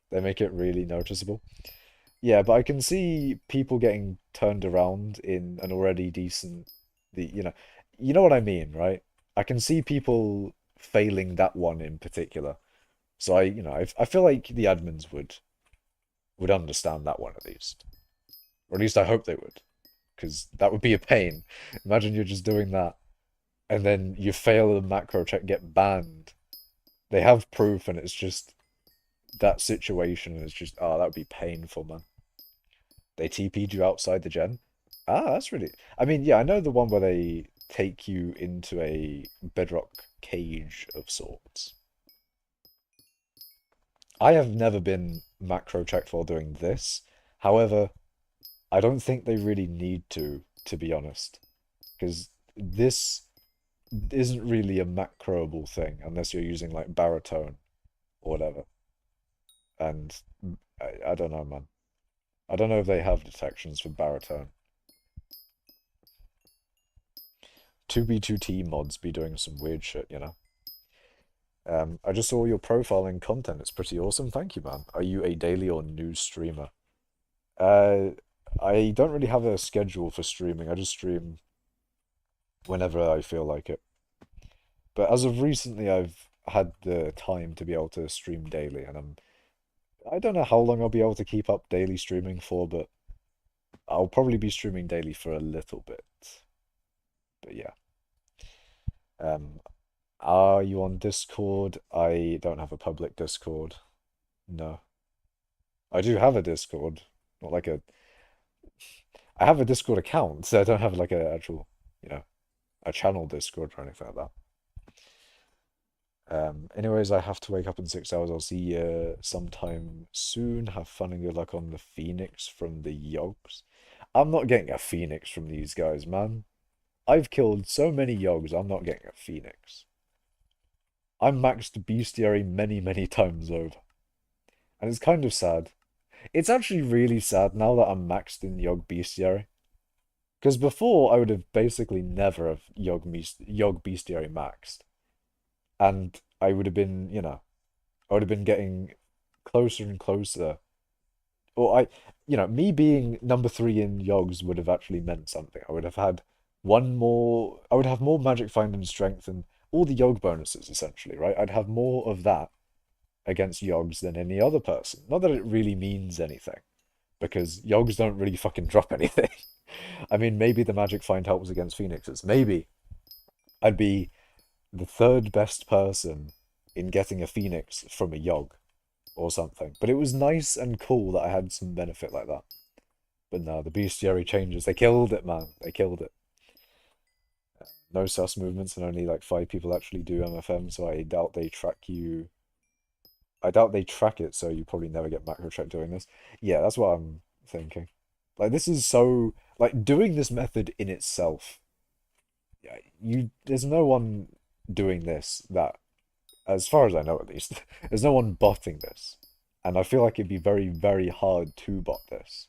They make it really noticeable. Yeah, but I can see people getting turned around in an already decent, the you know what I mean, right? I can see people failing that one in particular. So I feel like the admins would understand that one at least, or at least I hope they would, because that would be a pain. Imagine you're just doing that and then you fail the macro check, get banned. They have proof, and it's just that situation is just that would be painful, man. They TP'd you outside the gen. That's really. I mean, yeah, I know the one where they take you into a bedrock cage of sorts. I have never been macro checked while doing this. However, I don't think they really need to be honest, because this isn't really a macroable thing unless you're using like baritone or whatever. And I don't know, man. I don't know if they have detections for baritone. 2B2T mods be doing some weird shit. I just saw your profile and content. It's pretty awesome. Thank you, man. Are you a daily or news streamer? Uh, I don't really have a schedule for streaming. I just stream whenever I feel like it. But as of recently, I've had the time to be able to stream daily, and I don't know how long I'll be able to keep up daily streaming for, but I'll probably be streaming daily for a little bit. But yeah. Um, are you on Discord? I don't have a public Discord. No. I do have a Discord. Not like a I have a Discord account, so I don't have like a actual, a channel Discord or anything like that. Anyways, I have to wake up in 6 hours. I'll see you sometime soon. Have fun and good luck on the Phoenix from the Yogs. I'm not getting a Phoenix from these guys, man. I've killed so many Yogs, I'm not getting a Phoenix. I'm maxed Bestiary many, many times over. And it's kind of sad. It's actually really sad now that I'm maxed in Yog Bestiary. Because before, I would have basically never have Yog Bestiary maxed. And I would have been, I would have been getting closer and closer. Or me being number 3 in Yogs would have actually meant something. I would have had I would have more Magic Find and Strength and all the Yog bonuses, essentially, right? I'd have more of that against Yogs than any other person. Not that it really means anything, because Yogs don't really fucking drop anything. I mean, maybe the Magic Find helps against Phoenixes. Maybe I'd be the third best person in getting a Phoenix from a Yog or something. But it was nice and cool that I had some benefit like that. But no, the bestiary changes. They killed it, man. They killed it. No sus movements, and only like 5 people actually do MFM, so I doubt they track you. I doubt they track it, so you probably never get macro check doing this. Yeah, that's what I'm thinking. Like, this is so... Like, doing this method in itself, there's no one doing this that, as far as I know at least, there's no one botting this. And I feel like it'd be very, very hard to bot this.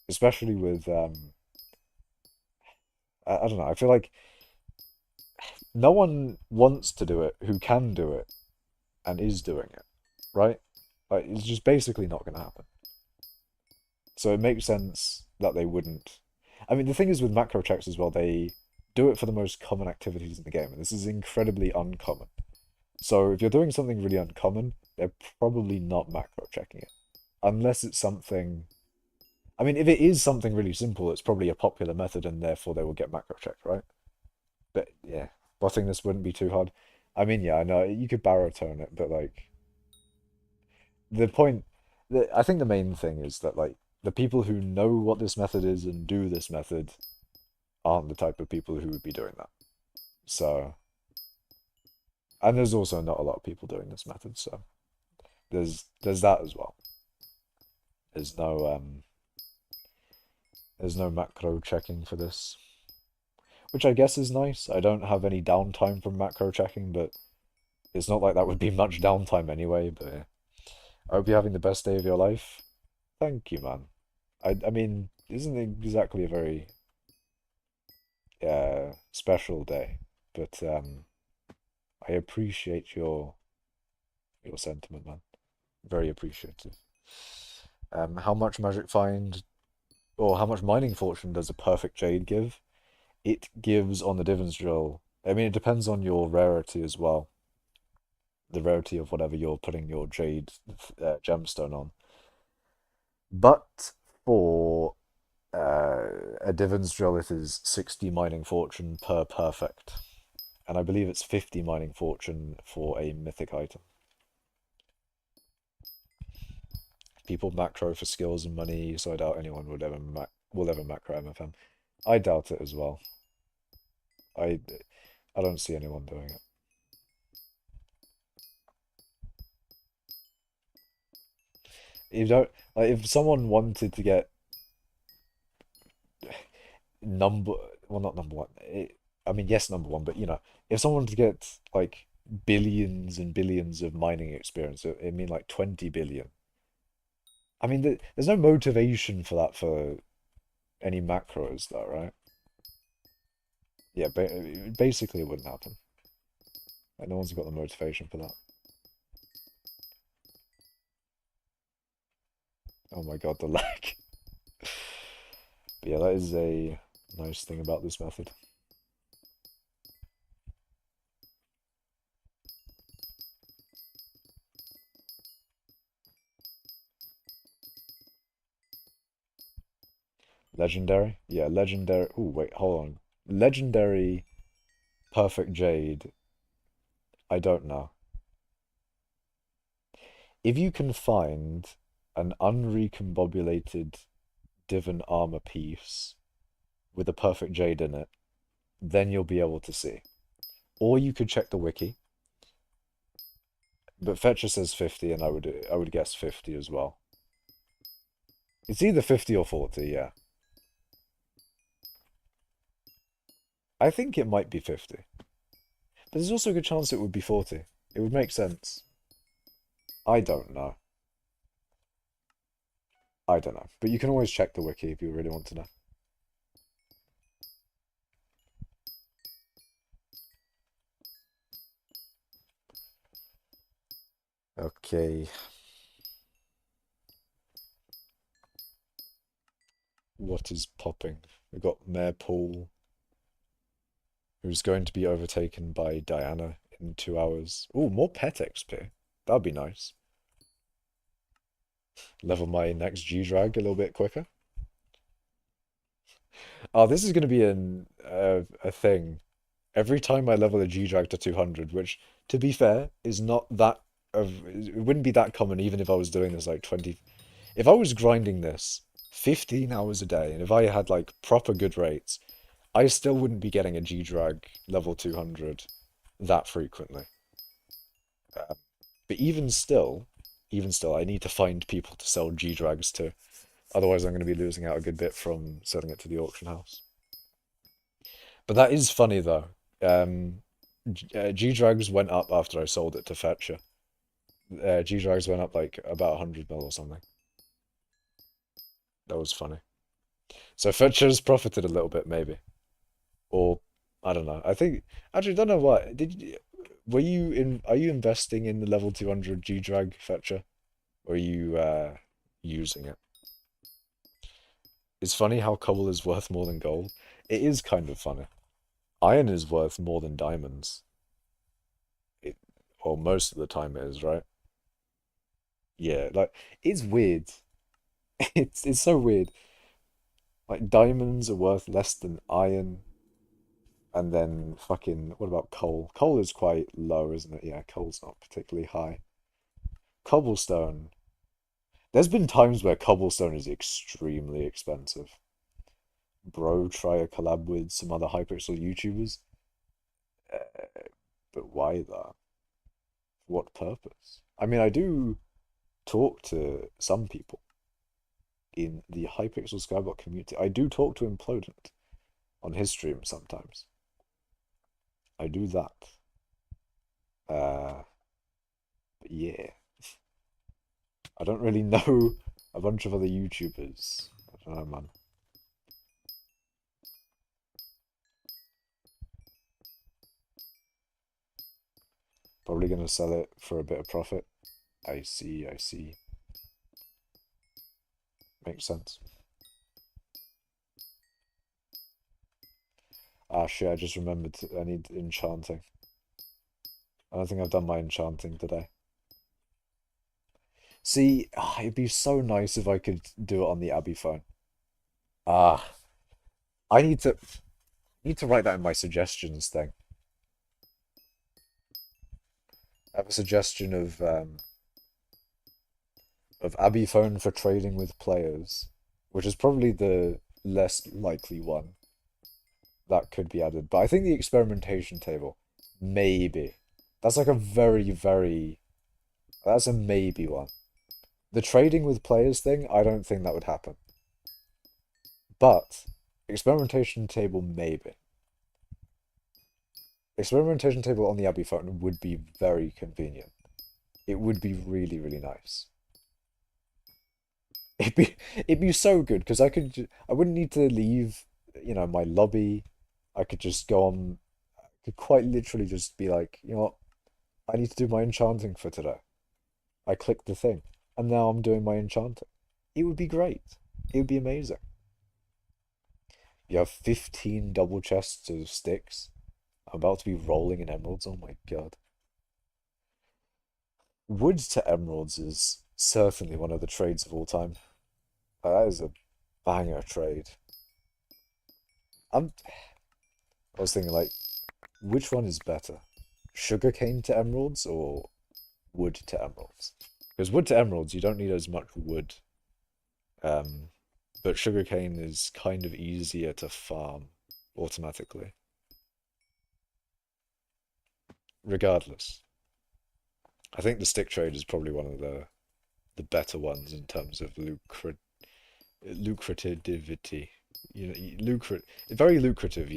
Especially with, I don't know, I feel like no one wants to do it who can do it and is doing it, right? Like, it's just basically not going to happen. So it makes sense that they wouldn't. I mean, the thing is with macro checks as well, they do it for the most common activities in the game, and this is incredibly uncommon. So if you're doing something really uncommon, they're probably not macro checking it. Unless it's something... I mean, if it is something really simple, it's probably a popular method, and therefore they will get macro checked, right? But yeah, botting this wouldn't be too hard. I mean, yeah, I know, you could baritone it, but like... The point... I think the main thing is that, like, the people who know what this method is and do this method aren't the type of people who would be doing that. So... And there's also not a lot of people doing this method, so there's that as well. There's no there's no macro checking for this, which I guess is nice. I don't have any downtime from macro checking, but it's not like that would be much downtime anyway. But yeah. I hope you're having the best day of your life. Thank you, man. I mean, isn't it exactly a very special day? But I appreciate your sentiment, man. Very appreciative. How much magic find or how much mining fortune does a perfect jade give? It gives on the divans drill. I mean, it depends on your rarity as well. The rarity of whatever you're putting your jade gemstone on. But for a divans drill, it is 60 mining fortune per perfect. And I believe it's 50 mining fortune for a mythic item. People macro for skills and money, so I doubt anyone will ever macro MFM. I doubt it as well. I I don't see anyone doing it. You don't like if someone wanted to get number well not number one. I mean yes number one, but if someone wanted to get like billions and billions of mining experience, it mean like 20 billion. I mean there's no motivation for that for any macros though, right? Yeah, basically it wouldn't happen. Like no one's got the motivation for that. Oh my god, the lag. But yeah, that is a nice thing about this method. Legendary? Yeah, legendary. Oh, wait, hold on. Legendary perfect jade. I don't know. If you can find an unrecombobulated divan armor piece with a perfect jade in it, then you'll be able to see. Or you could check the wiki. But Fetcher says 50, and I would guess 50 as well. It's either 50 or 40, yeah. I think it might be 50. But there's also a good chance it would be 40. It would make sense. I don't know. I don't know. But you can always check the wiki if you really want to know. Okay. What is popping? We've got Mayor Paul, who's going to be overtaken by Diana in 2 hours. Oh, more pet XP. That'd be nice. Level my next G-Drag a little bit quicker. Oh, this is going to be a thing. Every time I level a G-Drag to 200, which, to be fair, is not that it wouldn't be that common even if I was doing this like 20. If I was grinding this 15 hours a day, and if I had like proper good rates, I still wouldn't be getting a G-Drag level 200 that frequently. Uh, but even still, I need to find people to sell G-Drags to. Otherwise, I'm going to be losing out a good bit from selling it to the auction house. But that is funny though. G-Drags went up after I sold it to Fetcher. G-Drags went up like about 100 mil or something. That was funny. So Fetcher's profited a little bit, maybe. Or, I don't know. I think, actually, don't know what. Are you investing in the level 200 G-Drag Fetcher? Or are you using it? It's funny how cobble is worth more than gold. It is kind of funny. Iron is worth more than diamonds. It, or most of the time it is, right? Yeah, like it's weird. It's so weird. Like diamonds are worth less than iron, and then fucking what about coal? Coal is quite low, isn't it? Yeah, coal's not particularly high. Cobblestone. There's been times where cobblestone is extremely expensive. Bro, try a collab with some other hypixel YouTubers. But why that? What purpose? I mean, I do talk to some people. in the Hypixel Skyblock community. I do talk to Implodent on his stream sometimes. I do that. But yeah, I don't really know a bunch of other YouTubers. I don't know, man. Probably gonna sell it for a bit of profit. I see, I see. Makes sense. Ah, shit, I just remembered I need enchanting. I don't think I've done my enchanting today. See, it'd be so nice if I could do it on the Abby phone. Ah, I need to write that in my suggestions thing. I have a suggestion of Abby phone for trading with players, which is probably the less likely one that could be added. But I think the experimentation table, maybe. That's like a that's a maybe one. The trading with players thing, I don't think that would happen. But experimentation table, maybe. Experimentation table on the Abby phone would be very convenient. It would be really, really nice. It'd be so good because I wouldn't need to leave, my lobby. I could just go on. I could quite literally just be like, you know what? I need to do my enchanting for today. I click the thing, and now I'm doing my enchanting. It would be great. It would be amazing. You have 15 double chests of sticks. I'm about to be rolling in emeralds. Oh my god. Wood to emeralds is certainly one of the trades of all time. That is a banger trade. I'm, I was thinking like, which one is better? Sugarcane to emeralds or wood to emeralds? Because wood to emeralds, you don't need as much wood. Um, but sugarcane is kind of easier to farm automatically. Regardless, I think the stick trade is probably one of the better ones in terms of lucrativity. Very lucrative,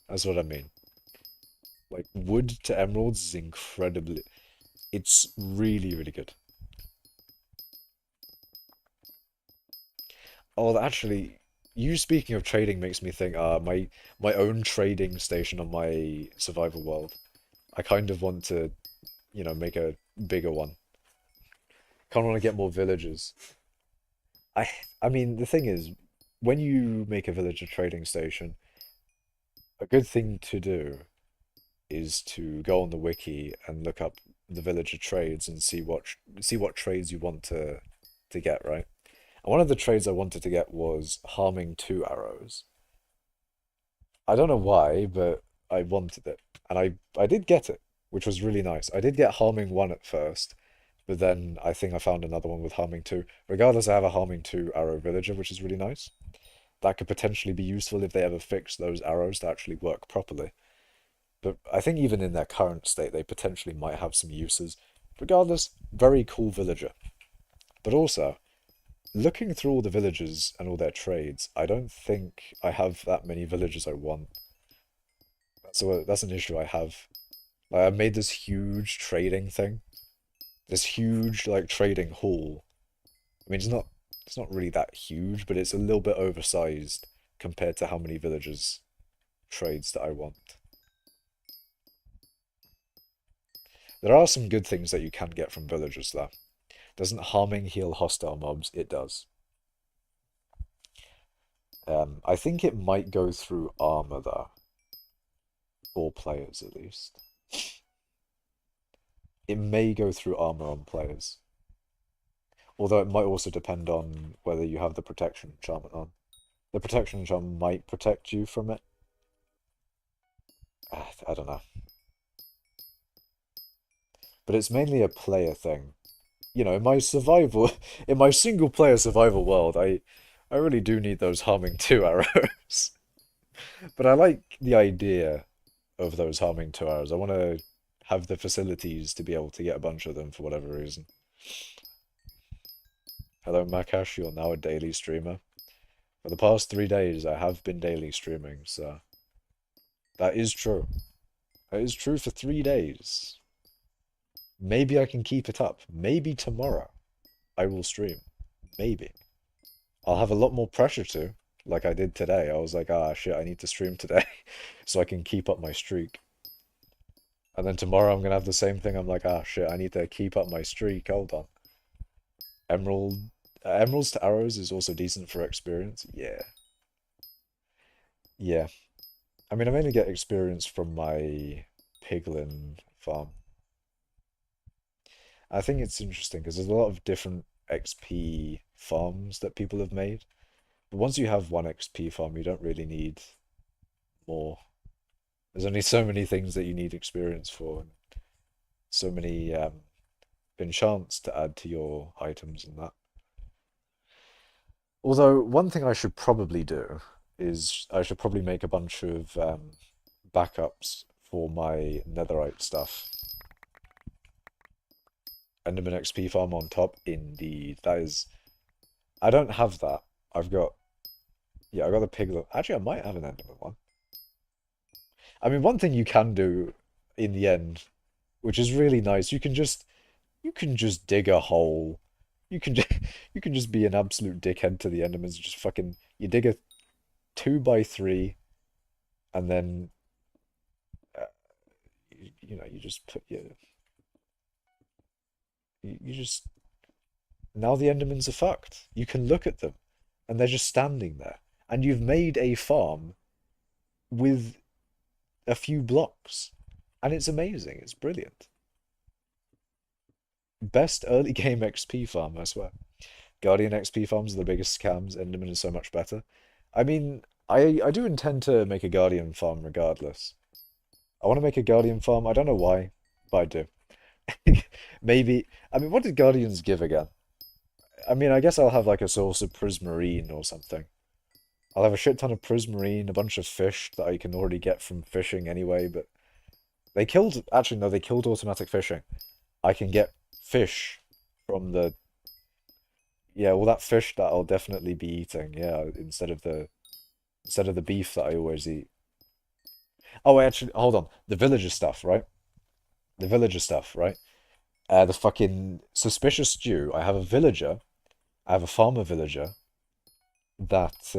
That's what I mean. Like wood to emeralds is incredibly. It's really, really good. Oh, actually, you speaking of trading makes me think. My own trading station on my survival world. I kind of want to, make a bigger one. Kind of want to get more villagers. I I mean, the thing is, when you make a villager trading station, a good thing to do is to go on the wiki and look up the villager trades and see what trades you want to get, right? And one of the trades I wanted to get was harming 2 arrows. I don't know why, but I wanted it. And I did get it, which was really nice. I did get harming 1 at first, but then I think I found another one with harming 2. Regardless, I have a harming 2 arrow villager, which is really nice. That could potentially be useful if they ever fix those arrows to actually work properly. But I think even in their current state, they potentially might have some uses. Regardless, very cool villager. But also, looking through all the villagers and all their trades, I don't think I have that many villagers I want. So that's an issue I have. Like, I made this huge trading thing, this huge like trading hall. I mean, it's not really that huge, but it's a little bit oversized compared to how many villagers trades that I want. There are some good things that you can get from villagers though. Doesn't harming heal hostile mobs? It does. I think it might go through armor though. 4 players at least. It may go through armor on players. Although it might also depend on whether you have the protection enchantment on. The protection enchantment might protect you from it. I don't know. But it's mainly a player thing. In my survival, in my single player survival world, I really do need those harming 2 arrows. But I like the idea of those harming 2 arrows. I want to have the facilities to be able to get a bunch of them for whatever reason. Hello, Makash, you're now a daily streamer. For the past 3 days, I have been daily streaming, so that is true. That is true for 3 days. Maybe I can keep it up. Maybe tomorrow I will stream. Maybe. I'll have a lot more pressure to, like I did today. I was like, ah, shit, I need to stream today so I can keep up my streak. And then tomorrow I'm gonna have the same thing. I'm like, ah, shit, I need to keep up my streak. Hold on. Emerald, Emeralds to arrows is also decent for experience. Yeah. Yeah. I mean, I mainly get experience from my piglin farm. I think it's interesting because there's a lot of different XP farms that people have made. But once you have one XP farm, you don't really need more. There's only so many things that you need experience for, and so many enchants to add to your items and that. Although, one thing I should probably do is I should probably make a bunch of backups for my netherite stuff. Enderman XP farm on top, indeed. That is... I don't have that. I've got... Yeah, I got the piglet. Actually, I might have an Enderman one. I mean, one thing you can do in the end, which is really nice, you can just dig a hole. You can just you can just be an absolute dickhead to the Endermans. Just fucking you dig a 2 by 3, and then uh, you just put you just now the Endermans are fucked. You can look at them, and they're just standing there, and you've made a farm with a few blocks, and it's amazing. It's brilliant. Best early game XP farm, I swear. Guardian XP farms are the biggest scams. Enderman is so much better. I mean, I do intend to make a Guardian farm regardless. I want to make a Guardian farm. I don't know why, but I do. Maybe. I mean, what did Guardians give again? I mean, I guess I'll have like a source of prismarine or something. I'll have a shit ton of prismarine, a bunch of fish that I can already get from fishing anyway, but they killed. Actually, no, they killed automatic fishing. I can get fish from the yeah, well that fish that I'll definitely be eating, yeah, instead of the beef that I always eat. Oh, actually, hold on. The villager stuff, right? The villager stuff, right? The fucking suspicious stew. I have a villager. I have a farmer villager that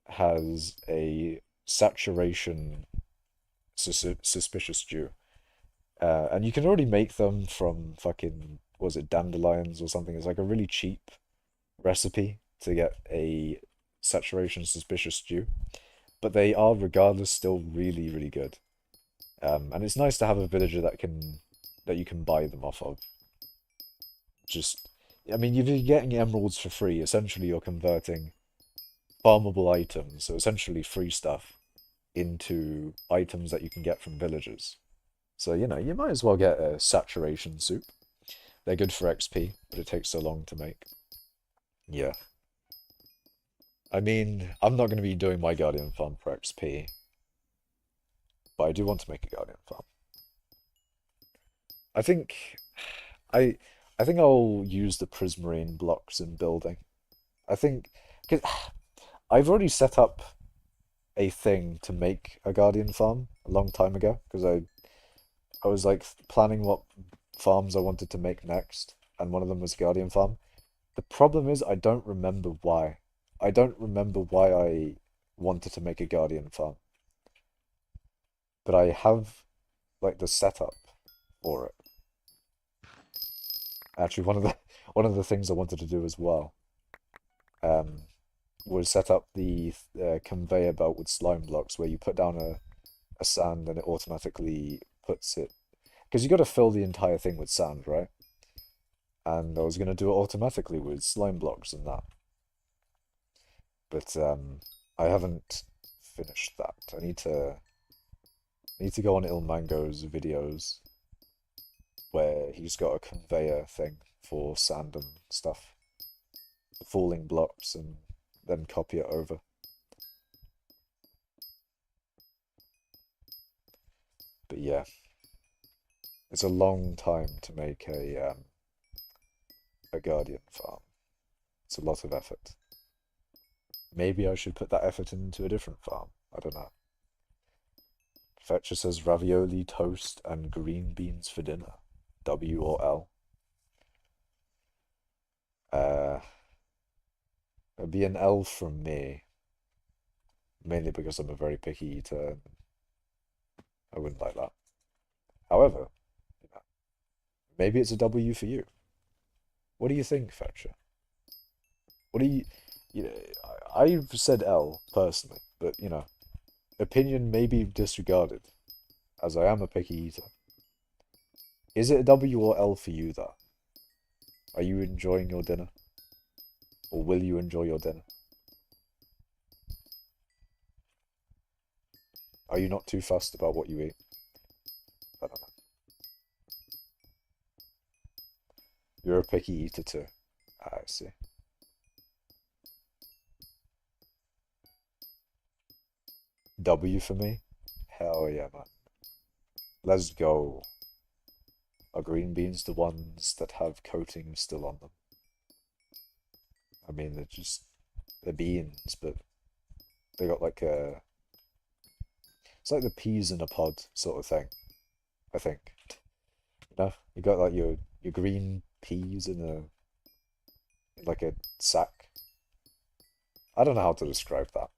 has a saturation suspicious stew. And you can already make them from fucking, was it dandelions or something? It's like a really cheap recipe to get a saturation suspicious stew, but they are regardless still really, really good. And it's nice to have a villager that you can buy them off of. Just, I mean, if you're getting emeralds for free, essentially you're converting farmable items, so essentially free stuff, into items that you can get from villagers. So, you might as well get a saturation soup. They're good for XP, but it takes so long to make. Yeah. I mean, I'm not going to be doing my Guardian farm for XP, but I do want to make a Guardian farm. I think I I think I'll use the prismarine blocks in building. I think because I've already set up a thing to make a Guardian farm a long time ago because I was like planning what farms I wanted to make next, and one of them was Guardian farm. The problem is I don't remember why. I don't remember why I wanted to make a Guardian farm, but I have like the setup for it. Actually, one of the things I wanted to do as well um, was set up the conveyor belt with slime blocks, where you put down a sand and it automatically puts it, because you got to fill the entire thing with sand, right? And I was gonna do it automatically with slime blocks and that, but I haven't finished that. I need to go on Ilmango's videos where he's got a conveyor thing for sand and stuff, falling blocks, and then copy it over. But yeah, it's a long time to make a guardian farm. It's a lot of effort. Maybe I should put that effort into a different farm. I don't know. Fetcher says ravioli, toast, and green beans for dinner. W or L? It'd be an L from me. Mainly because I'm a very picky eater and I wouldn't like that. However, maybe it's a W for you. What do you think, Fetcher? What do you know, I've said L personally, but opinion may be disregarded, as I am a picky eater. Is it a W or L for you, though? Are you enjoying your dinner? Or will you enjoy your dinner? Are you not too fussed about what you eat? I don't know. You're a picky eater too. I see. W for me? Hell yeah, man. Let's go. Are green beans the ones that have coating still on them? I mean, they're beans, but they got like it's like the peas in a pod sort of thing, I think. You got like your green peas in like a sack. I don't know how to describe that.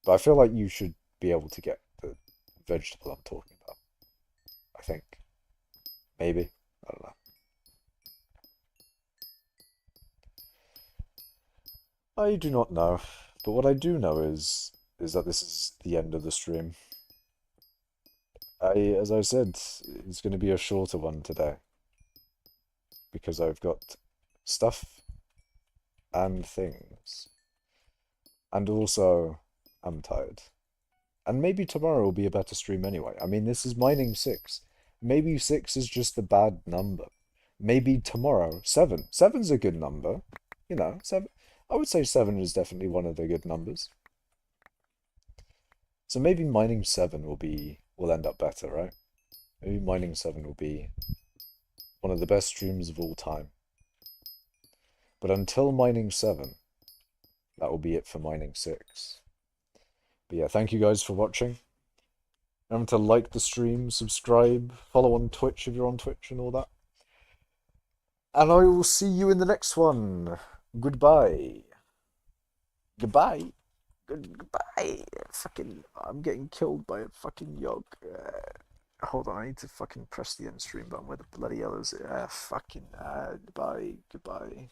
But I feel like you should be able to get the vegetable I'm talking about. I think. Maybe. I don't know. I do not know. But what I do know is that this is the end of the stream. As I said, it's going to be a shorter one today. Because I've got stuff and things. And also, I'm tired. And maybe tomorrow will be a better stream anyway. I mean, this is mining 6. Maybe 6 is just a bad number. Maybe tomorrow, 7. 7's a good number. 7. I would say 7 is definitely one of the good numbers. So maybe mining 7 will end up better, right? Maybe mining 7 will be one of the best streams of all time. But until mining 7, that will be it for mining 6. But yeah, thank you guys for watching. Remember to like the stream, subscribe, follow on Twitch if you're on Twitch and all that. And I will see you in the next one. Goodbye. Goodbye. Goodbye. I'm getting killed by a fucking yog. Hold on, I need to fucking press the end stream button. Where the bloody hell is it? Goodbye.